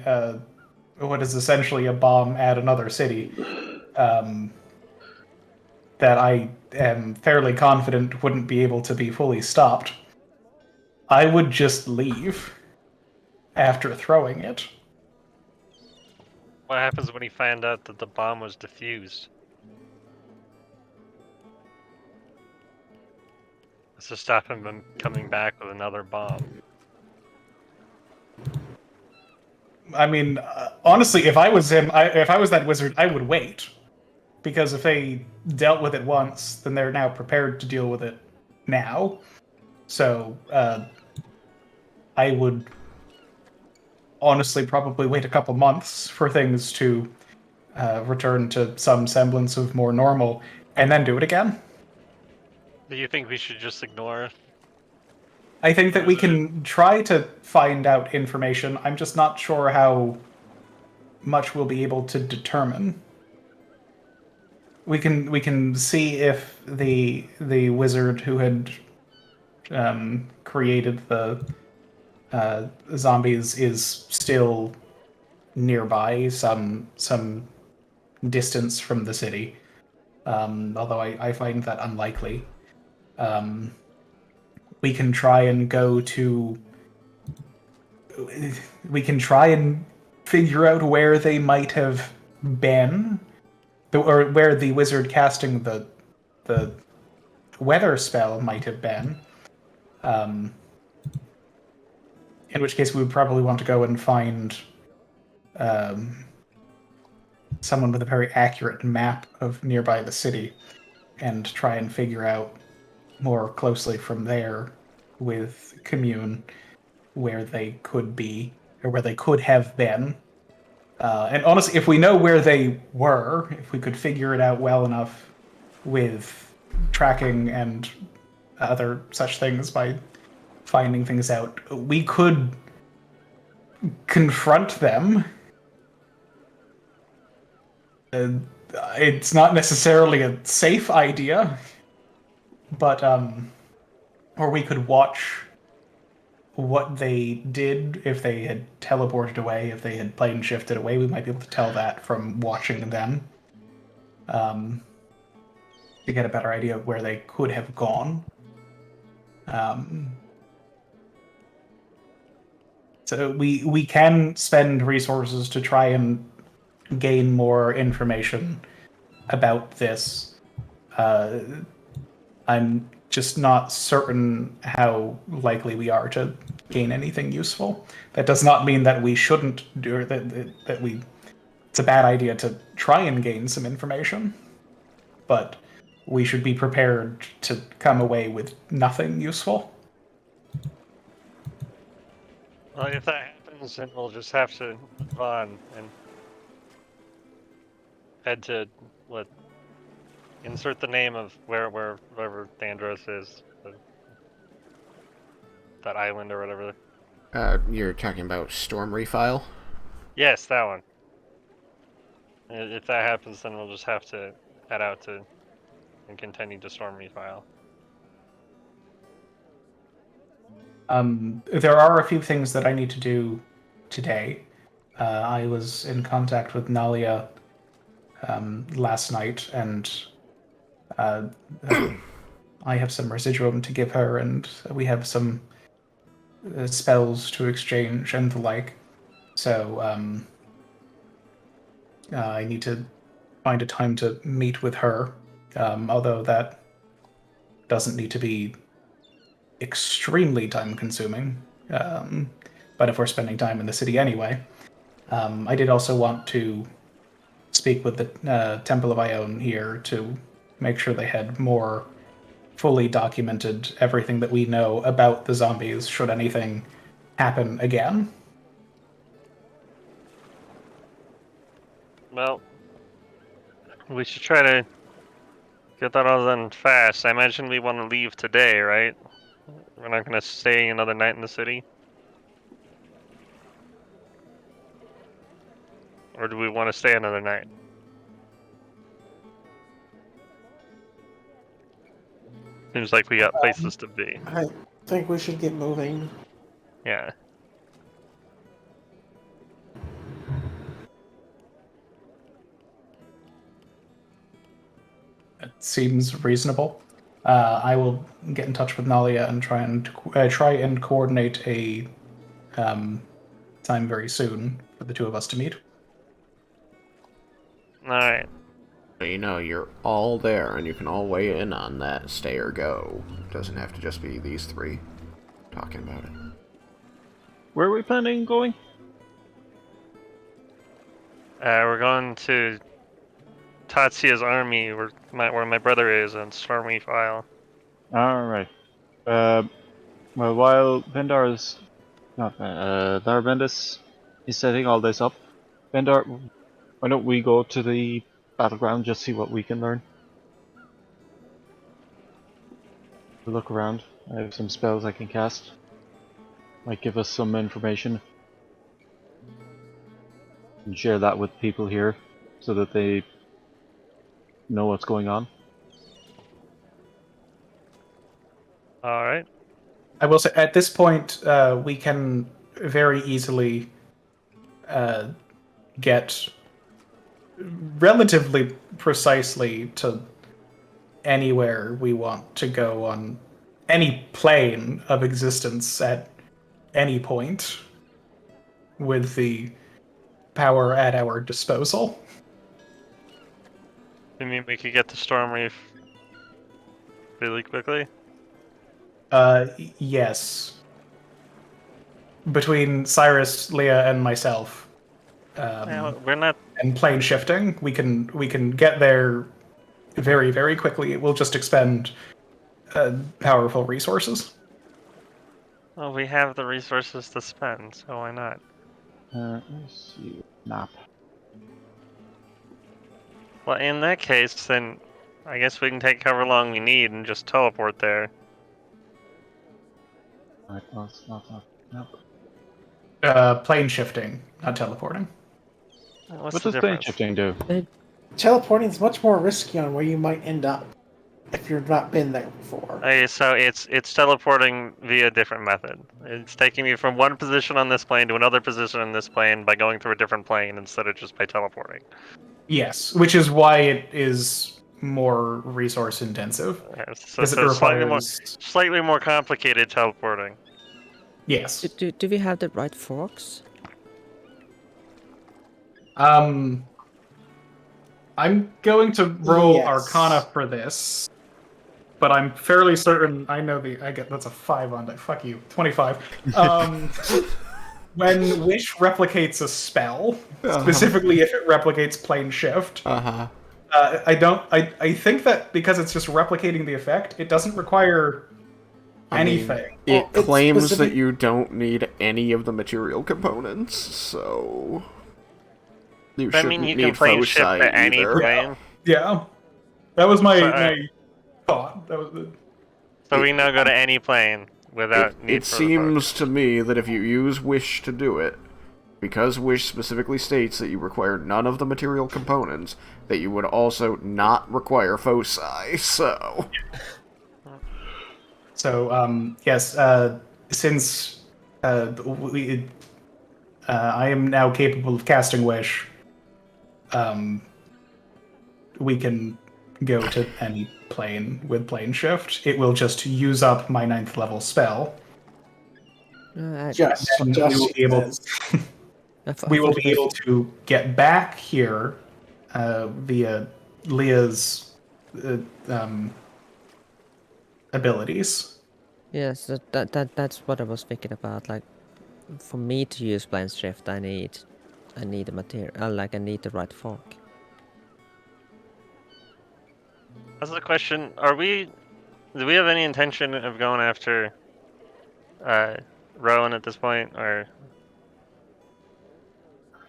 what is essentially a bomb at another city, that I am fairly confident wouldn't be able to be fully stopped, I would just leave after throwing it. What happens when he found out that the bomb was defused? Let's just stop him from coming back with another bomb. I mean, honestly, if I was him, if I was that wizard, I would wait. Because if they dealt with it once, then they're now prepared to deal with it now. So, I would honestly probably wait a couple months for things to return to some semblance of more normal, and then do it again. Do you think we should just ignore it? I think that we can try to find out information. I'm just not sure how much we'll be able to determine. We can see if the wizard who had created the zombies is still nearby, some distance from the city. Although I find that unlikely. We can try and go to. We can try and figure out where they might have been, or where the wizard casting the weather spell might have been. In which case, we would probably want to go and find someone with a very accurate map of nearby the city and try and figure out more closely from there with Commune where they could be or where they could have been. And honestly, if we know where they were, if we could figure it out well enough with tracking and other such things by finding things out, we could confront them. It's not necessarily a safe idea, but or we could watch what they did if they had teleported away, if they had plane shifted away. We might be able to tell that from watching them, to get a better idea of where they could have gone. So we can spend resources to try and gain more information about this. I'm just not certain how likely we are to gain anything useful. That does not mean that we shouldn't do, or that we. It's a bad idea to try and gain some information, but we should be prepared to come away with nothing useful. Well, if that happens, then we'll just have to move on and head to insert the name of wherever Thandros is, that island or whatever. You're talking about Storm Refile? Yes, that one. If that happens, then we'll just have to head out and continue to Storm Refile. There are a few things that I need to do today. I was in contact with Nalia last night, and I have some residuum to give her, and we have some spells to exchange and the like. So I need to find a time to meet with her, although that doesn't need to be extremely time-consuming. But if we're spending time in the city anyway, I did also want to speak with the Temple of Ione here to make sure they had more fully documented everything that we know about the zombies should anything happen again. Well, we should try to get that all done fast. I imagine we want to leave today, right? We're not going to stay another night in the city? Or do we want to stay another night? Seems like we got places to be. I think we should get moving. Yeah. It seems reasonable. I will get in touch with Nalia and try and coordinate a time very soon for the two of us to meet. Alright. You know, you're all there, and you can all weigh in on that stay or go. It doesn't have to just be these three talking about it. Where are we planning on going? We're going to Tatsia's army, where my brother is, on Storm Refile. Alright. Well, while Darabendis is setting all this up, Vendar, why don't we go to the battleground, just see what we can learn? We'll look around. I have some spells I can cast. Might give us some information. And share that with people here, so that they know what's going on. Alright. I will say, at this point, we can very easily get relatively precisely to anywhere we want to go on any plane of existence at any point with the power at our disposal. You mean we could get to Storm Reef really quickly? Yes. Between Cyrus, Leah, and myself, We're not. and plane shifting, we can get there very, very quickly. It will just expend powerful resources. Well, we have the resources to spend, so why not? Let's see. Map. Well, in that case, then I guess we can take however long we need and just teleport there. Right, well, it's not. Plane shifting, not teleporting. What's What the does plane difference? shifting do? Teleporting is much more risky on where you might end up if you've not been there before. Okay, so it's teleporting via a different method. It's taking me from one position on this plane to another position on this plane by going through a different plane instead of just by teleporting. Yes, which is why it is more resource intensive. So, Because it so requires... slightly more complicated teleporting. Yes. Do we have the right forks? I'm going to roll Yes. Arcana for this, but I'm fairly certain I know that's a 5 on that. Fuck you. 25. When Wish replicates a spell, specifically if it replicates plane shift, I think that because it's just replicating the effect, it doesn't require anything. It Well, claims specific- that you don't need any of the material components, so you I shouldn't mean, you need can plane shift foci to any either. plane. Yeah. That was my, So, my thought. That was the... So we now go to any plane without need It for seems to me that if you use Wish to do it, because Wish specifically states that you require none of the material components, that you would also not require foci, so... So, yes, since I am now capable of casting Wish, we can go to any plane with plane shift. It will just use up my 9th level spell. Just And we will be able, we will be able to get back here via Leah's abilities. Yes, that's what I was thinking about. Like, for me to use plane shift, I need a material. Like, I need the right fork. That's the question. Do we have any intention of going after Rowan at this point, or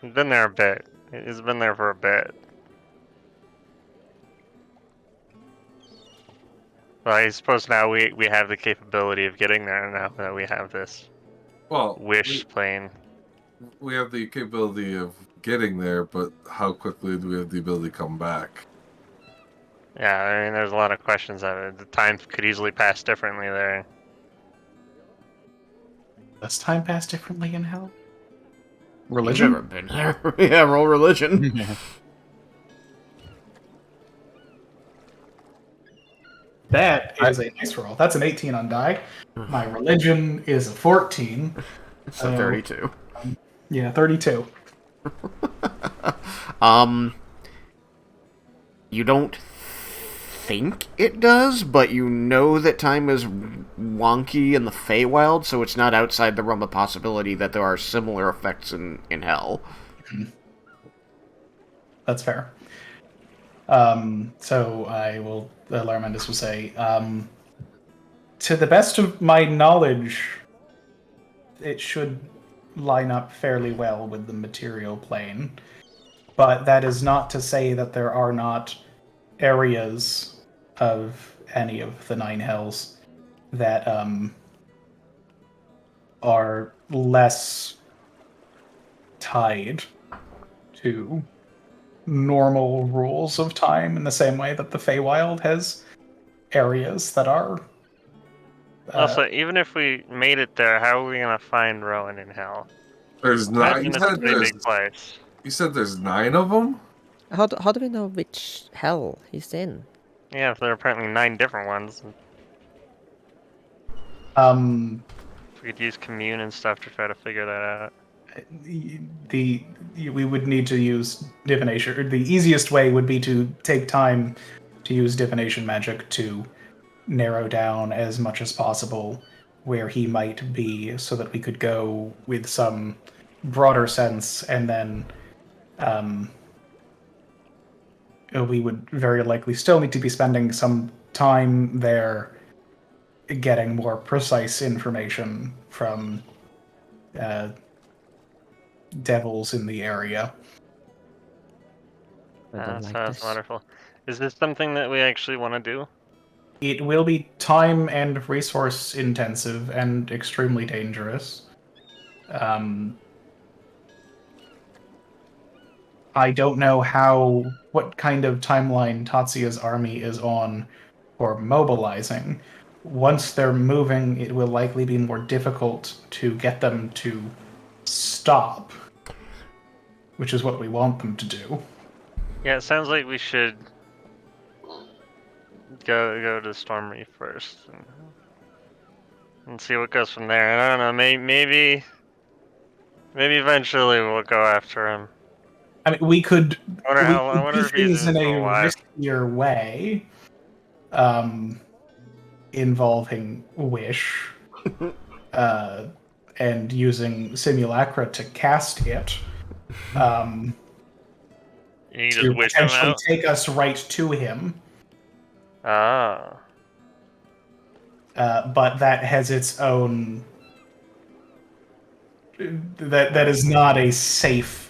he's been there a bit? He's been there for a bit. Well, I suppose now we have the capability of getting there now that we have this Wish plane. We have the capability of getting there, but how quickly do we have the ability to come back? Yeah, I mean, there's a lot of questions of it. The time could easily pass differently there. Does time pass differently in hell? You've Religion? never been there. Yeah, roll religion. That is a nice roll. That's an 18 on die. My religion is a 14. So 32. Yeah, 32. You don't think it does, but you know that time is wonky in the Feywild, so it's not outside the realm of possibility that there are similar effects in Hell. That's fair. So I will, Larmandus will say, to the best of my knowledge, it should line up fairly well with the material plane. But that is not to say that there are not areas of any of the 9 hells that are less tied to normal rules of time in the same way that the Feywild has areas that are... Also, even if we made it there, how are we gonna find Rowan in Hell? There's nine. Imagine it's a pretty big place. You said there's 9 of them? How do we know which hell he's in? Yeah, if there are apparently 9 different ones. Um, We could use commune and stuff to try to figure that out. we would need to use divination. Or the easiest way would be to take time to use divination magic to narrow down as much as possible where he might be, so that we could go with some broader sense, and then we would very likely still need to be spending some time there getting more precise information from devils in the area. I don't like Sounds this. wonderful. Is this something that we actually want to do? It will be time and resource intensive and extremely dangerous. I don't know what kind of timeline Tatsuya's army is on for mobilizing. Once they're moving, it will likely be more difficult to get them to stop, which is what we want them to do. Yeah, it sounds like we should go to Storm Reef first and see what goes from there. I don't know, maybe eventually we'll go after him. I mean, we could I wonder do if he's things in a still alive. riskier way, involving Wish, and using Simulacra to cast it. You To just wish him potentially out? take us right to him. Ah. But that has its own. That is not a safe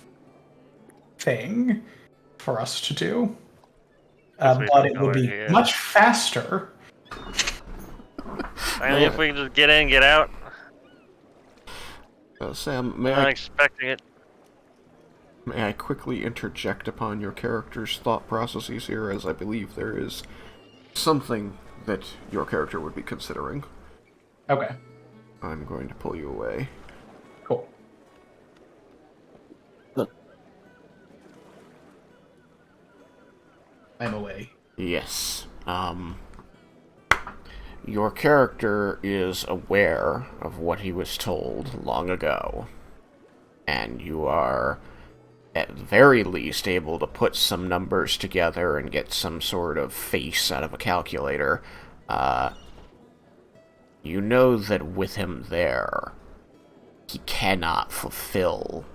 thing for us to do. We But don't it know would where be he is. much faster. Finally, if we can just get in, get out. Sam, I'm not expecting it. may I quickly interject upon your character's thought processes here, as I believe there is something that your character would be considering. Okay, I'm going to pull you away. cool. I'm away. Yes. Your character is aware of what he was told long ago, and you are, at the very least, able to put some numbers together and get some sort of face out of a calculator. You know that with him there, he cannot fulfill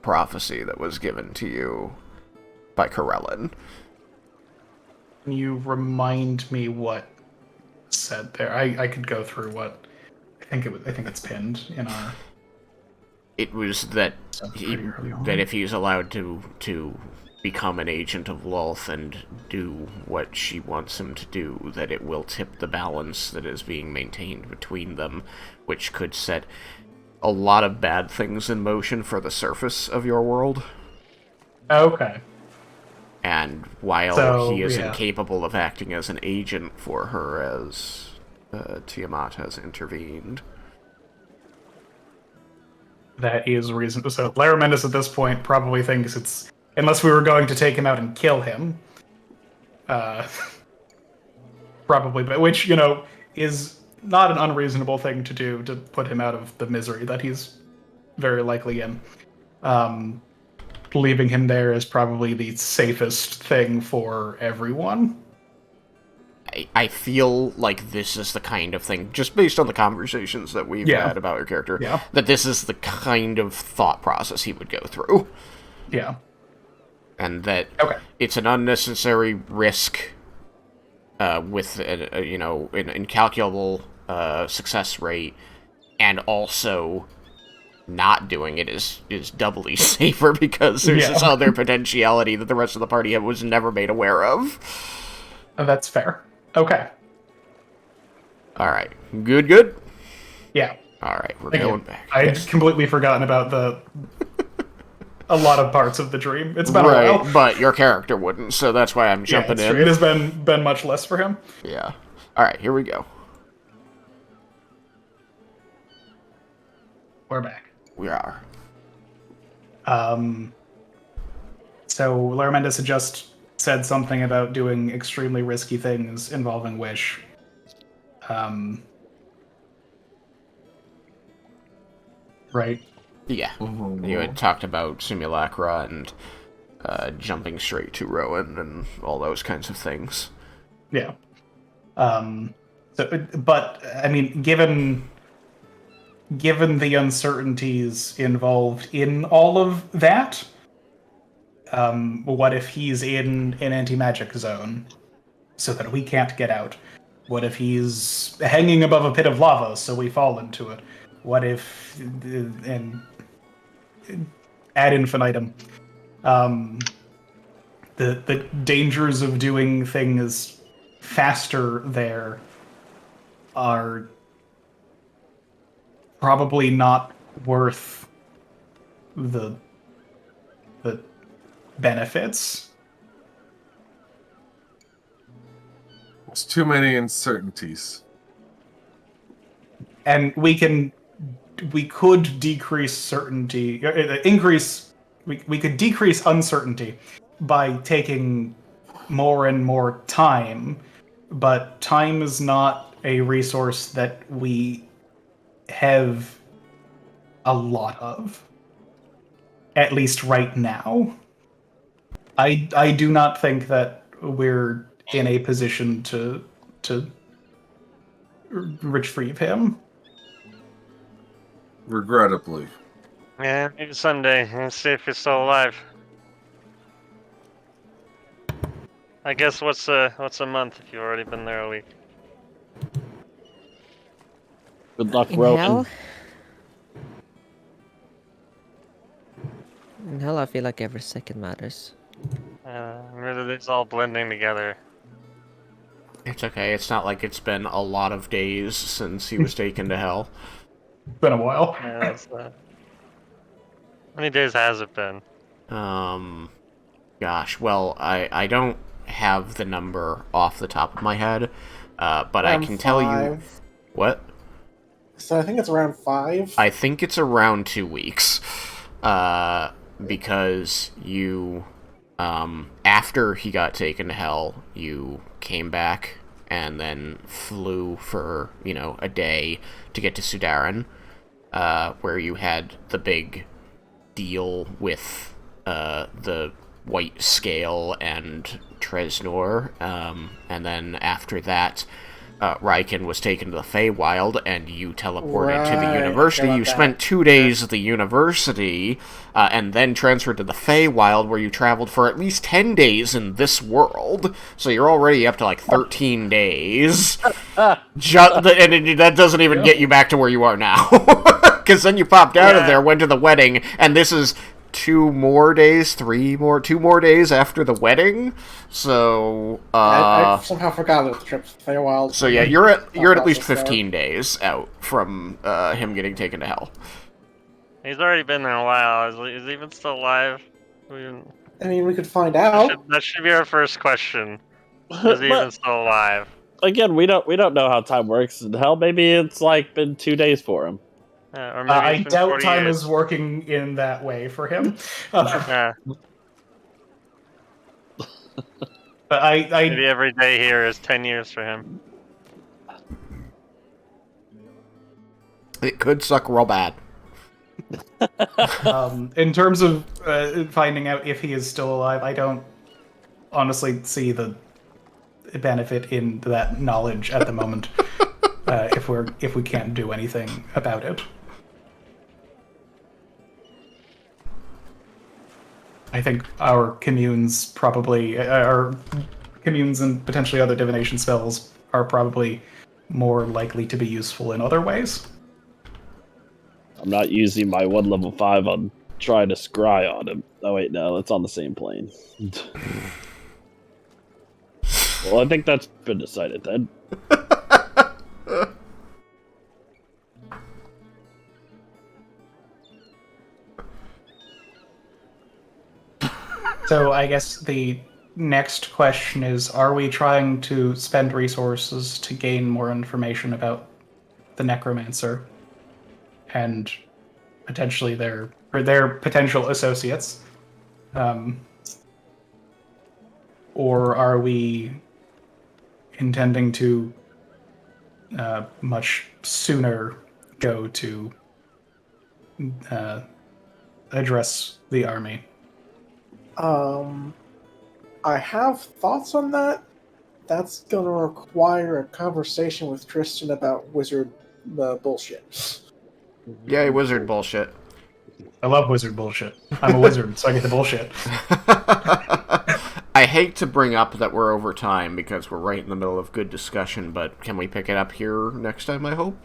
prophecy that was given to you by Corellin. Can you remind me what said there? I could go through what I think it's pinned in our It was that stuff pretty early on. that if he's allowed to become an agent of Lulth and do what she wants him to do, that it will tip the balance that is being maintained between them, which could set a lot of bad things in motion for the surface of your world. Okay. And while So, he is yeah. incapable of acting as an agent for her, as Tiamat has intervened. That is reasonable. So Laramentis at this point probably thinks it's, unless we were going to take him out and kill him, probably, but which, is not an unreasonable thing to do to put him out of the misery that he's very likely in. Leaving him there is probably the safest thing for everyone. I feel like this is the kind of thing, just based on the conversations that we've had about your character, that this is the kind of thought process he would go through. Yeah. And that it's an unnecessary risk with an incalculable success rate, and also not doing it is doubly safer because there's this other potentiality that the rest of the party was never made aware of. That's fair. Okay. Alright. Good? Yeah. Alright, we're going back. I'd completely forgotten about a lot of parts of the dream. It's been a while. But your character wouldn't, so that's why I'm jumping in. True. It has been much less for him. Yeah. Alright, here we go. We're back. We are. So Laramentis had just said something about doing extremely risky things involving Wish. Right. Yeah. You had talked about simulacra and jumping straight to Rowan and all those kinds of things. Yeah. But I mean, given the uncertainties involved in all of that, what if he's in an anti-magic zone so that we can't get out? What if he's hanging above a pit of lava so we fall into it? What if, and ad infinitum, the dangers of doing things faster there are probably not worth the benefits. There's too many uncertainties. And we could decrease certainty, we could decrease uncertainty by taking more and more time, but time is not a resource that we have a lot of, at least right now. I do not think that we're in a position to retrieve him. Regrettably. Yeah, maybe someday. Let's see if he's still alive. I guess what's a month if you've already been there a week? Good luck, In Rowan. hell? In hell, I feel like every second matters. Really, it's all blending together. It's okay. It's not like it's been a lot of days since he was taken to hell. It's been a while. Yeah, that's, how many days has it been? Gosh, well, I don't have the number off the top of my head, but I can tell you... 5. What? So I think it's around 5. I think it's around 2 weeks. Because you, after he got taken to hell, you came back and then flew for, a day to get to Sudaran, where you had the big deal with, the White Scale and Tresnor, and then after that, Raiken was taken to the Feywild, and you teleported to the Right, university. forgot You that. spent 2 days at the university, and then transferred to the Feywild, where you traveled for at least 10 days in this world. So you're already up to, 13 days. And that doesn't even get you back to where you are now. Because then you popped out of there, went to the wedding, and this is 2 more days after the wedding. So I somehow forgot about the trip to Feywild. so yeah, you're at least 15 days out from him getting taken to hell. He's already been there a while. Is he even still alive? I mean, we could find out. That should be our first question. Is he even still alive? Again, we don't know how time works. Hell, maybe it's been 2 days for him. Or maybe I it's been doubt 40 time years. is working in that way for him. Yeah, But maybe every day here is 10 years for him. It could suck real bad. in terms of finding out if he is still alive, I don't honestly see the benefit in that knowledge at the moment. If we can't do anything about it, I think our communes and potentially other divination spells are probably more likely to be useful in other ways. I'm not using my 1 level 5 on trying to scry on him. Oh wait, no, it's on the same plane. Well, I think that's been decided then. So I guess the next question is, are we trying to spend resources to gain more information about the necromancer and potentially their potential associates? Or are we intending to much sooner go to address the army. I have thoughts on that. That's gonna require a conversation with Tristan about wizard bullshit. Yay, wizard bullshit. I love wizard bullshit. I'm a wizard, so I get the bullshit. I hate to bring up that we're over time because we're right in the middle of good discussion, but can we pick it up here next time, I hope?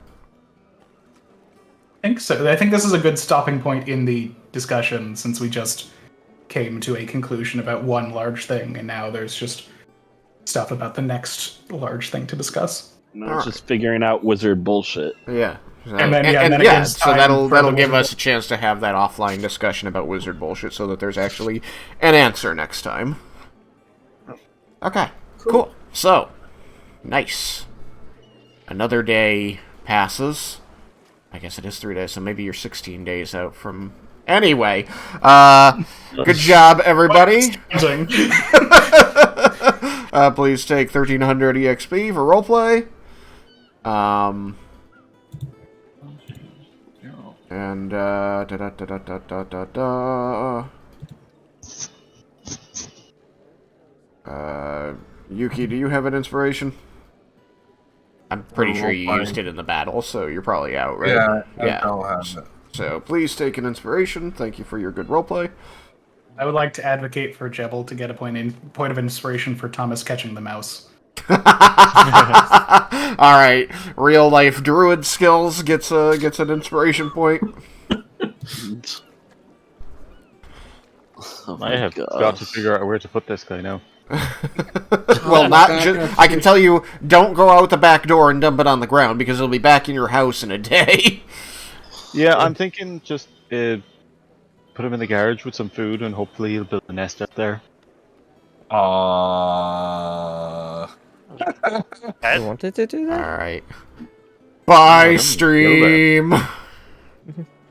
I think so. I think this is a good stopping point in the discussion since we just came to a conclusion about one large thing, and now there's just stuff about the next large thing to discuss. No, it's just figuring out wizard bullshit. Yeah. And then it gives so time that'll for the give wizard us a chance to have that offline discussion about wizard bullshit so that there's actually an answer next time. Okay, cool. So, nice. Another day passes. I guess it is 3 days, so maybe you're 16 days out from... Anyway, good job, everybody. Please take 1300 EXP for roleplay. And, Yuki, do you have an inspiration? I'm pretty sure you used it in the battle, so you're probably out, right? Yeah, yeah. I don't have it. So please take an inspiration. Thank you for your good roleplay. I would like to advocate for Jebble to get a point of inspiration for Thomas catching the mouse. Alright, real life druid skills gets an inspiration point. I have got to figure out where to put this guy now. Well, not just... I can tell you, don't go out the back door and dump it on the ground, because it'll be back in your house in a day. Yeah, I'm thinking just put him in the garage with some food, and hopefully he'll build a nest out there. You wanted to do that? Alright. Bye, stream!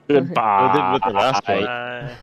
Goodbye. I did with the last one.